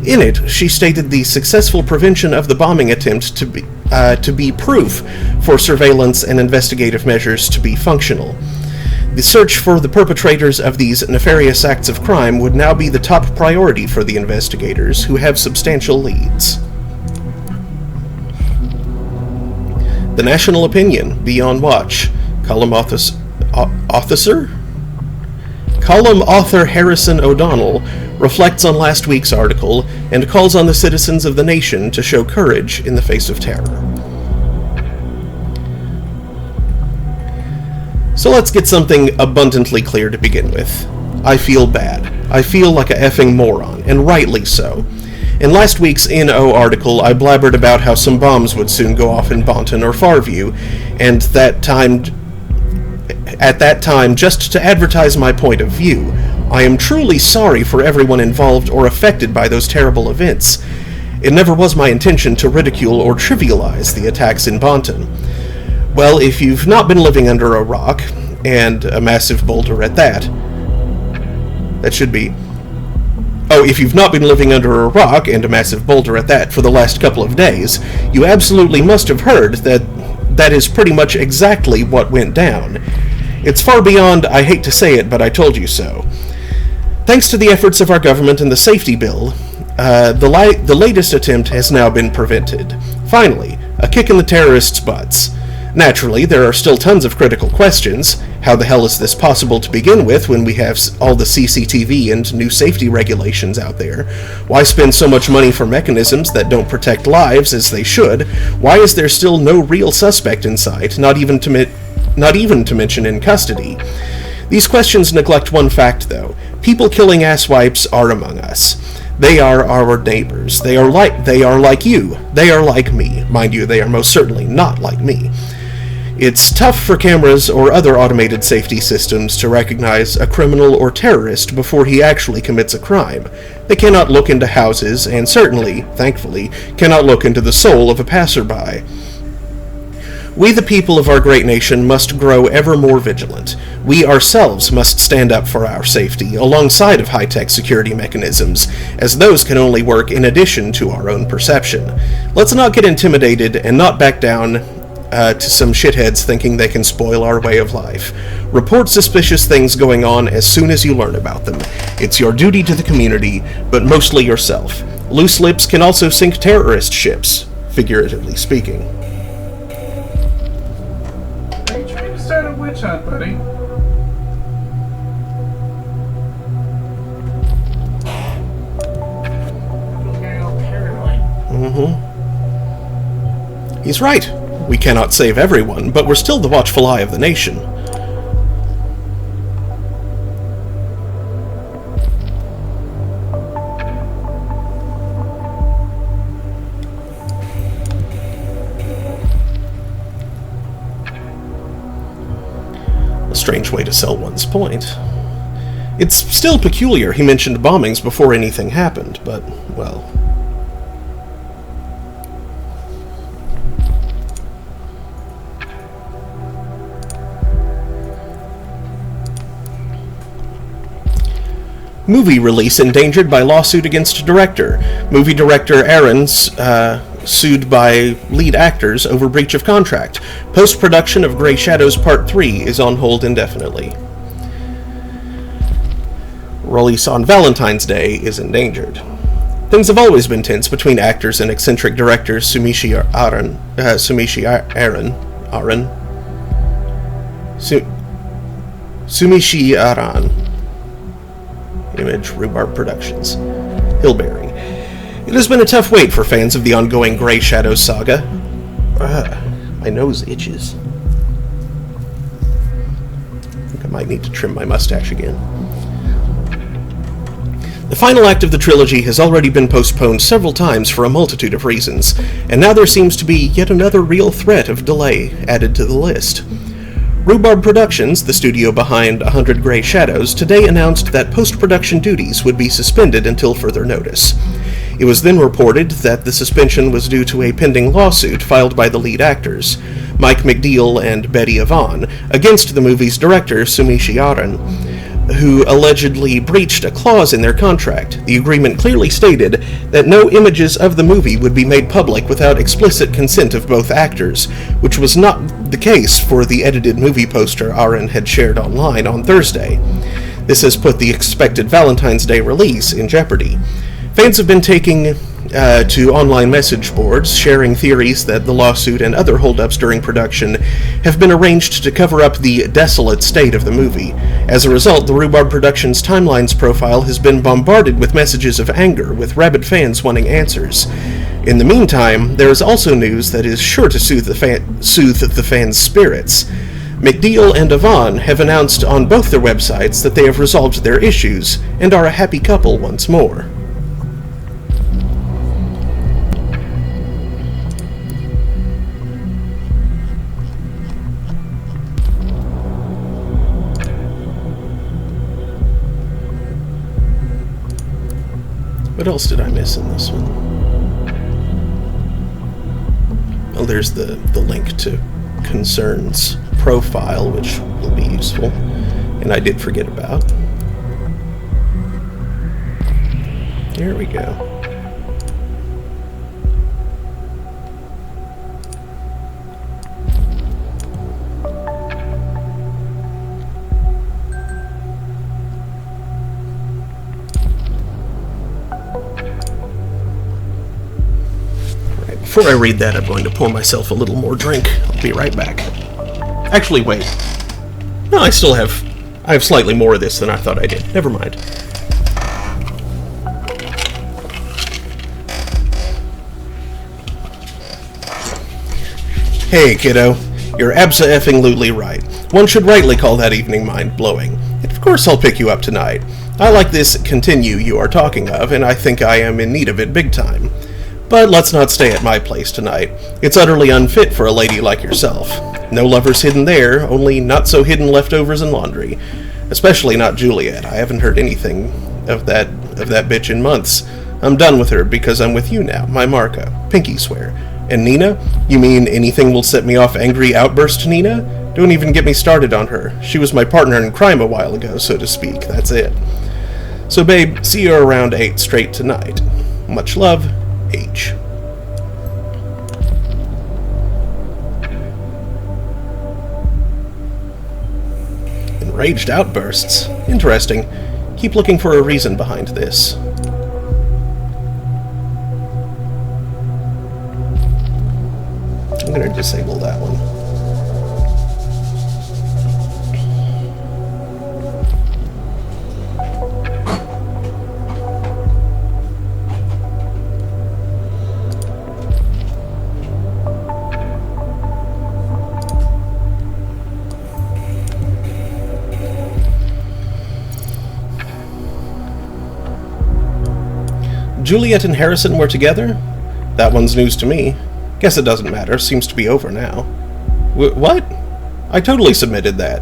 In it, she stated the successful prevention of the bombing attempt to to be proof for surveillance and investigative measures to be functional. The search for the perpetrators of these nefarious acts of crime would now be the top priority for the investigators, who have substantial leads. The national opinion, be on watch. Column author Harrison O'Donnell reflects on last week's article and calls on the citizens of the nation to show courage in the face of terror. So let's get something abundantly clear to begin with. I feel bad. I feel like a effing moron, and rightly so. In last week's NO article, I blabbered about how some bombs would soon go off in Bonton or Farview, and at that time, just to advertise my point of view. I am truly sorry for everyone involved or affected by those terrible events. It never was my intention to ridicule or trivialize the attacks in Bonton. Well, if you've not been living under a rock, and a massive boulder at that, if you've not been living under a rock, and a massive boulder at that, for the last couple of days, you absolutely must have heard that that is pretty much exactly what went down. It's far beyond, I hate to say it, but I told you so. Thanks to the efforts of our government and the safety bill, the latest attempt has now been prevented. Finally, a kick in the terrorists' butts. Naturally, there are still tons of critical questions. How the hell is this possible to begin with when we have all the CCTV and new safety regulations out there? Why spend so much money for mechanisms that don't protect lives as they should? Why is there still no real suspect in sight, not even to mention in custody? These questions neglect one fact, though. People killing asswipes are among us. They are our neighbors. They are like you. They are like me. Mind you, they are most certainly not like me. It's tough for cameras or other automated safety systems to recognize a criminal or terrorist before he actually commits a crime. They cannot look into houses, and certainly, thankfully, cannot look into the soul of a passerby. We, the people of our great nation, must grow ever more vigilant. We ourselves must stand up for our safety, alongside of high-tech security mechanisms, as those can only work in addition to our own perception. Let's not get intimidated and not back down to some shitheads thinking they can spoil our way of life. Report suspicious things going on as soon as you learn about them. It's your duty to the community, but mostly yourself. Loose lips can also sink terrorist ships, figuratively speaking. Are you trying to start a witch hunt, buddy? I'm getting all paranoid. He's right. We cannot save everyone, but we're still the watchful eye of the nation. A strange way to sell one's point. It's still peculiar he mentioned bombings before anything happened, but, well... Movie release endangered by lawsuit against director. Movie director Aaron sued by lead actors over breach of contract. Post-production of Grey Shadows Part 3 is on hold indefinitely. Release on Valentine's Day is endangered. Things have always been tense between actors and eccentric directors Sumishi Aran. Image, Rhubarb Productions. Hillberry. It has been a tough wait for fans of the ongoing Grey Shadows saga. My nose itches. I think I might need to trim my mustache again. The final act of the trilogy has already been postponed several times for a multitude of reasons, and now there seems to be yet another real threat of delay added to the list. Rhubarb Productions, the studio behind 100 Grey Shadows, today announced that post-production duties would be suspended until further notice. It was then reported that the suspension was due to a pending lawsuit filed by the lead actors, Mike McDeal and Betty Avon, against the movie's director, Sumishi Aran. who allegedly breached a clause in their contract. The agreement clearly stated that no images of the movie would be made public without explicit consent of both actors, which was not the case for the edited movie poster Aaron had shared online on Thursday. This has put the expected Valentine's Day release in jeopardy. Fans have been taking to online message boards, sharing theories that the lawsuit and other holdups during production have been arranged to cover up the desolate state of the movie. As a result, the Rhubarb Productions Timelines profile has been bombarded with messages of anger, with rabid fans wanting answers. In the meantime, there is also news that is sure to soothe the fans' spirits. McDeal and Yvonne have announced on both their websites that they have resolved their issues and are a happy couple once more. What else did I miss in this one? Oh, there's the link to Concern's profile, which will be useful, and I did forget about. There we go. Before I read that, I'm going to pour myself a little more drink. I'll be right back. Actually, wait. No, I have slightly more of this than I thought I did. Never mind. Hey, kiddo. You're abso-effing-lutely right. One should rightly call that evening mind-blowing. And of course I'll pick you up tonight. I like this continue you are talking of, and I think I am in need of it big time. But let's not stay at my place tonight. It's utterly unfit for a lady like yourself. No lovers hidden there, only not-so-hidden leftovers and laundry. Especially not Juliet. I haven't heard anything of that bitch in months. I'm done with her because I'm with you now, my Marco. Pinky swear. And Nina? You mean anything will set me off angry outburst, Nina? Don't even get me started on her. She was my partner in crime a while ago, so to speak. That's it. So, babe, see you around 8 straight tonight. Much love. H. Enraged outbursts. Interesting. Keep looking for a reason behind this. I'm going to disable that one. Juliet and Harrison were together? That one's news to me. Guess it doesn't matter. Seems to be over now. What? I totally submitted that.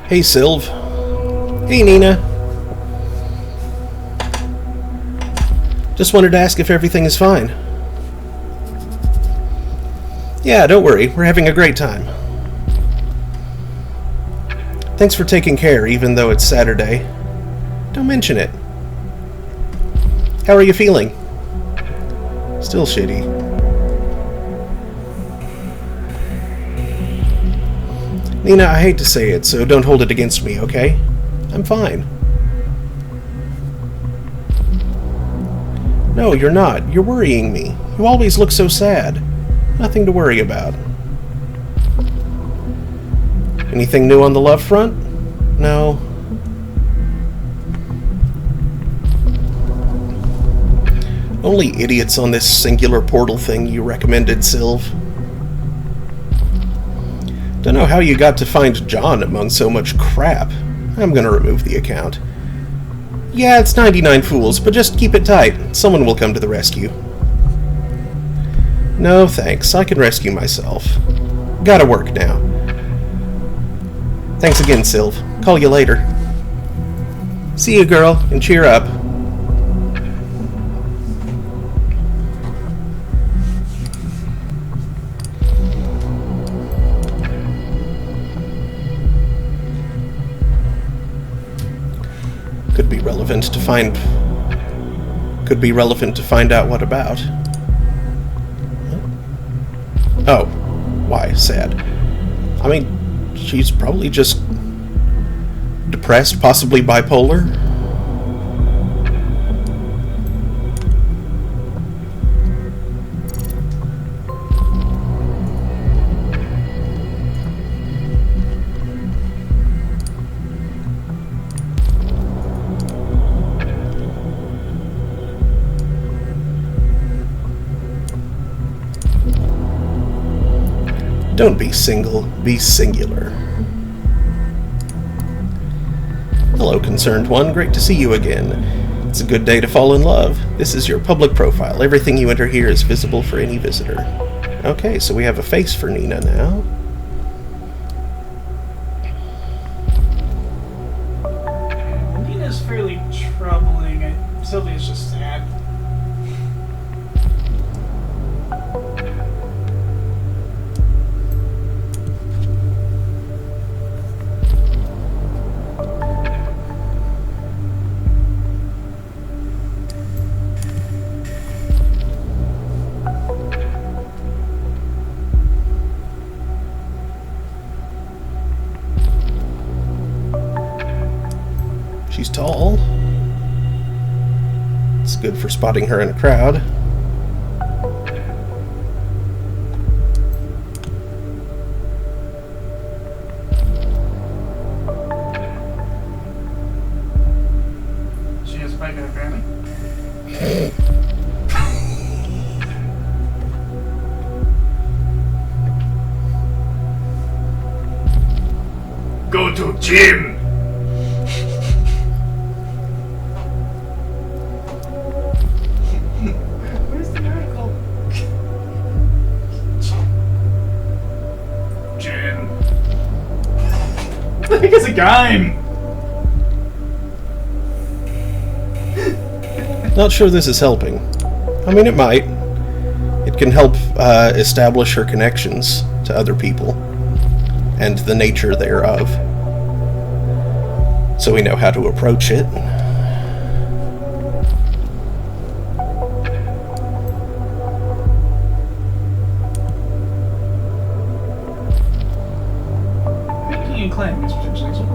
Hey, Sylv. Hey, Nina. Just wanted to ask if everything is fine. Yeah, don't worry. We're having a great time. Thanks for taking care, even though it's Saturday. Don't mention it. How are you feeling? Still shitty. Nina, I hate to say it, so don't hold it against me, okay? I'm fine. No, you're not. You're worrying me. You always look so sad. Nothing to worry about. Anything new on the love front? No. Only idiots on this singular portal thing you recommended, Sylv. Don't know how you got to find John among so much crap. I'm gonna remove the account. Yeah, it's 99 fools, but just keep it tight. Someone will come to the rescue. No, thanks. I can rescue myself. Gotta work now. Thanks again, Sylv. Call you later. See you, girl, and cheer up. Could be relevant to find out what about. Oh, why sad? I mean, she's probably just depressed, possibly bipolar. Don't be single, be singular. Hello, concerned one. Great to see you again. It's a good day to fall in love. This is your public profile. Everything you enter here is visible for any visitor. Okay, so we have a face for Nina now. Nina's fairly troubling. Sylvia's just sad. She's tall. It's good for spotting her in a crowd. She has a bike apparently. Go to gym! Where's the article? Gym. I think it's a game. Not sure this is helping. I mean, it might. It can help establish her connections to other people and the nature thereof, so we know how to approach it. Making and claiming is potentially useful.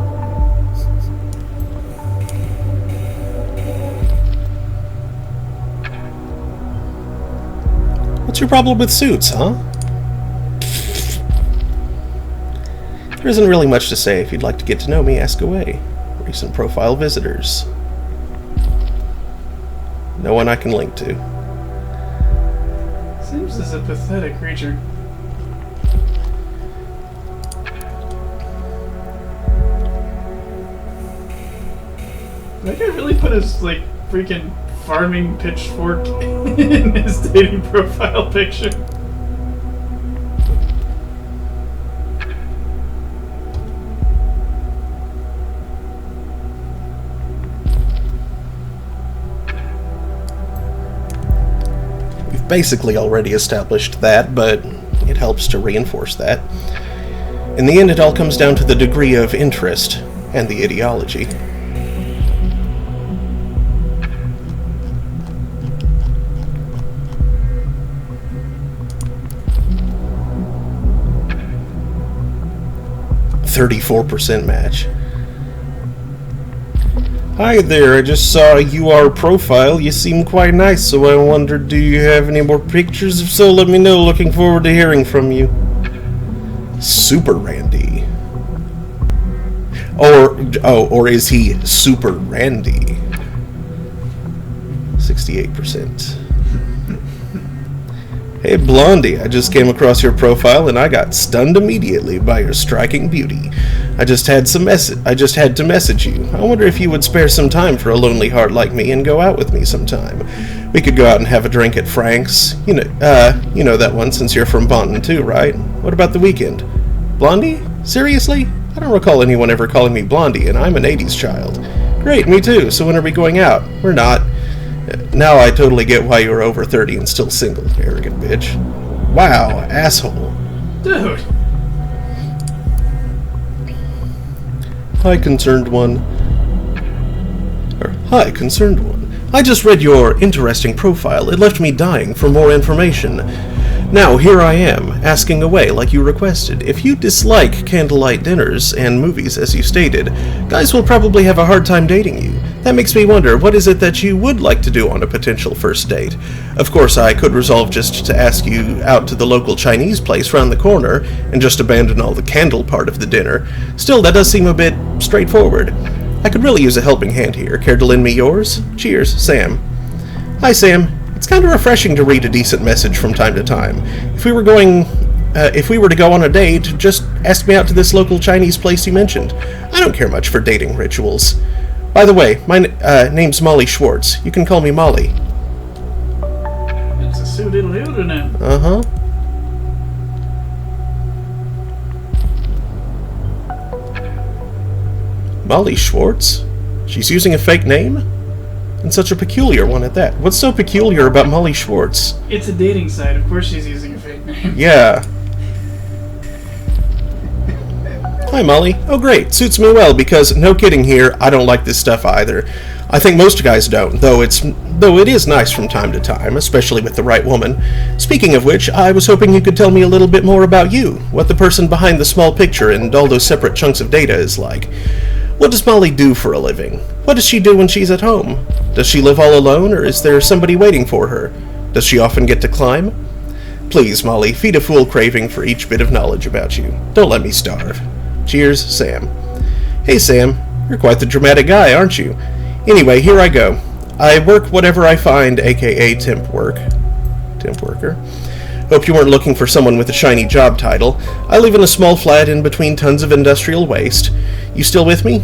What's your problem with suits, huh? There isn't really much to say. If you'd like to get to know me, ask away. Recent profile visitors. No one I can link to. Seems as a pathetic creature. That guy really put his, like, freaking farming pitchfork in his dating profile picture. We've basically already established that, but it helps to reinforce that. In the end, it all comes down to the degree of interest and the ideology. .34% match. Hi there, I just saw your profile. You seem quite nice, so I wondered, do you have any more pictures? If so, let me know. Looking forward to hearing from you. Super Randy. Or is he Super Randy? 68%. Hey Blondie, I just came across your profile and I got stunned immediately by your striking beauty. I just had to message you. I wonder if you would spare some time for a lonely heart like me and go out with me sometime. We could go out and have a drink at Frank's. You know that one since you're from Bonton too, right? What about the weekend? Blondie? Seriously? I don't recall anyone ever calling me Blondie, and I'm an 80s child. Great, me too. So when are we going out? We're not. Now I totally get why you're over 30 and still single, arrogant bitch. Wow, asshole. Dude. Hi, concerned one. Hi, concerned one. I just read your interesting profile. It left me dying for more information. Now, here I am, asking away like you requested. If you dislike candlelight dinners and movies as you stated, guys will probably have a hard time dating you. That makes me wonder, what is it that you would like to do on a potential first date? Of course, I could resolve just to ask you out to the local Chinese place round the corner and just abandon all the candle part of the dinner. Still, that does seem a bit straightforward. I could really use a helping hand here. Care to lend me yours? Cheers, Sam. Hi, Sam. It's kind of refreshing to read a decent message from time to time. If we were to go on a date, just ask me out to this local Chinese place you mentioned. I don't care much for dating rituals. By the way, my name's Molly Schwartz. You can call me Molly. It's a suit-diddle-doodle now. Uh-huh. Molly Schwartz? She's using a fake name? And such a peculiar one at that. What's so peculiar about Molly Schwartz? It's a dating site. Of course she's using a fake name. Yeah. Hi, Molly. Oh, great. Suits me well, because, no kidding here, I don't like this stuff either. I think most guys don't, though it is nice from time to time, especially with the right woman. Speaking of which, I was hoping you could tell me a little bit more about you, what the person behind the small picture and all those separate chunks of data is like. What does Molly do for a living? What does she do when she's at home? Does she live all alone, or is there somebody waiting for her? Does she often get to climb? Please, Molly, feed a fool craving for each bit of knowledge about you. Don't let me starve. Cheers, Sam. Hey, Sam. You're quite the dramatic guy, aren't you? Anyway, here I go. I work whatever I find, aka temp work. Temp worker. Hope you weren't looking for someone with a shiny job title. I live in a small flat in between tons of industrial waste. You still with me?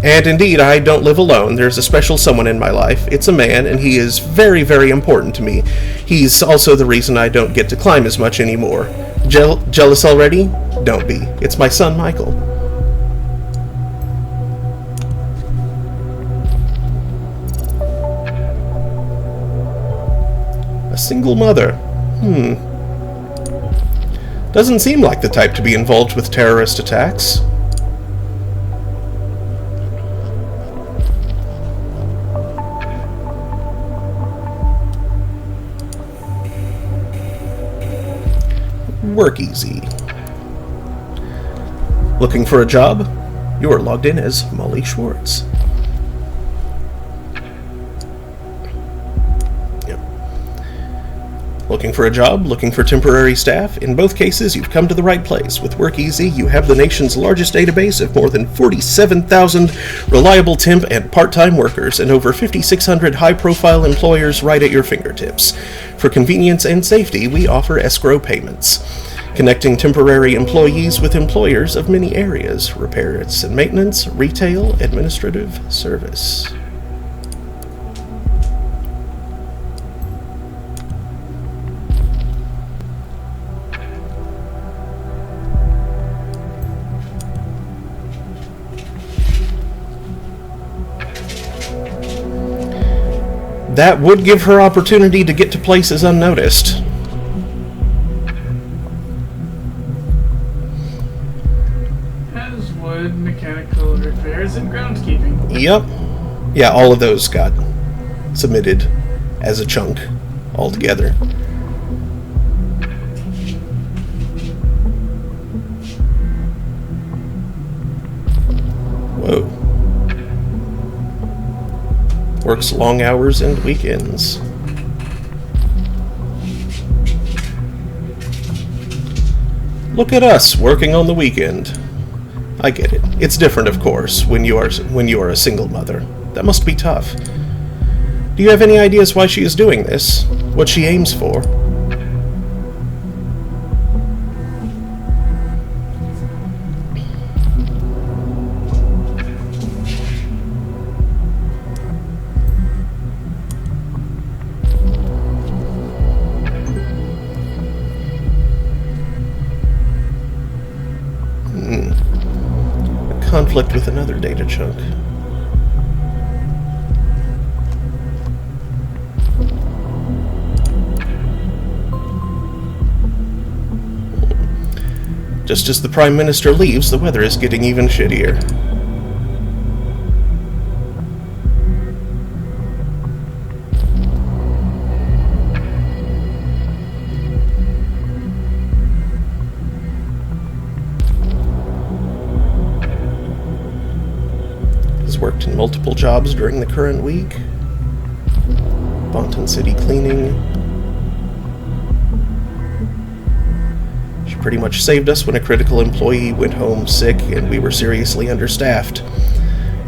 And indeed, I don't live alone. There's a special someone in my life. It's a man, and he is very, very important to me. He's also the reason I don't get to climb as much anymore. Jealous already? Don't be. It's my son, Michael. A single mother. Doesn't seem like the type to be involved with terrorist attacks. Work easy. Looking for a job? You are logged in as Molly Schwartz. Yep. Looking for a job? Looking for temporary staff? In both cases, you've come to the right place. With Work Easy, you have the nation's largest database of more than 47,000 reliable temp and part-time workers and over 5,600 high-profile employers right at your fingertips. For convenience and safety, we offer escrow payments, connecting temporary employees with employers of many areas: repairs and maintenance, retail, administrative service. That would give her opportunity to get to places unnoticed. As would mechanical repairs and groundskeeping. Yep. Yeah, all of those got submitted as a chunk altogether. Whoa. Works long hours and weekends. Look at us working on the weekend. I get it. It's different, of course, when you are a single mother. That must be tough. Do you have any ideas why she is doing this? What she aims for? conflict with another data chunk. Just as the Prime Minister leaves, the weather is getting even shittier. Has worked in multiple jobs during the current week. Bonton City cleaning. Pretty much saved us when a critical employee went home sick and we were seriously understaffed.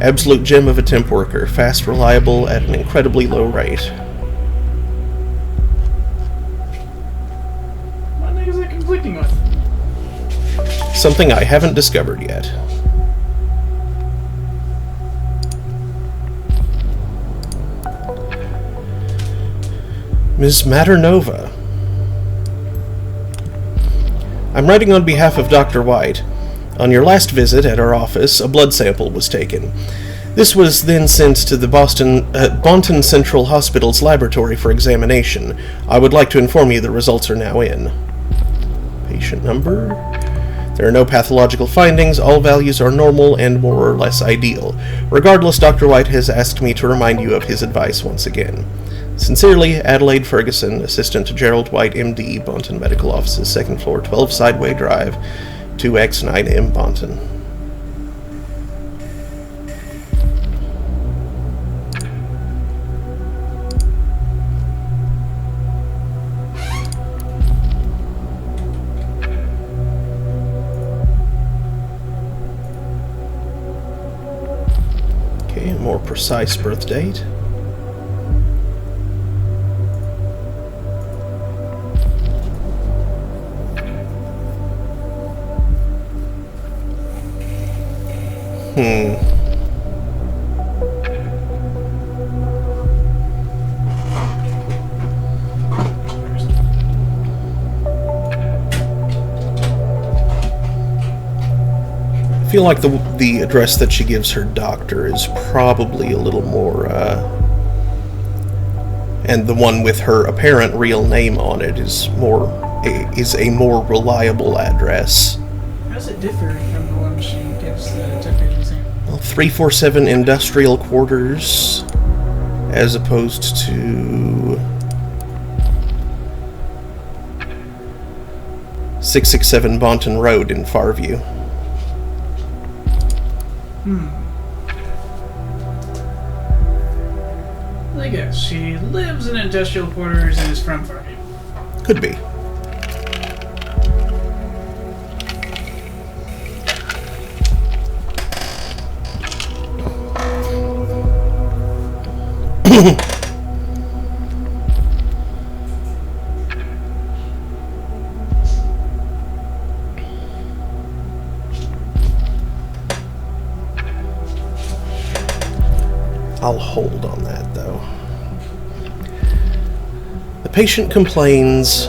Absolute gem of a temp worker, fast, reliable, at an incredibly low rate. What the heck is that conflicting with? Something I haven't discovered yet. Ms. Maternova. I'm writing on behalf of Dr. White. On your last visit at our office, a blood sample was taken. This was then sent to the Bonton Central Hospital's laboratory for examination. I would like to inform you the results are now in. Patient number? There are no pathological findings, all values are normal and more or less ideal. Regardless, Dr. White has asked me to remind you of his advice once again. Sincerely, Adelaide Ferguson, Assistant to Gerald White, MD, Bonton Medical Offices, 2nd floor, 12 Sideway Drive, 2X9M, Bonton. Okay, a more precise birth date. I feel like the address that she gives her doctor is probably a little more, and the one with her apparent real name on it is a more reliable address. How does it differ from the one she gives the temp agency? Well, 347 Industrial Quarters, as opposed to 667 Bonton Road in Farview. I guess she lives in industrial quarters and is from Farview. Could be. I'll hold on that, though. The patient complains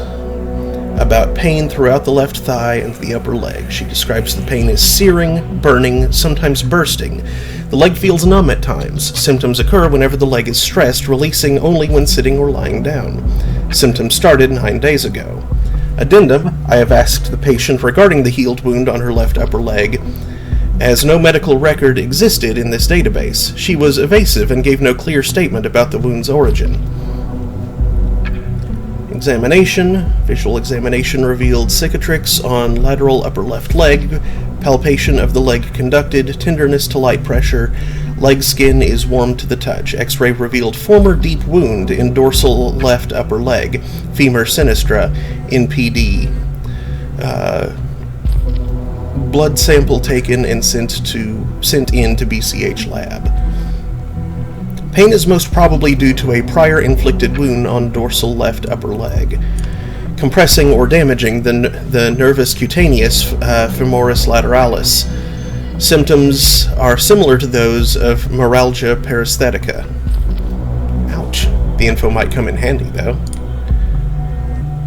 about pain throughout the left thigh and the upper leg. She describes the pain as searing, burning, sometimes bursting. The leg feels numb at times. Symptoms occur whenever the leg is stressed, releasing only when sitting or lying down. Symptoms started 9 days ago. Addendum, I have asked the patient regarding the healed wound on her left upper leg, as no medical record existed in this database. She was evasive and gave no clear statement about the wound's origin. Examination. Visual examination revealed cicatrix on lateral upper left leg. Palpation of the leg conducted. Tenderness to light pressure. Leg skin is warm to the touch. X-ray revealed former deep wound in dorsal left upper leg. Femur sinistra. NPD. Blood sample taken and sent in to BCH lab. Pain is most probably due to a prior inflicted wound on dorsal left upper leg, compressing or damaging the nervus cutaneous femoris lateralis. Symptoms are similar to those of meralgia paresthetica. Ouch. The info might come in handy, though.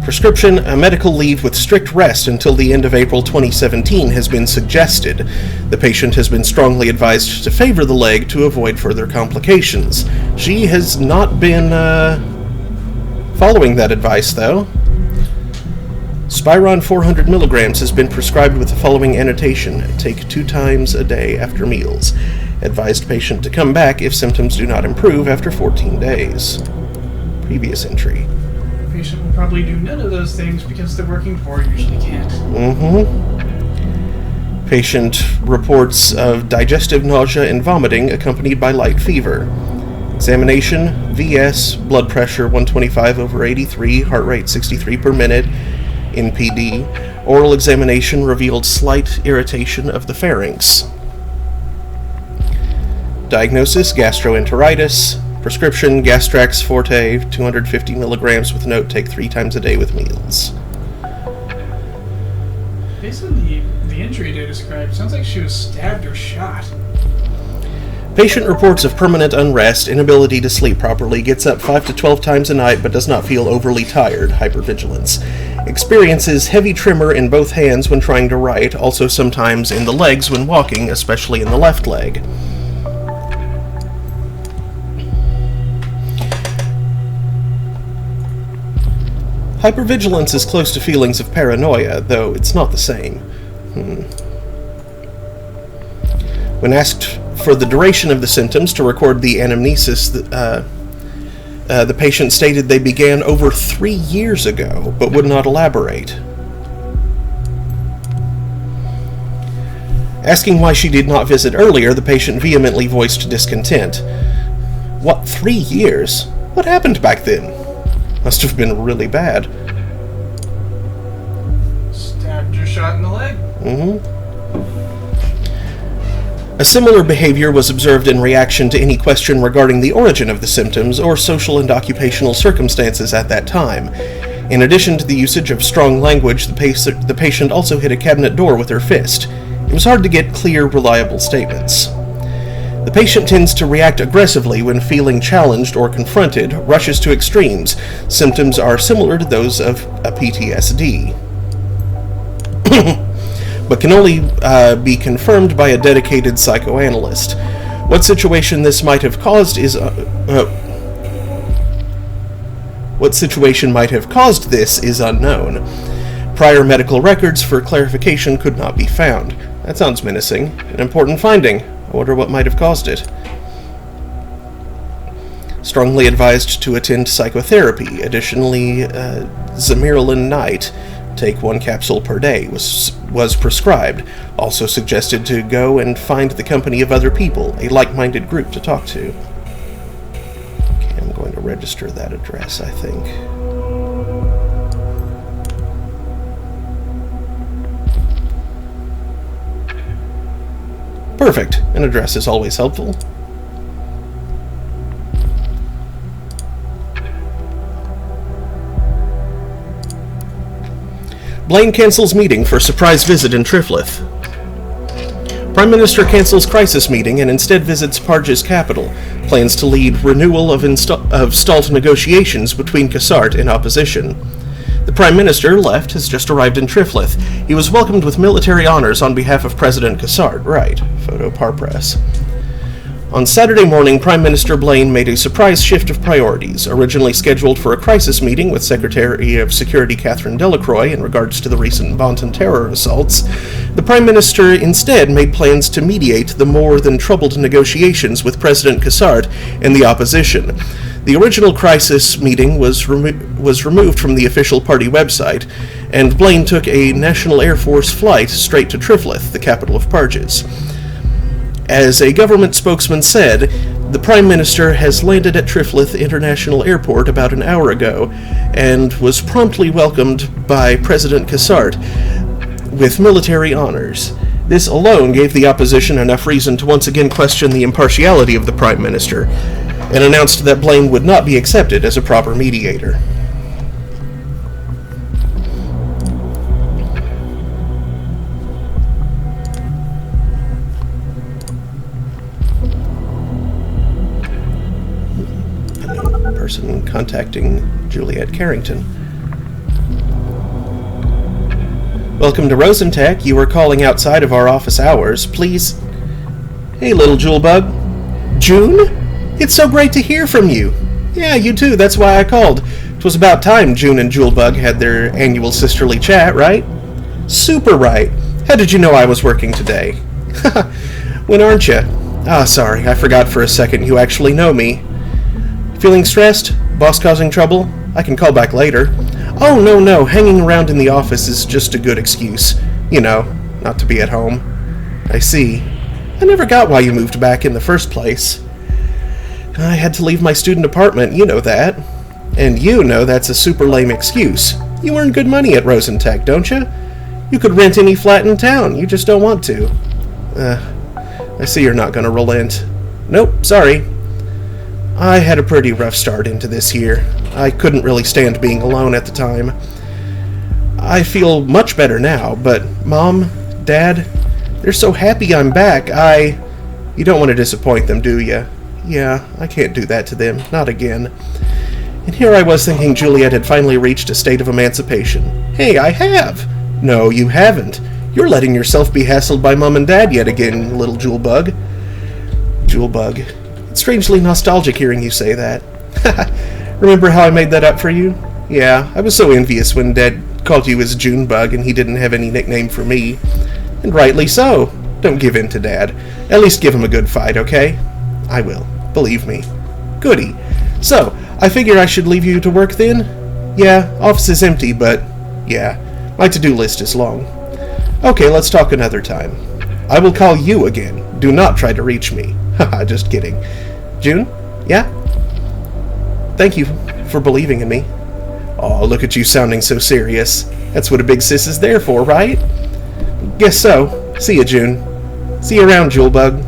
Prescription, a medical leave with strict rest until the end of April 2017 has been suggested. The patient has been strongly advised to favor the leg to avoid further complications. She has not been following that advice, though. Spiron 400 milligrams has been prescribed with the following annotation: take 2 times a day after meals. Advised patient to come back if symptoms do not improve after 14 days. Previous entry. The patient will probably do none of those things because the working poor usually can't. Patient reports of digestive nausea and vomiting accompanied by light fever. Examination, VS, blood pressure 125/83, heart rate 63 per minute, NPD. Oral examination revealed slight irritation of the pharynx. Diagnosis, gastroenteritis. Prescription, Gastrax Forte, 250 milligrams with note, take 3 times a day with meals. Based on the injury they described, sounds like she was stabbed or shot. Patient reports of permanent unrest, inability to sleep properly, gets up 5 to 12 times a night but does not feel overly tired, hypervigilance. Experiences heavy tremor in both hands when trying to write, also sometimes in the legs when walking, especially in the left leg. Hypervigilance is close to feelings of paranoia, though it's not the same. When asked for the duration of the symptoms to record the anamnesis, the patient stated they began over 3 years ago, but would not elaborate. Asking why she did not visit earlier, the patient vehemently voiced discontent. What, 3 years? What happened back then? Must have been really bad. Stabbed or shot in the leg? A similar behavior was observed in reaction to any question regarding the origin of the symptoms or social and occupational circumstances at that time. In addition to the usage of strong language, the patient also hit a cabinet door with her fist. It was hard to get clear, reliable statements. The patient tends to react aggressively when feeling challenged or confronted, rushes to extremes. Symptoms are similar to those of a PTSD, but can only be confirmed by a dedicated psychoanalyst. What situation might have caused this is unknown. Prior medical records for clarification could not be found. That sounds menacing. An important finding. I wonder what might have caused it. Strongly advised to attend psychotherapy. Additionally, Zamirilin Night, take 1 capsule per day, was prescribed. Also suggested to go and find the company of other people, a like-minded group to talk to. Okay, I'm going to register that address, I think. Perfect. An address is always helpful. Blaine cancels meeting for surprise visit in Triflith. Prime Minister cancels crisis meeting and instead visits Parge's capital. Plans to lead renewal of stalled negotiations between Cassart and opposition. The Prime Minister, left, has just arrived in Triflith. He was welcomed with military honors on behalf of President Cassart. Right. Photo par press. On Saturday morning, Prime Minister Blaine made a surprise shift of priorities. Originally scheduled for a crisis meeting with Secretary of Security Catherine Delacroix in regards to the recent Bonton terror assaults, the Prime Minister instead made plans to mediate the more than troubled negotiations with President Cassart and the opposition. The original crisis meeting was removed from the official party website, and Blaine took a National Air Force flight straight to Triflith, the capital of Parges. As a government spokesman said, the Prime Minister has landed at Triflith International Airport about an hour ago and was promptly welcomed by President Cassart with military honors. This alone gave the opposition enough reason to once again question the impartiality of the Prime Minister, and announced that Blaine would not be accepted as a proper mediator. Person contacting Juliet Carrington. Welcome to Rosentech. You are calling outside of our office hours. Please... Hey, little Julebug. June? It's so great to hear from you. Yeah, you too. That's why I called. It was about time June and Julebug had their annual sisterly chat, right? Super right. How did you know I was working today? When aren't you? Ah, sorry. I forgot for a second you actually know me. Feeling stressed? Boss causing trouble? I can call back later. Oh, no. Hanging around in the office is just a good excuse. You know, not to be at home. I see. I never got why you moved back in the first place. I had to leave my student apartment, you know that. And you know that's a super lame excuse. You earn good money at Rosentech, don't you? You could rent any flat in town, you just don't want to. I see you're not gonna relent. Nope, sorry. I had a pretty rough start into this year. I couldn't really stand being alone at the time. I feel much better now, but Mom, Dad, they're so happy I'm back. You don't want to disappoint them, do you? Yeah, I can't do that to them. Not again. And here I was thinking Juliet had finally reached a state of emancipation. Hey, I have! No, you haven't. You're letting yourself be hassled by Mom and Dad yet again, little Julebug. Julebug. It's strangely nostalgic hearing you say that. Remember how I made that up for you? Yeah, I was so envious when Dad called you his Junebug and he didn't have any nickname for me. And rightly so. Don't give in to Dad. At least give him a good fight, okay? I will. Believe me. Goody. So, I figure I should leave you to work then? Yeah, office is empty, but yeah, my to-do list is long. Okay, let's talk another time. I will call you again. Do not try to reach me. Haha, just kidding. June? Yeah? Thank you for believing in me. Oh, look at you sounding so serious. That's what a big sis is there for, right? Guess so. See ya, June. See you around, Julebug.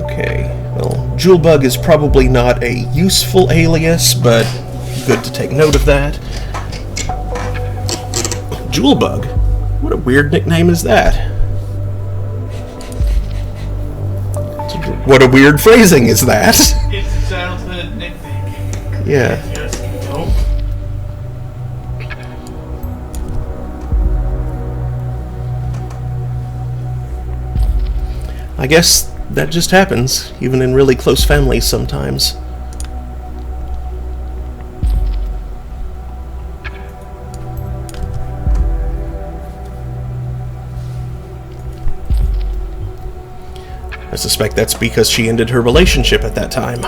Okay, well, Julebug is probably not a useful alias, but good to take note of that. Julebug? What a weird nickname is that? What a weird phrasing is that? It's a childhood nickname. Yeah. Just nope. I guess that just happens, even in really close families sometimes. I suspect that's because she ended her relationship at that time.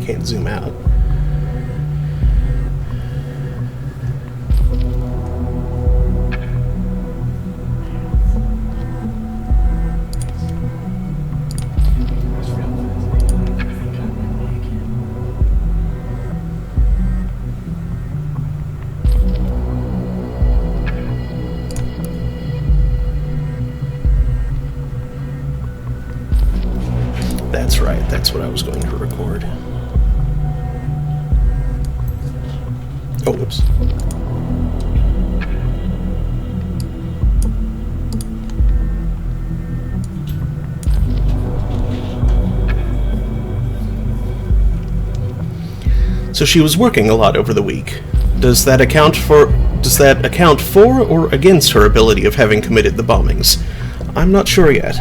Can't zoom out. That's right, that's what I was going to record. Oh, whoops. So she was working a lot over the week. Does that account for Does that account for or against her ability of having committed the bombings? I'm not sure yet.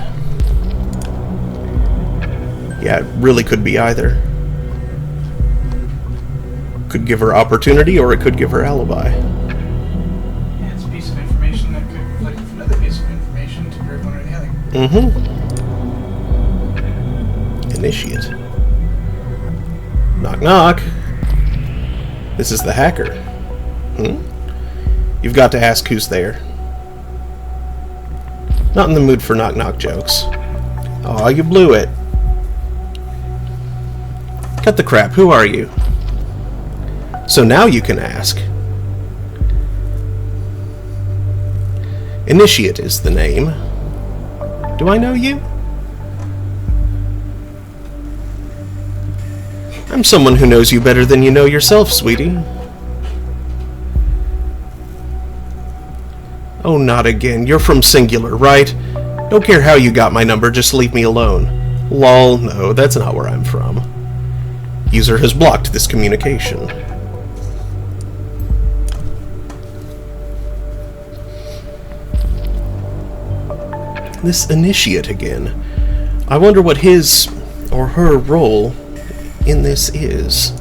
Yeah, it really could be either. Could give her opportunity, or it could give her alibi. Yeah, it's a piece of information that could conflict with another piece of information to prove one or the other. Initiate. Knock knock. This is the hacker. You've got to ask who's there. Not in the mood for knock knock jokes. Aw, you blew it. Cut the crap, who are you? So now you can ask. Initiate is the name. Do I know you? I'm someone who knows you better than you know yourself, sweetie. Oh, not again. You're from Singular, right? Don't care how you got my number, just leave me alone. Lol, no, that's not where I'm from. User has blocked this communication. This initiate again. I wonder what his or her role in this is.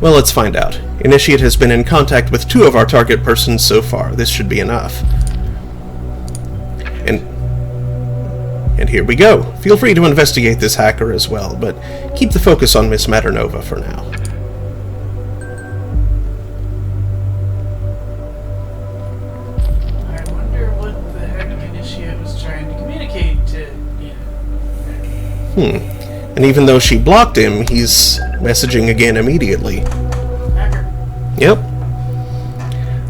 Well, let's find out. Initiate has been in contact with 2 of our target persons so far. This should be enough. And here we go. Feel free to investigate this hacker as well, but keep the focus on Miss Maternova for now. I wonder what the heck Initiate was trying to communicate to, And even though she blocked him, he's messaging again immediately. hacker. Yep.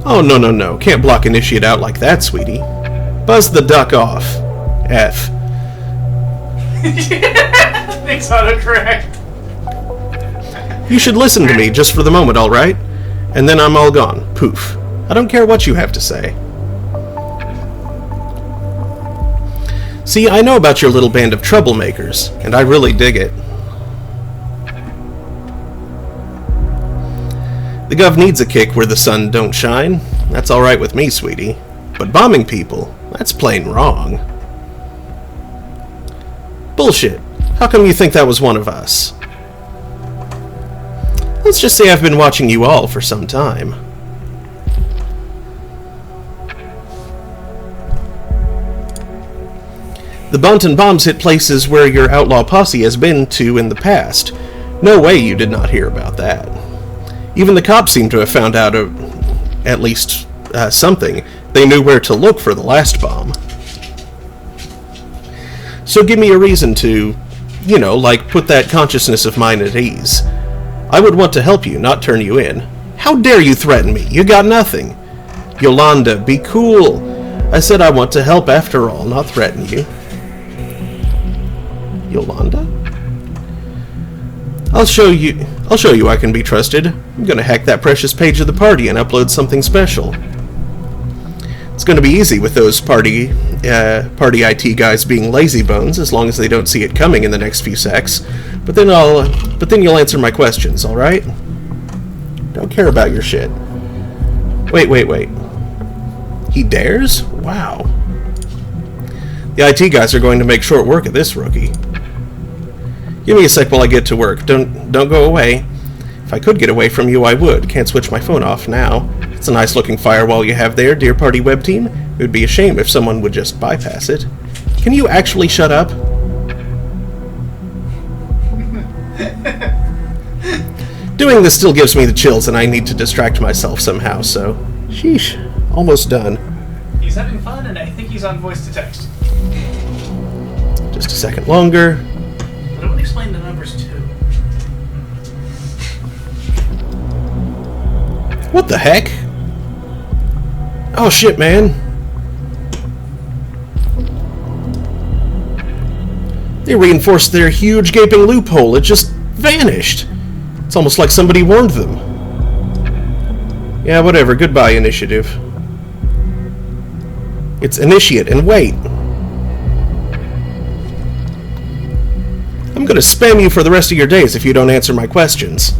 Oh, no. Can't block Initiate out like that, sweetie. Buzz the duck off. F. Thanks, autocorrect. You should listen to me just for the moment, alright? And then I'm all gone. Poof. I don't care what you have to say. See, I know about your little band of troublemakers, and I really dig it. The gov needs a kick where the sun don't shine. That's alright with me, sweetie. But bombing people, that's plain wrong. Bullshit. How come you think that was one of us? Let's just say I've been watching you all for some time. The Bunton bombs hit places where your outlaw posse has been to in the past. No way you did not hear about that. Even the cops seem to have found out at least something. They knew where to look for the last bomb. So give me a reason to, like put that consciousness of mine at ease. I would want to help you, not turn you in. How dare you threaten me? You got nothing. Yolanda, be cool. I said I want to help after all, not threaten you. Yolanda? I'll show you I can be trusted. I'm gonna hack that precious page of the party and upload something special. It's gonna be easy with those party IT guys being lazy bones, as long as they don't see it coming in the next few secs. But then you'll answer my questions, all right? Don't care about your shit. Wait. He dares? Wow. The IT guys are going to make short work of this rookie. Give me a sec while I get to work. Don't go away. If I could get away from you, I would. Can't switch my phone off now. It's a nice looking firewall you have there, dear party web team. It would be a shame if someone would just bypass it. Can you actually shut up? Doing this still gives me the chills, and I need to distract myself somehow, so... Sheesh. Almost done. He's having fun, and I think he's on voice to text. Just a second longer. But it would explain the numbers, too. What the heck? Oh shit, man. They reinforced their huge gaping loophole. It just vanished. It's almost like somebody warned them. Yeah, whatever. Goodbye, Initiative. It's Initiate, and wait. I'm gonna spam you for the rest of your days if you don't answer my questions.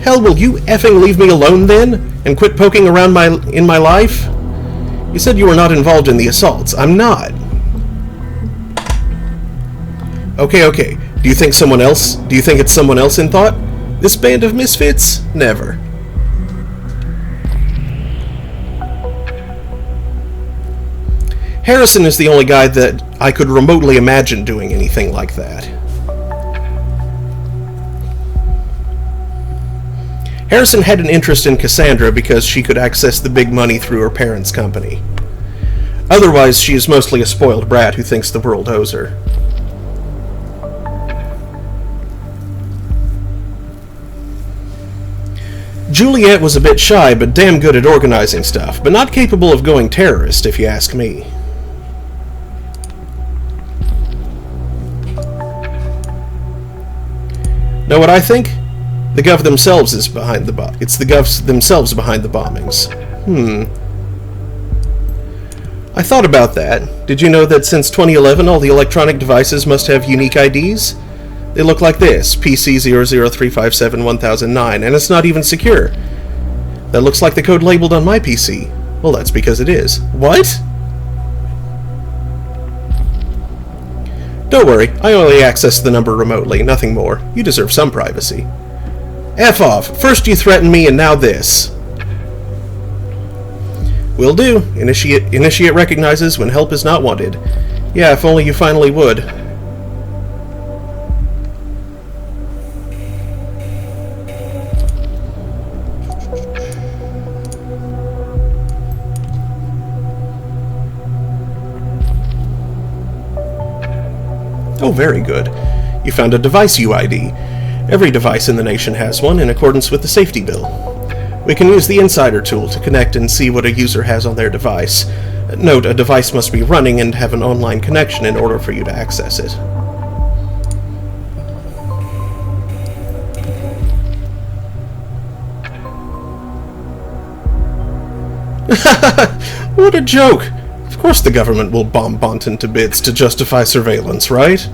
Hell, will you effing leave me alone then, and quit poking around in my life? You said you were not involved in the assaults. I'm not. Okay. Do you think it's someone else in thought? This band of misfits? Never. Harrison is the only guy that I could remotely imagine doing anything like that. Harrison had an interest in Cassandra because she could access the big money through her parents' company. Otherwise, she is mostly a spoiled brat who thinks the world owes her. Juliet was a bit shy, but damn good at organizing stuff, but not capable of going terrorist, if you ask me. Know what I think? The Gov themselves is behind the It's the Govs themselves behind the bombings. I thought about that. Did you know that since 2011 all the electronic devices must have unique IDs? They look like this, PC003571009, and it's not even secure. That looks like the code labeled on my PC. Well, that's because it is. What? Don't worry, I only access the number remotely, nothing more. You deserve some privacy. F off. First you threatened me, and now this. Will do. Initiate recognizes when help is not wanted. Yeah, if only you finally would. Oh, very good. You found a device UID. Every device in the nation has one, in accordance with the safety bill. We can use the Insider tool to connect and see what a user has on their device. Note, a device must be running and have an online connection in order for you to access it. What a joke! Of course the government will bomb Bonton to bits to justify surveillance, right?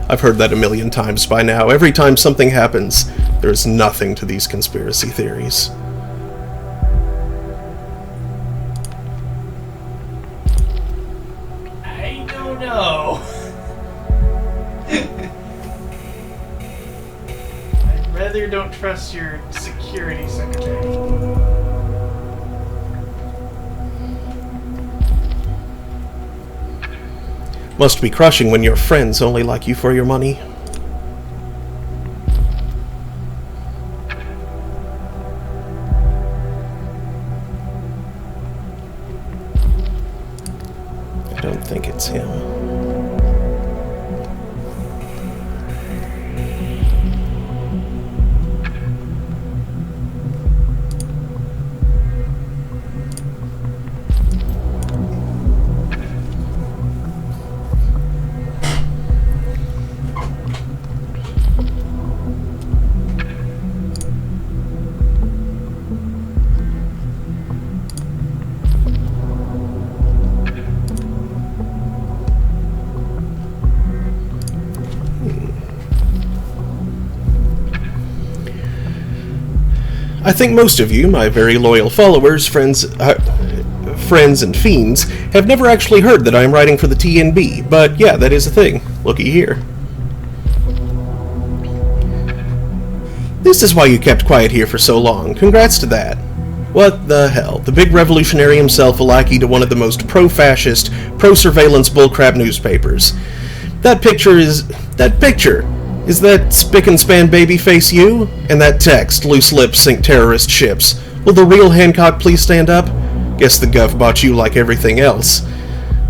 I've heard that a million times by now. Every time something happens, there is nothing to these conspiracy theories. I don't know. I'd rather don't trust your security secretary. Must be crushing when your friends only like you for your money. I don't think it's him. I think most of you, my very loyal followers, friends and fiends, have never actually heard that I am writing for the TNB, but yeah, that is a thing. Looky here. This is why you kept quiet here for so long. Congrats to that. What the hell? The big revolutionary himself, a lackey to one of the most pro-fascist, pro-surveillance bullcrap newspapers. That picture, is that spick and span baby face you? And that text, loose lips sink terrorist ships. Will the real Hancock please stand up? Guess the Gov bought you like everything else.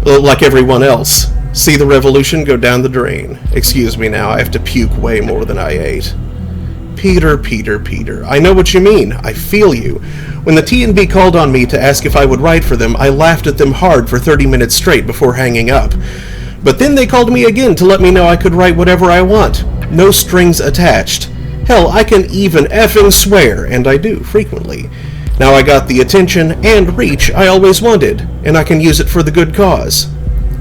Like everyone else. See the revolution go down the drain. Excuse me now, I have to puke way more than I ate. Peter, I know what you mean. I feel you. When the TNB called on me to ask if I would write for them, I laughed at them hard for 30 minutes straight before hanging up. But then they called me again to let me know I could write whatever I want. No strings attached. Hell, I can even effing swear, and I do, frequently. Now I got the attention and reach I always wanted, and I can use it for the good cause.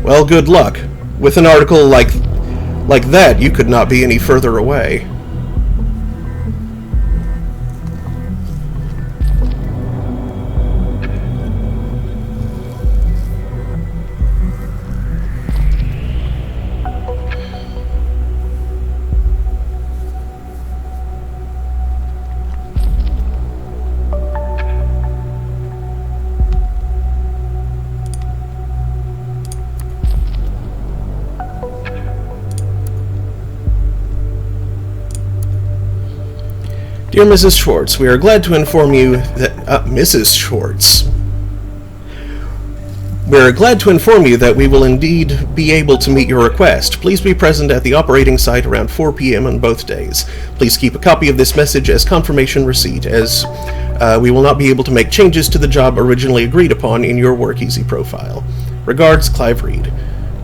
Well, good luck. With an article like that, you could not be any further away. Dear Mrs. Schwartz, we are glad to inform you that... Mrs. Schwartz. We are glad to inform you that we will indeed be able to meet your request. Please be present at the operating site around 4 p.m. on both days. Please keep a copy of this message as confirmation receipt, as we will not be able to make changes to the job originally agreed upon in your WorkEasy profile. Regards, Clive Reed.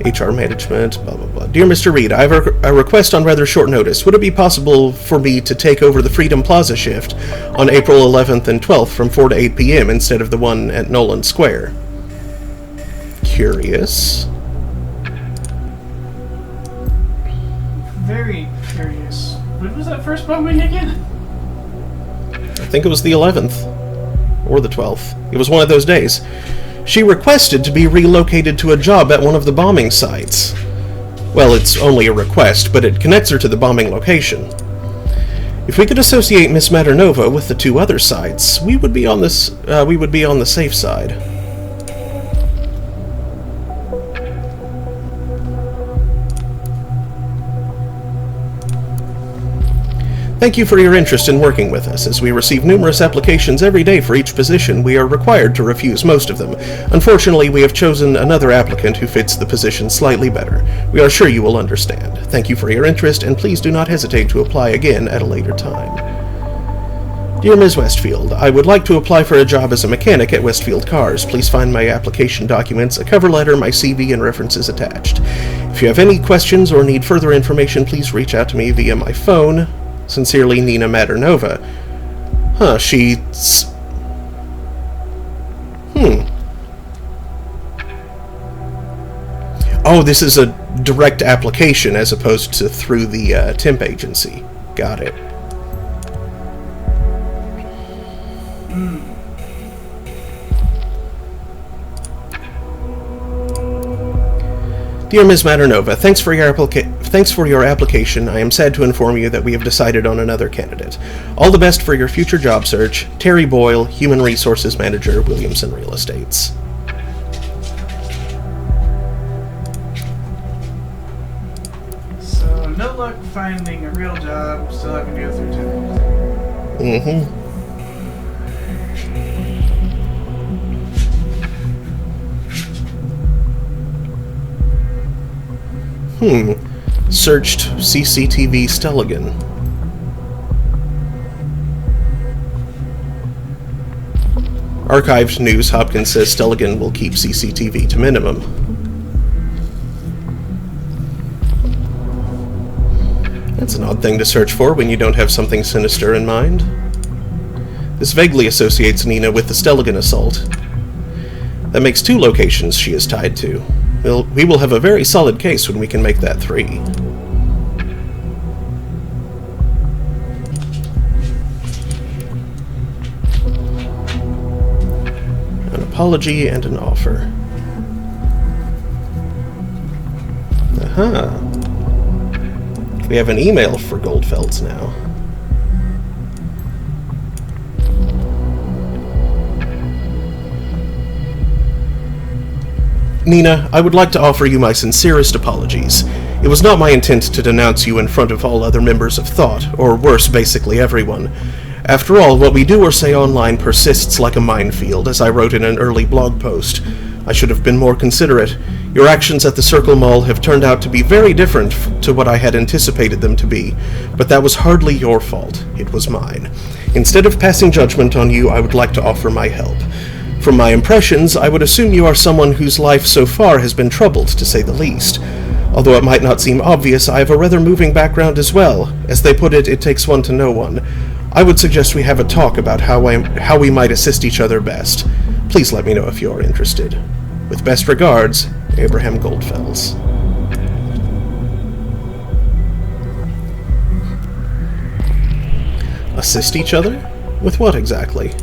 HR Management, blah, blah, blah. Dear Mr. Reed, I have a request on rather short notice. Would it be possible for me to take over the Freedom Plaza shift on April 11th and 12th from 4 to 8 p.m. instead of the one at Nolan Square? Curious. Very curious. When was that first bombing again? I think it was the 11th. Or the 12th. It was one of those days. She requested to be relocated to a job at one of the bombing sites. Well, it's only a request, but it connects her to the bombing location. If we could associate Miss Maternova with the two other sites, we would be on the safe side. Thank you for your interest in working with us. As we receive numerous applications every day for each position, we are required to refuse most of them. Unfortunately, we have chosen another applicant who fits the position slightly better. We are sure you will understand. Thank you for your interest, and please do not hesitate to apply again at a later time. Dear Ms. Westfield, I would like to apply for a job as a mechanic at Westfield Cars. Please find my application documents, a cover letter, my CV, and references attached. If you have any questions or need further information, please reach out to me via my phone. Sincerely, Nina Maternova. She's... Oh, this is a direct application as opposed to through the temp agency. Got it. Dear Ms. Maternova, thanks for your application. I am sad to inform you that we have decided on another candidate. All the best for your future job search. Terry Boyle, Human Resources Manager, Williamson Real Estates. So, no luck finding a real job, still having to go through temp. Mm-hmm. Searched CCTV Stelligan. Archived news, Hopkins says Stelligan will keep CCTV to minimum. That's an odd thing to search for when you don't have something sinister in mind. This vaguely associates Nina with the Stelligan assault. That makes 2 locations she is tied to. We will have a very solid case when we can make that 3. An apology and an offer. Aha. We have an email for Goldfelds now. Nina, I would like to offer you my sincerest apologies. It was not my intent to denounce you in front of all other members of Thought, or worse, basically everyone. After all, what we do or say online persists like a minefield, as I wrote in an early blog post. I should have been more considerate. Your actions at the Circle Mall have turned out to be very different to what I had anticipated them to be, but that was hardly your fault. It was mine. Instead of passing judgment on you, I would like to offer my help. From my impressions, I would assume you are someone whose life so far has been troubled, to say the least. Although it might not seem obvious, I have a rather moving background as well. As they put it, it takes one to know one. I would suggest we have a talk about how we might assist each other best. Please let me know if you are interested. With best regards, Abraham Goldfells. Assist each other? With what exactly?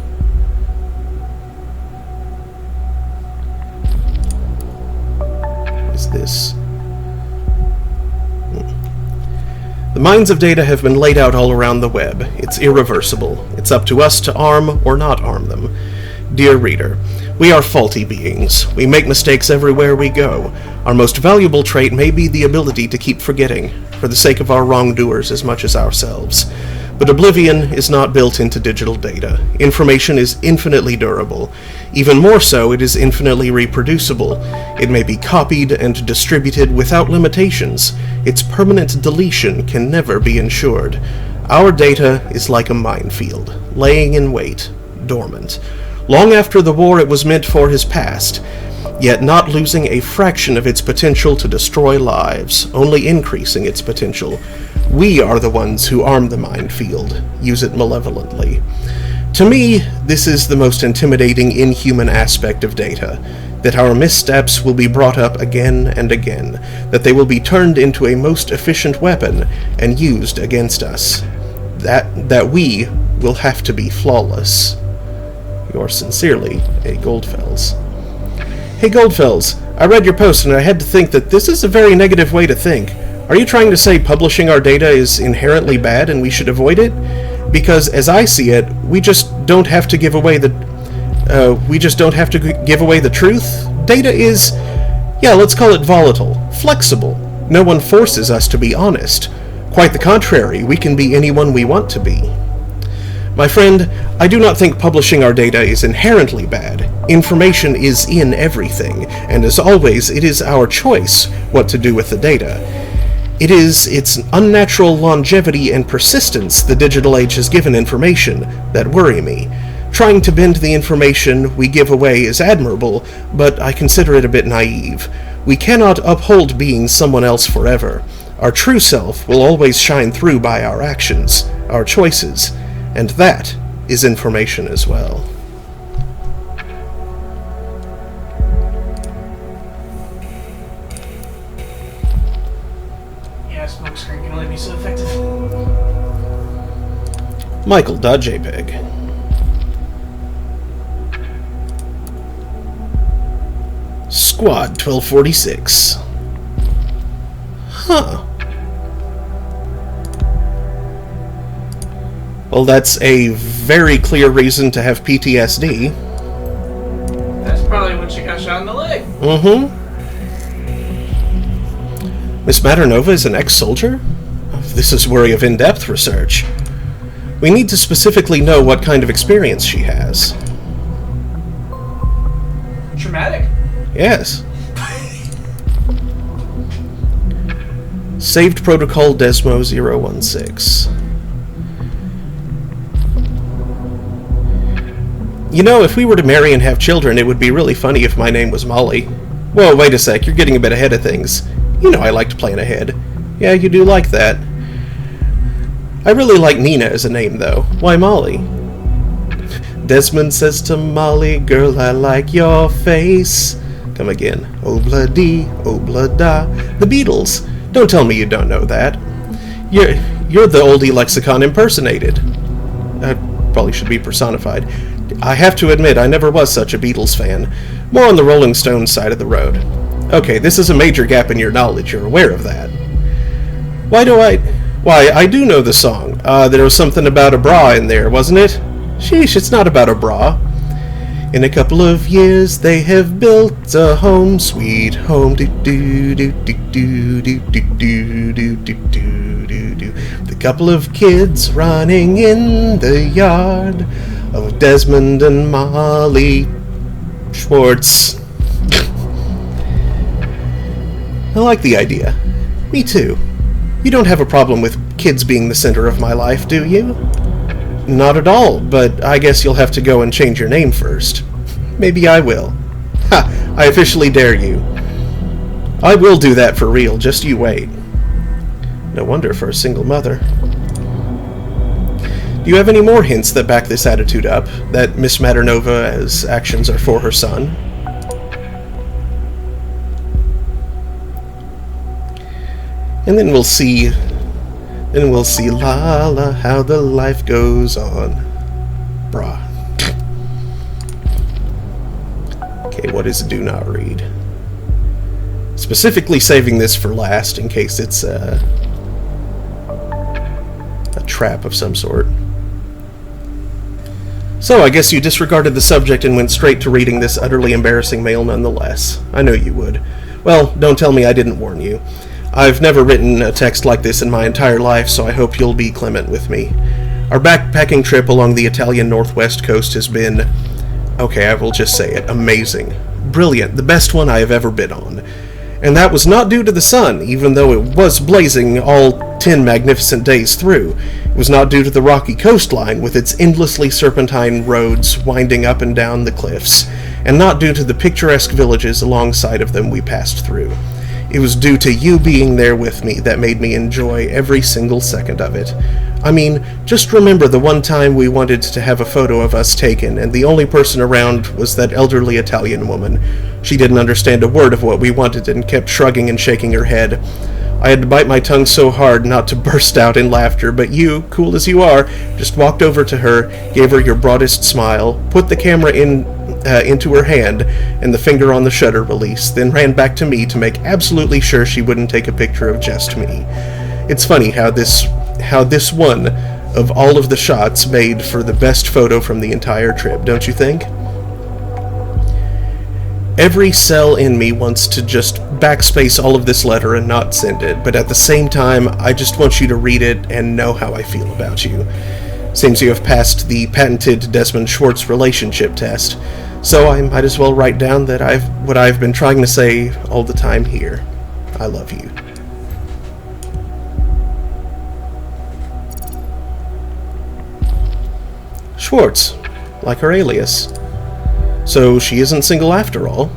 Is this... The mines of data have been laid out all around the web. It's irreversible. It's up to us to arm or not arm them. Dear reader, we are faulty beings. We make mistakes everywhere we go. Our most valuable trait may be the ability to keep forgetting, for the sake of our wrongdoers as much as ourselves. But oblivion is not built into digital data. Information is infinitely durable. Even more so, it is infinitely reproducible. It may be copied and distributed without limitations. Its permanent deletion can never be ensured. Our data is like a minefield, laying in wait, dormant. Long after the war it was meant for has passed, yet not losing a fraction of its potential to destroy lives, only increasing its potential. We are the ones who arm the minefield, use it malevolently. To me, this is the most intimidating inhuman aspect of data, that our missteps will be brought up again and again, that they will be turned into a most efficient weapon and used against us, that we will have to be flawless. Yours sincerely, A. Goldfells. Hey Goldfells, I read your post and I had to think that this is a very negative way to think. Are you trying to say publishing our data is inherently bad and we should avoid it? Because as I see it, we just don't have to give away the truth. Data is, let's call it volatile, flexible. No one forces us to be honest. Quite the contrary, we can be anyone we want to be. My friend, I do not think publishing our data is inherently bad. Information is in everything, and as always, it is our choice what to do with the data. It is its unnatural longevity and persistence the digital age has given information that worry me. Trying to bend the information we give away is admirable, but I consider it a bit naive. We cannot uphold being someone else forever. Our true self will always shine through by our actions, our choices, and that is information as well. Yeah, smokescreen can only be so effective. Michael.jpg. Squad 1246. Huh. Well, that's a very clear reason to have PTSD. That's probably when she got shot in the leg. Mm-hmm. Miss Maternova is an ex-soldier? This is worthy of in-depth research. We need to specifically know what kind of experience she has. Traumatic. Yes. Saved Protocol Desmo 016. You know, if we were to marry and have children, it would be really funny if my name was Molly. Whoa, wait a sec, you're getting a bit ahead of things. You know I like to plan ahead. Yeah, you do like that. I really like Nina as a name, though. Why Molly? Desmond says to Molly, girl, I like your face. Come again. Obla-dee, obla-da. The Beatles. Don't tell me you don't know that. You're the oldie lexicon impersonated. Probably should be personified. I have to admit, I never was such a Beatles fan. More on the Rolling Stones side of the road. Okay, this is a major gap in your knowledge, you're aware of that. Why, I do know the song. There was something about a bra in there, wasn't it? Sheesh, it's not about a bra. In a couple of years, they have built a home, sweet home. Do do do do do do do do do do do do. The couple of kids running in the yard of Desmond and Molly Schwartz. I like the idea. Me too. You don't have a problem with kids being the center of my life, do you? Not at all, but I guess you'll have to go and change your name first. Maybe I will. Ha! I officially dare you. I will do that for real, just you wait. No wonder for a single mother. Do you have any more hints that back this attitude up? That Miss Maternova's actions are for her son? And then we'll see la la how the life goes on. Brah. Okay, what is do not read? Specifically saving this for last in case it's a trap of some sort. So I guess you disregarded the subject and went straight to reading this utterly embarrassing mail nonetheless. I know you would. Well, don't tell me I didn't warn you. I've never written a text like this in my entire life, so I hope you'll be clement with me. Our backpacking trip along the Italian northwest coast has been, okay, I will just say it, amazing. Brilliant, the best one I have ever been on. And that was not due to the sun, even though it was blazing all 10 magnificent days through. It was not due to the rocky coastline with its endlessly serpentine roads winding up and down the cliffs, and not due to the picturesque villages alongside of them we passed through. It was due to you being there with me that made me enjoy every single second of it. I mean, just remember the one time we wanted to have a photo of us taken, and the only person around was that elderly Italian woman. She didn't understand a word of what we wanted and kept shrugging and shaking her head. I had to bite my tongue so hard not to burst out in laughter, but you, cool as you are, just walked over to her, gave her your broadest smile, put the camera into her hand and the finger on the shutter release, then ran back to me to make absolutely sure she wouldn't take a picture of just me. It's funny how this one of all of the shots made for the best photo from the entire trip, don't you think? Every cell in me wants to just backspace all of this letter and not send it, but at the same time, I just want you to read it and know how I feel about you. Seems you have passed the patented Desmond Schwartz relationship test, so I might as well write down that what I've been trying to say all the time here. I love you. Schwartz, like her alias. So she isn't single after all.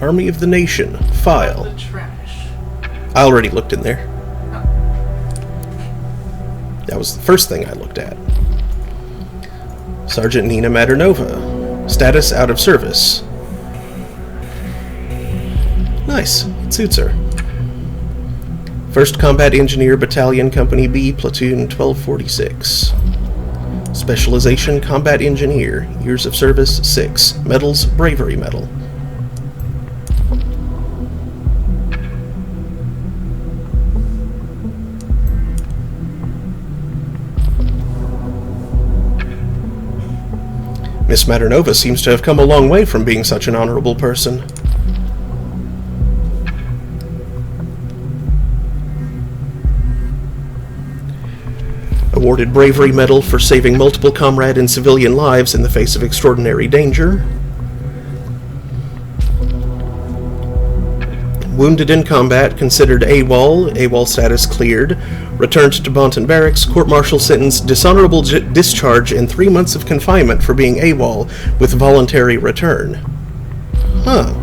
Army of the Nation, file. The trash. I already looked in there. That was the first thing I looked at. Sergeant Nina Maternova. Status out of service. Nice. It suits her. 1st Combat Engineer Battalion, Company B, Platoon 1246. Specialization, Combat Engineer. Years of service, 6. Medals, Bravery Medal. Miss Maternova seems to have come a long way from being such an honorable person. Awarded Bravery Medal for saving multiple comrade and civilian lives in the face of extraordinary danger. Wounded in combat, considered AWOL, AWOL status cleared, returned to Bonton Barracks, court-martial sentence, dishonorable discharge, and 3 months of confinement for being AWOL with voluntary return. Huh.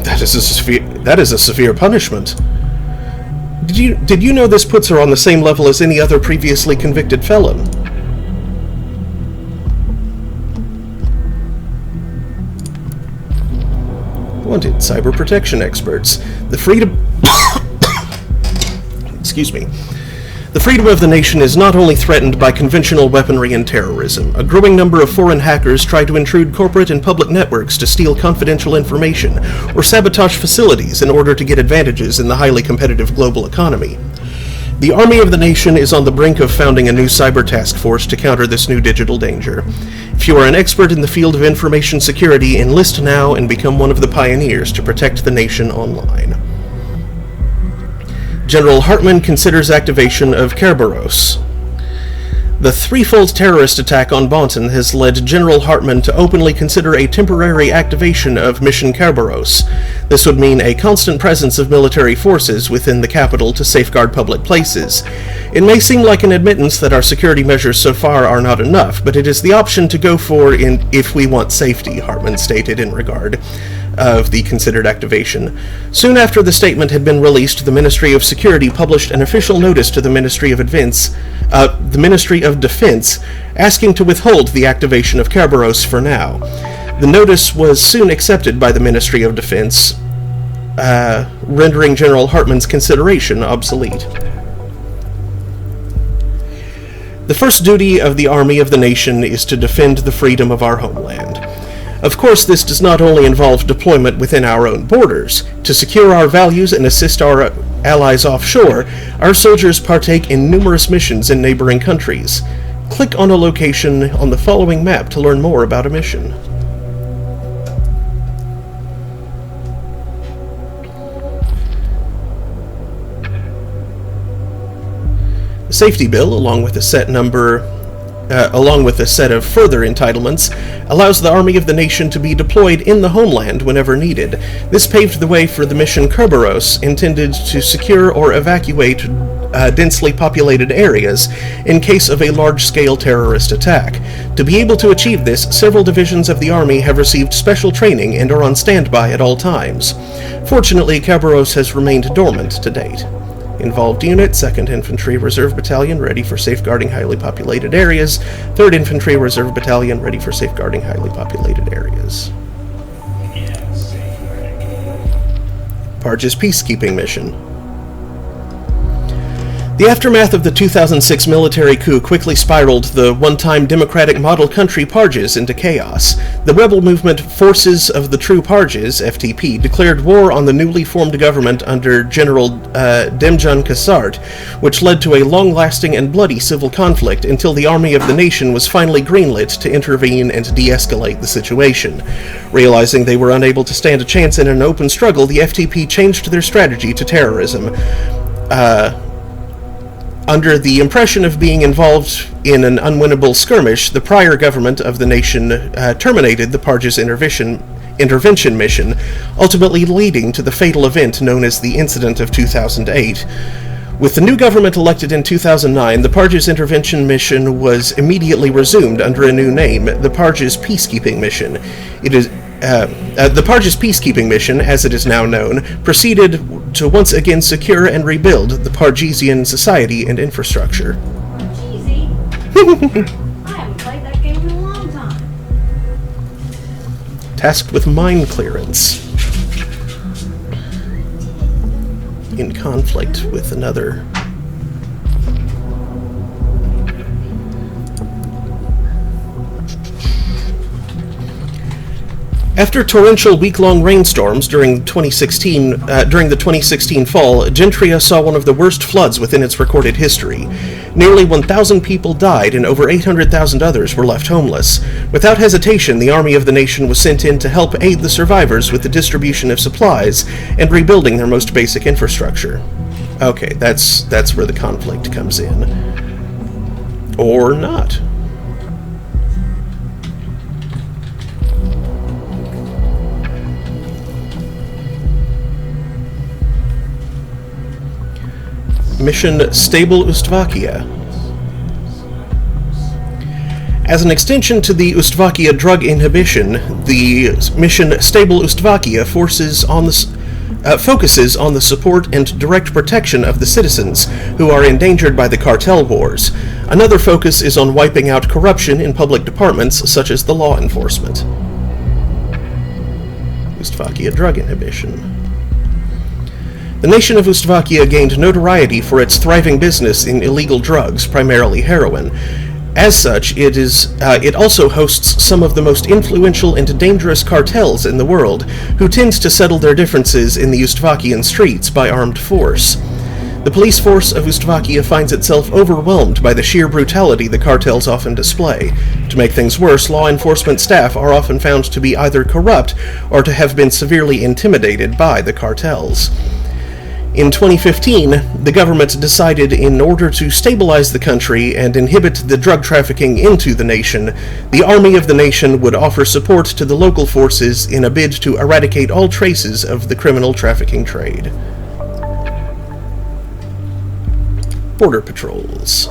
That is a severe punishment. Did you know this puts her on the same level as any other previously convicted felon? Wanted cyber protection experts. The freedom Excuse me. The freedom of the nation is not only threatened by conventional weaponry and terrorism. A growing number of foreign hackers try to intrude corporate and public networks to steal confidential information or sabotage facilities in order to get advantages in the highly competitive global economy. The Army of the Nation is on the brink of founding a new cyber task force to counter this new digital danger. If you are an expert in the field of information security, enlist now and become one of the pioneers to protect the nation online. General Hartman considers activation of Kerberos. The threefold terrorist attack on Bonton has led General Hartman to openly consider a temporary activation of Mission Kerberos. This would mean a constant presence of military forces within the capital to safeguard public places. It may seem like an admittance that our security measures so far are not enough, but it is the option to go for if we want safety, Hartman stated in regard of the considered activation. Soon after the statement had been released, the Ministry of Security published an official notice to the Ministry of Defense asking to withhold the activation of Kerberos for now. The notice was soon accepted by the Ministry of Defense, rendering General Hartman's consideration obsolete. The first duty of the army of the nation is to defend the freedom of our homeland. Of course, this does not only involve deployment within our own borders. To secure our values and assist our allies offshore, our soldiers partake in numerous missions in neighboring countries. Click on a location on the following map to learn more about a mission. The safety bill, along with a set of further entitlements, allows the army of the nation to be deployed in the homeland whenever needed. This paved the way for the mission Kerberos, intended to secure or evacuate densely populated areas in case of a large-scale terrorist attack. To be able to achieve this, several divisions of the army have received special training and are on standby at all times. Fortunately, Kerberos has remained dormant to date. Involved unit, 2nd Infantry Reserve Battalion, ready for safeguarding highly populated areas. 3rd Infantry Reserve Battalion, ready for safeguarding highly populated areas. Parge's Peacekeeping Mission. The aftermath of the 2006 military coup quickly spiraled the one-time democratic model country Parges into chaos. The rebel movement Forces of the True Parges, FTP, declared war on the newly formed government under General Demjan Kasart, which led to a long-lasting and bloody civil conflict until the army of the nation was finally greenlit to intervene and de-escalate the situation. Realizing they were unable to stand a chance in an open struggle, the FTP changed their strategy to terrorism. Under the impression of being involved in an unwinnable skirmish, the prior government of the nation terminated the Parges intervention mission, ultimately leading to the fatal event known as the Incident of 2008. With the new government elected in 2009, the Parges intervention mission was immediately resumed under a new name, the Parges Peacekeeping Mission. The Parges Peacekeeping Mission, as it is now known, proceeded to once again secure and rebuild the Pargesian society and infrastructure. Pargesi? I haven't played that game in a long time. Tasked with mine clearance. In conflict with another. After torrential week-long rainstorms during the 2016 fall, Gentria saw one of the worst floods within its recorded history. Nearly 1,000 people died and over 800,000 others were left homeless. Without hesitation, the army of the nation was sent in to help aid the survivors with the distribution of supplies and rebuilding their most basic infrastructure. Okay, that's where the conflict comes in. Or not. Mission Stable Ustavakia. As an extension to the Ustavakia drug inhibition, the mission Stable Ustavakia focuses on the support and direct protection of the citizens who are endangered by the cartel wars. Another focus is on wiping out corruption in public departments such as the law enforcement. Ustavakia drug inhibition. The nation of Ustavakia gained notoriety for its thriving business in illegal drugs, primarily heroin. As such, it also hosts some of the most influential and dangerous cartels in the world, who tend to settle their differences in the Ustavakian streets by armed force. The police force of Ustavakia finds itself overwhelmed by the sheer brutality the cartels often display. To make things worse, law enforcement staff are often found to be either corrupt or to have been severely intimidated by the cartels. In 2015, the government decided in order to stabilize the country and inhibit the drug trafficking into the nation, the army of the nation would offer support to the local forces in a bid to eradicate all traces of the criminal trafficking trade. Border patrols.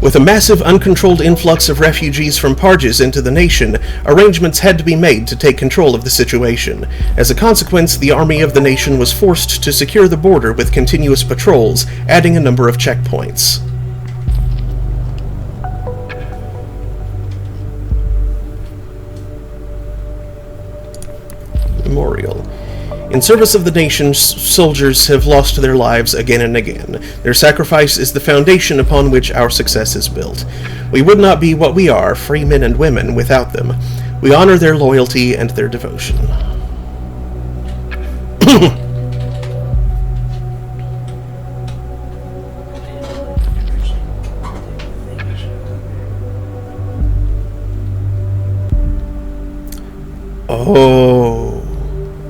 With a massive uncontrolled influx of refugees from Parges into the nation, arrangements had to be made to take control of the situation. As a consequence, the army of the nation was forced to secure the border with continuous patrols, adding a number of checkpoints. Memorial. In service of the nation, soldiers have lost their lives again and again. Their sacrifice is the foundation upon which our success is built. We would not be what we are, free men and women, without them. We honor their loyalty and their devotion.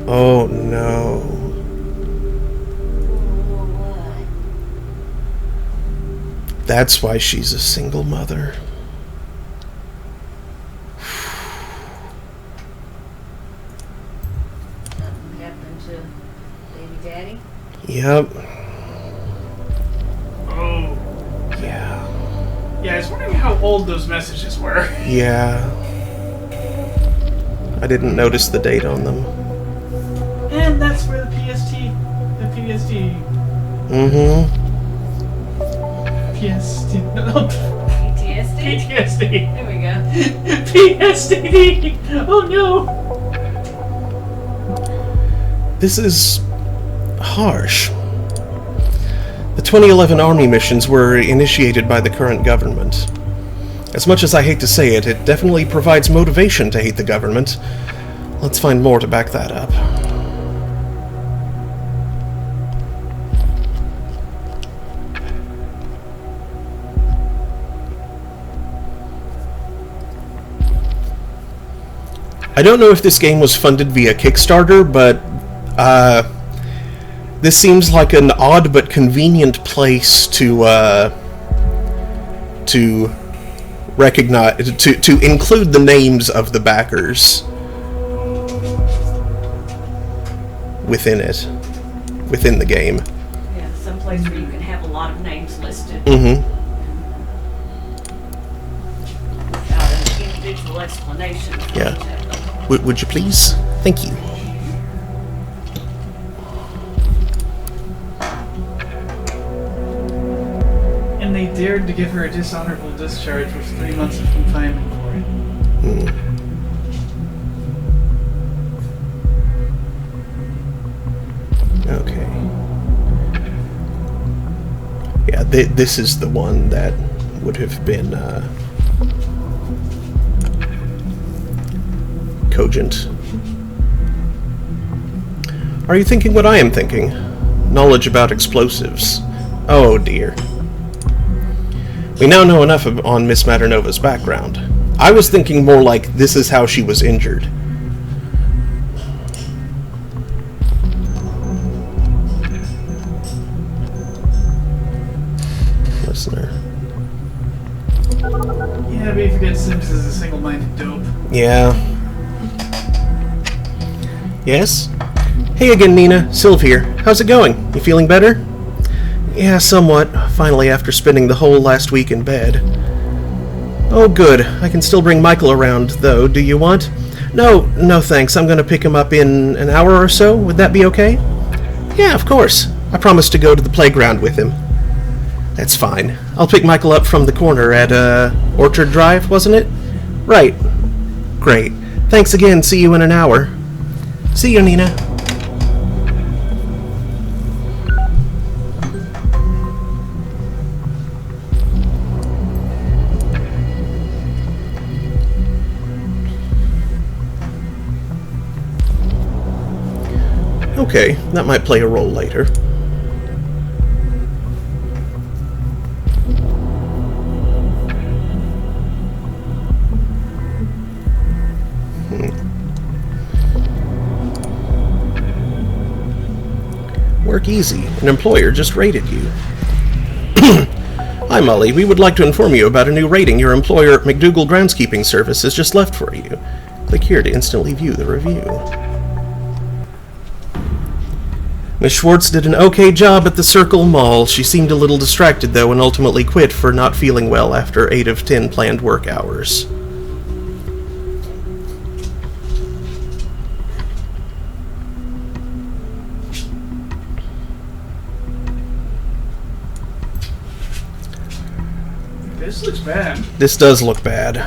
Oh no. That's why she's a single mother. Something happened to baby daddy? Yep. Oh. Yeah. Yeah, I was wondering how old those messages were. Yeah. I didn't notice the date on them. And that's where the PSD. Mm-hmm. PTSD? PTSD. There we go. PSTD. Oh no. This is harsh. The 2011 Army missions were initiated by the current government. As much as I hate to say it, it definitely provides motivation to hate the government. Let's find more to back that up. I don't know if this game was funded via Kickstarter, but this seems like an odd but convenient place to recognize, to include the names of the backers within it, within the game. Yeah, someplace where you can have a lot of names listed Mm-hmm. without an individual explanation. Yeah. Would you please? Thank you. And they dared to give her a dishonorable discharge with 3 months of confinement for it. Okay. Yeah, this is the one that would have been cogent. Are you thinking what I am thinking? Knowledge about explosives. Oh dear. We now know enough on Miss Maternova's background. I was thinking more like this is how she was injured. Listener. Yeah, but you forget Sims is a single-minded dope. Yeah. Yes? Hey again, Nina. Sylv here. How's it going? You feeling better? Yeah, somewhat. Finally, after spending the whole last week in bed. Oh, good. I can still bring Michael around, though. Do you want? No thanks. I'm gonna pick him up in an hour or so. Would that be okay? Yeah, of course. I promised to go to the playground with him. That's fine. I'll pick Michael up from the corner at, Orchard Drive, wasn't it? Right. Great. Thanks again. See you in an hour. See you, Nina. Okay, that might play a role later. Work easy. An employer just rated you. Hi, Molly. We would like to inform you about a new rating your employer, McDougal Groundskeeping Service, has just left for you. Click here to instantly view the review. Miss Schwartz did an okay job at the Circle Mall. She seemed a little distracted, though, and ultimately quit for not feeling well after 8 of 10 planned work hours. This looks bad. This does look bad.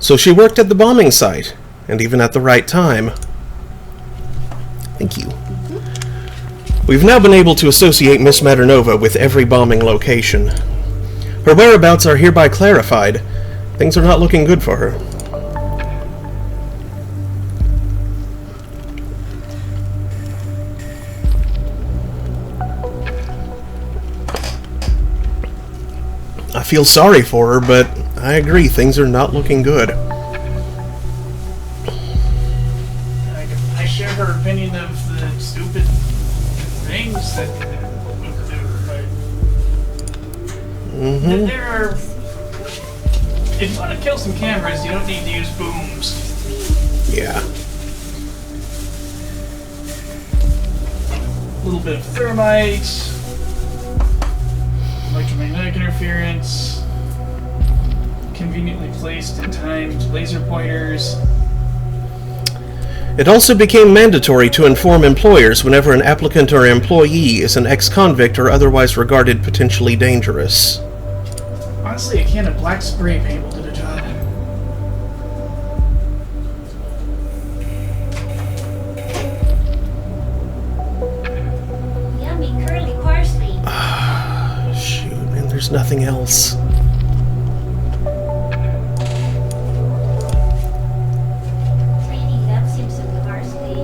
So she worked at the bombing site, and even at the right time. Thank you. We've now been able to associate Miss Maternova with every bombing location. Her whereabouts are hereby clarified. Things are not looking good for her. I feel sorry for her, but I agree, things are not looking good. I share her opinion of the stupid things that we could do, but there are... If you want to kill some cameras, you don't need to use booms. Yeah. A little bit of thermite, electromagnetic interference, conveniently placed and timed laser pointers. It also became mandatory to inform employers whenever an applicant or employee is an ex-convict or otherwise regarded potentially dangerous. Honestly, a can of black spray paint will do the job. Yummy curly parsley. Shoot, and there's nothing else. Really loves him some parsley.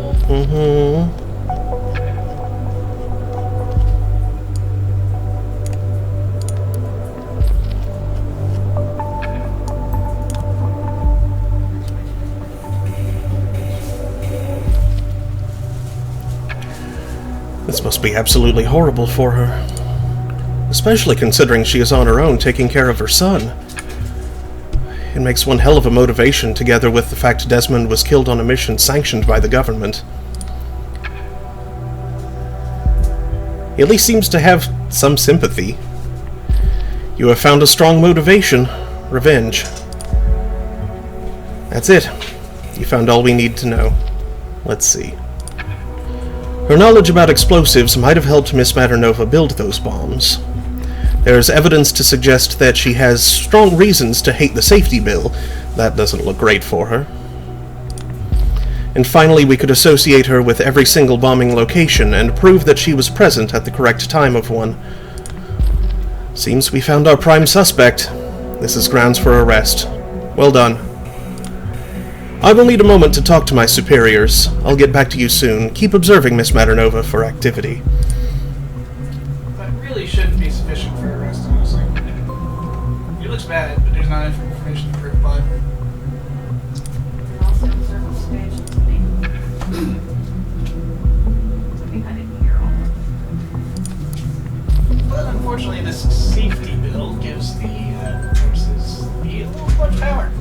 This must be absolutely horrible for her. Especially considering she is on her own taking care of her son. It makes one hell of a motivation, together with the fact Desmond was killed on a mission sanctioned by the government. He at least seems to have some sympathy. You have found a strong motivation. Revenge. That's it. You found all we need to know. Let's see. Her knowledge about explosives might have helped Miss Maternova build those bombs. There's evidence to suggest that she has strong reasons to hate the safety bill. That doesn't look great for her. And finally, we could associate her with every single bombing location and prove that she was present at the correct time of one. Seems we found our prime suspect. This is grounds for arrest. Well done. I will need a moment to talk to my superiors. I'll get back to you soon. Keep observing Miss Maternova for activity. That really shouldn't be sufficient for arrest, honestly. He looks bad, but there's not enough information to prove but. Also, circumstantial to me. I think I didn't hear all of it. But unfortunately, this safety bill gives the forces a little much power.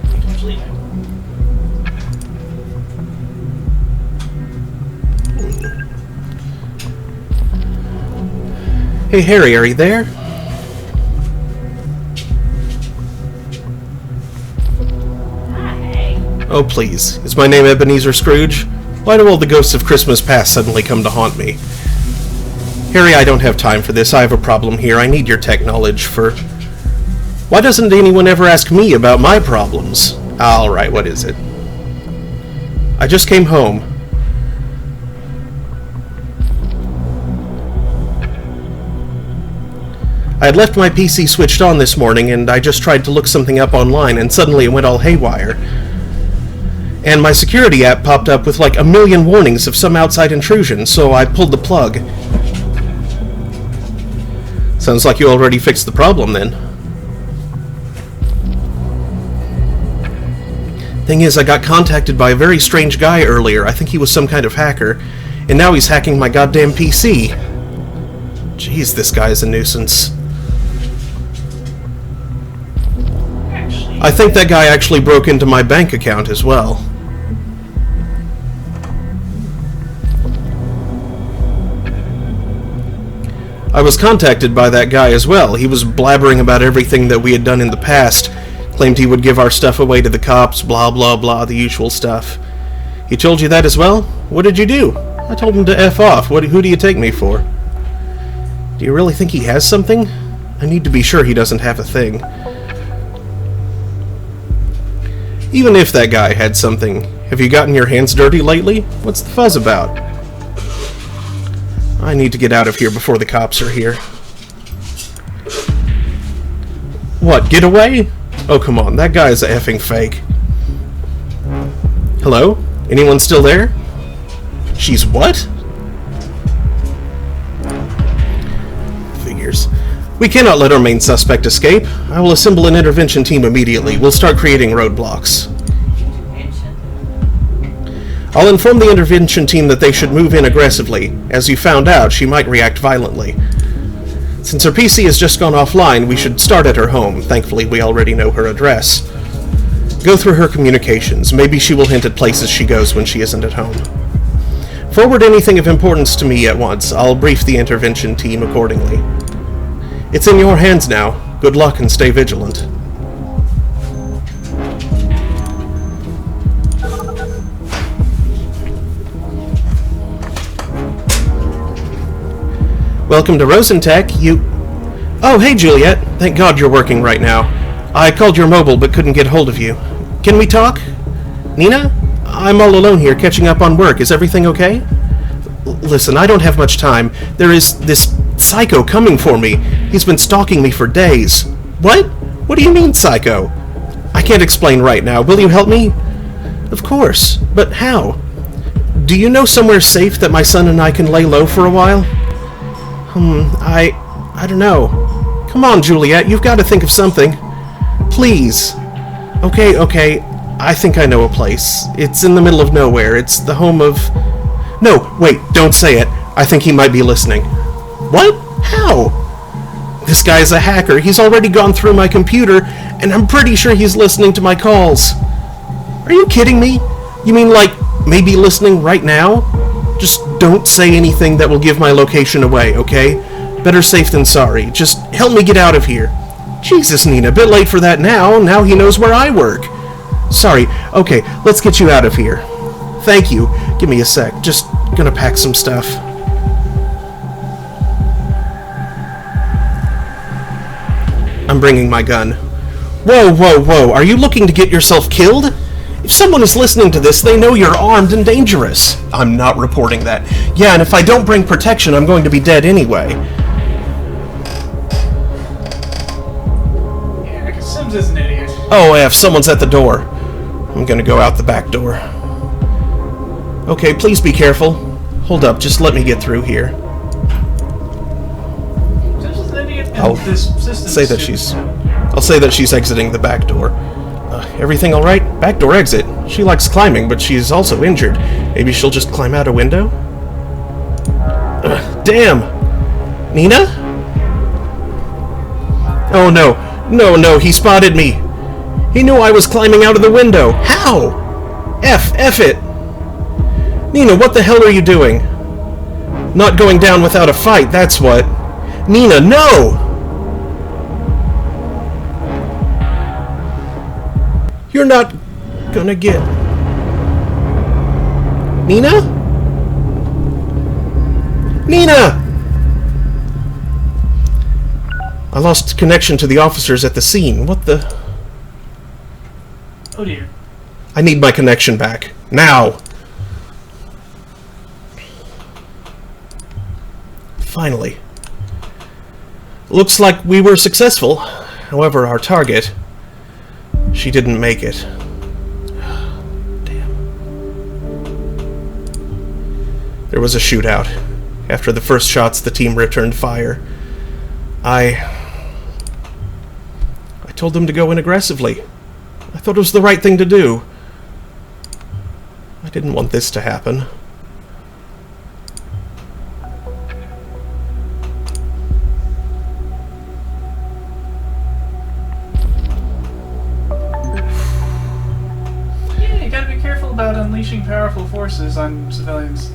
Too much leeway. Hey Harry, are you there? Hi. Oh please, is my name Ebenezer Scrooge? Why do all the ghosts of Christmas past suddenly come to haunt me? Harry, I don't have time for this. I have a problem here. I need your tech knowledge for... Why doesn't anyone ever ask me about my problems? Alright, what is it? I just came home. I had left my PC switched on this morning, and I just tried to look something up online, and suddenly it went all haywire. And my security app popped up with like a million warnings of some outside intrusion, so I pulled the plug. Sounds like you already fixed the problem, then. Thing is, I got contacted by a very strange guy earlier. I think he was some kind of hacker, and now he's hacking my goddamn PC. Jeez, this guy is a nuisance. I think that guy actually broke into my bank account as well. I was contacted by that guy as well. He was blabbering about everything that we had done in the past. Claimed he would give our stuff away to the cops, blah blah blah, the usual stuff. He told you that as well? What did you do? I told him to F off. Who do you take me for? Do you really think he has something? I need to be sure he doesn't have a thing. Even if that guy had something, have you gotten your hands dirty lately? What's the fuzz about? I need to get out of here before the cops are here. What, get away? Oh, come on, that guy's a effing fake. Hello? Anyone still there? She's what? Figures. We cannot let our main suspect escape. I will assemble an intervention team immediately. We'll start creating roadblocks. I'll inform the intervention team that they should move in aggressively. As you found out, she might react violently. Since her PC has just gone offline, we should start at her home. Thankfully, we already know her address. Go through her communications. Maybe she will hint at places she goes when she isn't at home. Forward anything of importance to me at once. I'll brief the intervention team accordingly. It's in your hands now. Good luck and stay vigilant. Welcome to Rosentech. Oh, hey, Juliet. Thank God you're working right now. I called your mobile but couldn't get hold of you. Can we talk? Nina? I'm all alone here catching up on work. Is everything okay? Listen, I don't have much time. There is this psycho coming for me. He's been stalking me for days. What? What do you mean, psycho? I can't explain right now. Will you help me? Of course. But how? Do you know somewhere safe that my son and I can lay low for a while? I don't know. Come on, Juliet, you've got to think of something. Please. Okay, I think I know a place. It's in the middle of nowhere. It's the home of... No, wait, don't say it. I think he might be listening. What? How? This guy's a hacker. He's already gone through my computer, and I'm pretty sure he's listening to my calls. Are you kidding me? You mean, like, maybe listening right now? Just don't say anything that will give my location away, okay? Better safe than sorry. Just help me get out of here. Jesus, Nina, a bit late for that now. Now he knows where I work. Sorry. Okay, let's get you out of here. Thank you. Give me a sec. Just gonna pack some stuff. I'm bringing my gun. Whoa. Are you looking to get yourself killed? If someone is listening to this, they know you're armed and dangerous. I'm not reporting that. Yeah, and if I don't bring protection, I'm going to be dead anyway. Yeah, because Sims is an idiot. Oh, F, someone's at the door. I'm gonna go out the back door. Okay, please be careful. Hold up, just let me get through here. Sims is an idiot, and I'll this system say that I'll say that she's exiting the back door. Everything alright? Back door exit. She likes climbing, but she's also injured. Maybe she'll just climb out a window? Damn! Nina? Oh no, he spotted me! He knew I was climbing out of the window! How? F it! Nina, what the hell are you doing? Not going down without a fight, that's what. Nina, no! You're not gonna get... Nina? Nina! I lost connection to the officers at the scene. What the... Oh dear. I need my connection back. Now! Finally. Looks like we were successful. However, our target... She didn't make it. Damn. There was a shootout. After the first shots, the team returned fire. I told them to go in aggressively. I thought it was the right thing to do. I didn't want this to happen. About unleashing powerful forces on civilians.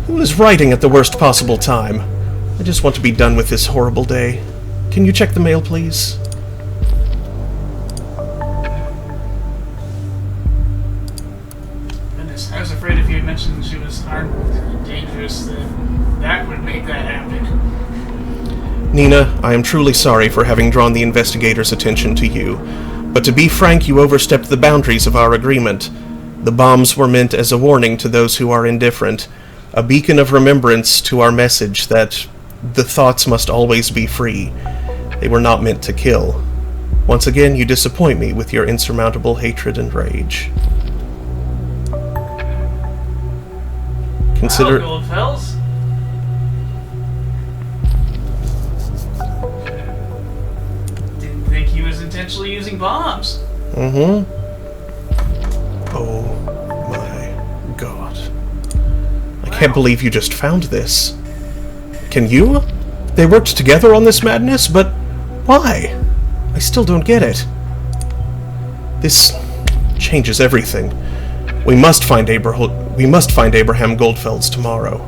Who is writing at the worst possible time? I just want to be done with this horrible day. Can you check the mail, please? Goodness, I was afraid if you had mentioned she was armed and dangerous, then that would make that happen. Nina, I am truly sorry for having drawn the investigators' attention to you. But to be frank, you overstepped the boundaries of our agreement. The bombs were meant as a warning to those who are indifferent, a beacon of remembrance to our message that the thoughts must always be free. They were not meant to kill. Once again, you disappoint me with your insurmountable hatred and rage. Consider... Well, Goldfells. Didn't think he was intentionally using bombs. Mm-hmm. Oh my god. I can't believe you just found this. Can you? They worked together on this madness, but why? I still don't get it. This changes everything. We must find Abraham Goldfelds tomorrow.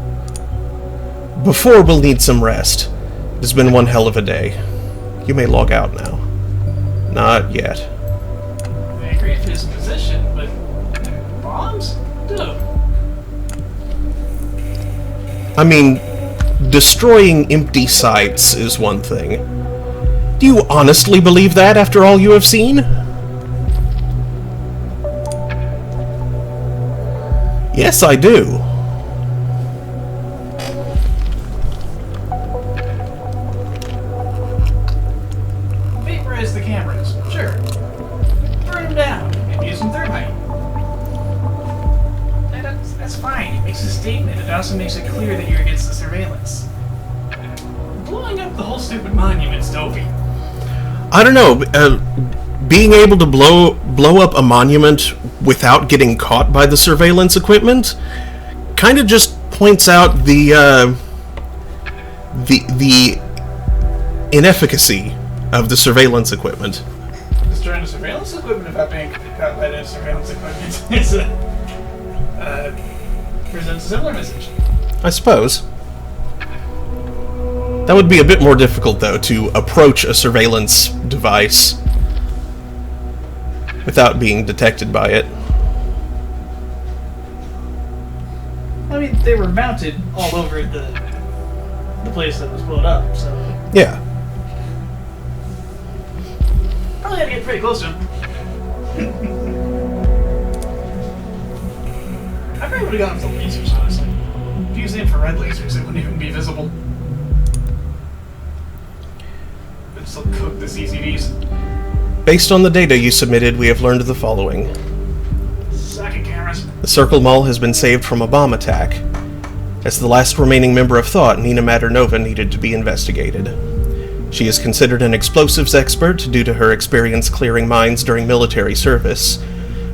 Before, we'll need some rest. It has been one hell of a day. You may log out now. Not yet. I agree with his position, but bombs? Dude. I mean, destroying empty sites is one thing. Do you honestly believe that after all you have seen? Yes, I do. Vaporize the cameras, sure. Burn them down and use some thermite. That's fine. It makes a statement. It also makes it clear that you're against the surveillance. Blowing up the whole stupid monument's dopey. I don't know. Being able to blow up a monument without getting caught by the surveillance equipment kind of just points out the inefficacy of the surveillance equipment. Destroying the surveillance equipment without being caught by the surveillance equipment is presents a similar message. I suppose. That would be a bit more difficult, though, to approach a surveillance device without being detected by it. I mean, they were mounted all over the place that was blown up, so Yeah. probably had to get pretty close to him. I probably would have gone for the lasers, honestly. If you use the infrared lasers, it wouldn't even be visible. It'd still cook the CCDs. Based on the data you submitted, we have learned the following. Suck it, cameras. The Circle Mall has been saved from a bomb attack. As the last remaining member of Thought, Nina Maternova needed to be investigated. She is considered an explosives expert due to her experience clearing mines during military service.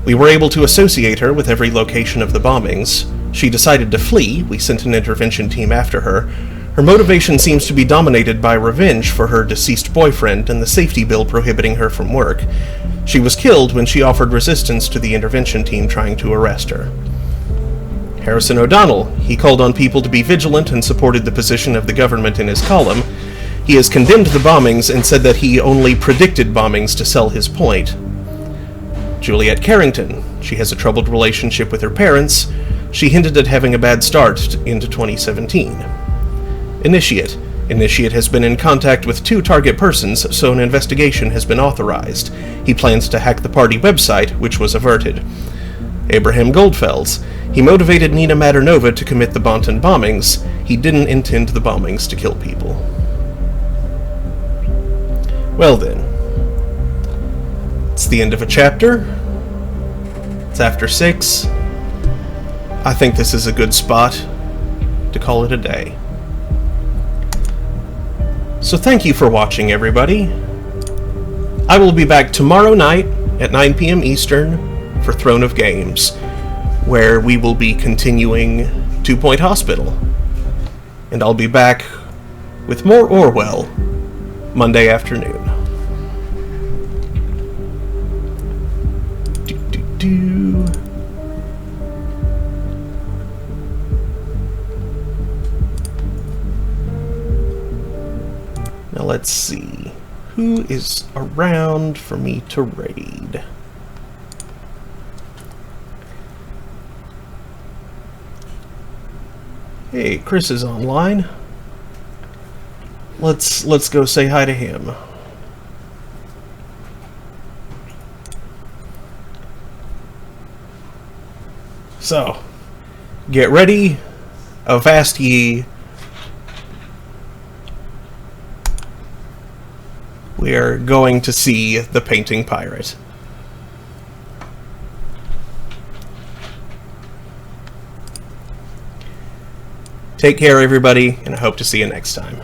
We were able to associate her with every location of the bombings. She decided to flee. We sent an intervention team after her. Her motivation seems to be dominated by revenge for her deceased boyfriend and the safety bill prohibiting her from work. She was killed when she offered resistance to the intervention team trying to arrest her. Harrison O'Donnell. He called on people to be vigilant and supported the position of the government in his column. He has condemned the bombings and said that he only predicted bombings to sell his point. Juliet Carrington. She has a troubled relationship with her parents. She hinted at having a bad start into 2017. Initiate. Initiate has been in contact with 2 target persons, so an investigation has been authorized. He plans to hack the party website, which was averted. Abraham Goldfelds. He motivated Nina Maternova to commit the Bonton bombings. He didn't intend the bombings to kill people. Well then. It's the end of a chapter. It's after 6. I think this is a good spot to call it a day. So thank you for watching, everybody. I will be back tomorrow night at 9 p.m. Eastern for Throne of Games, where we will be continuing 2 Point Hospital. And I'll be back with more Orwell Monday afternoon. Now let's see. Who is around for me to raid? Hey, Chris is online. Let's go say hi to him. So, get ready, avast ye. We are going to see the painting pirate. Take care, everybody, and I hope to see you next time.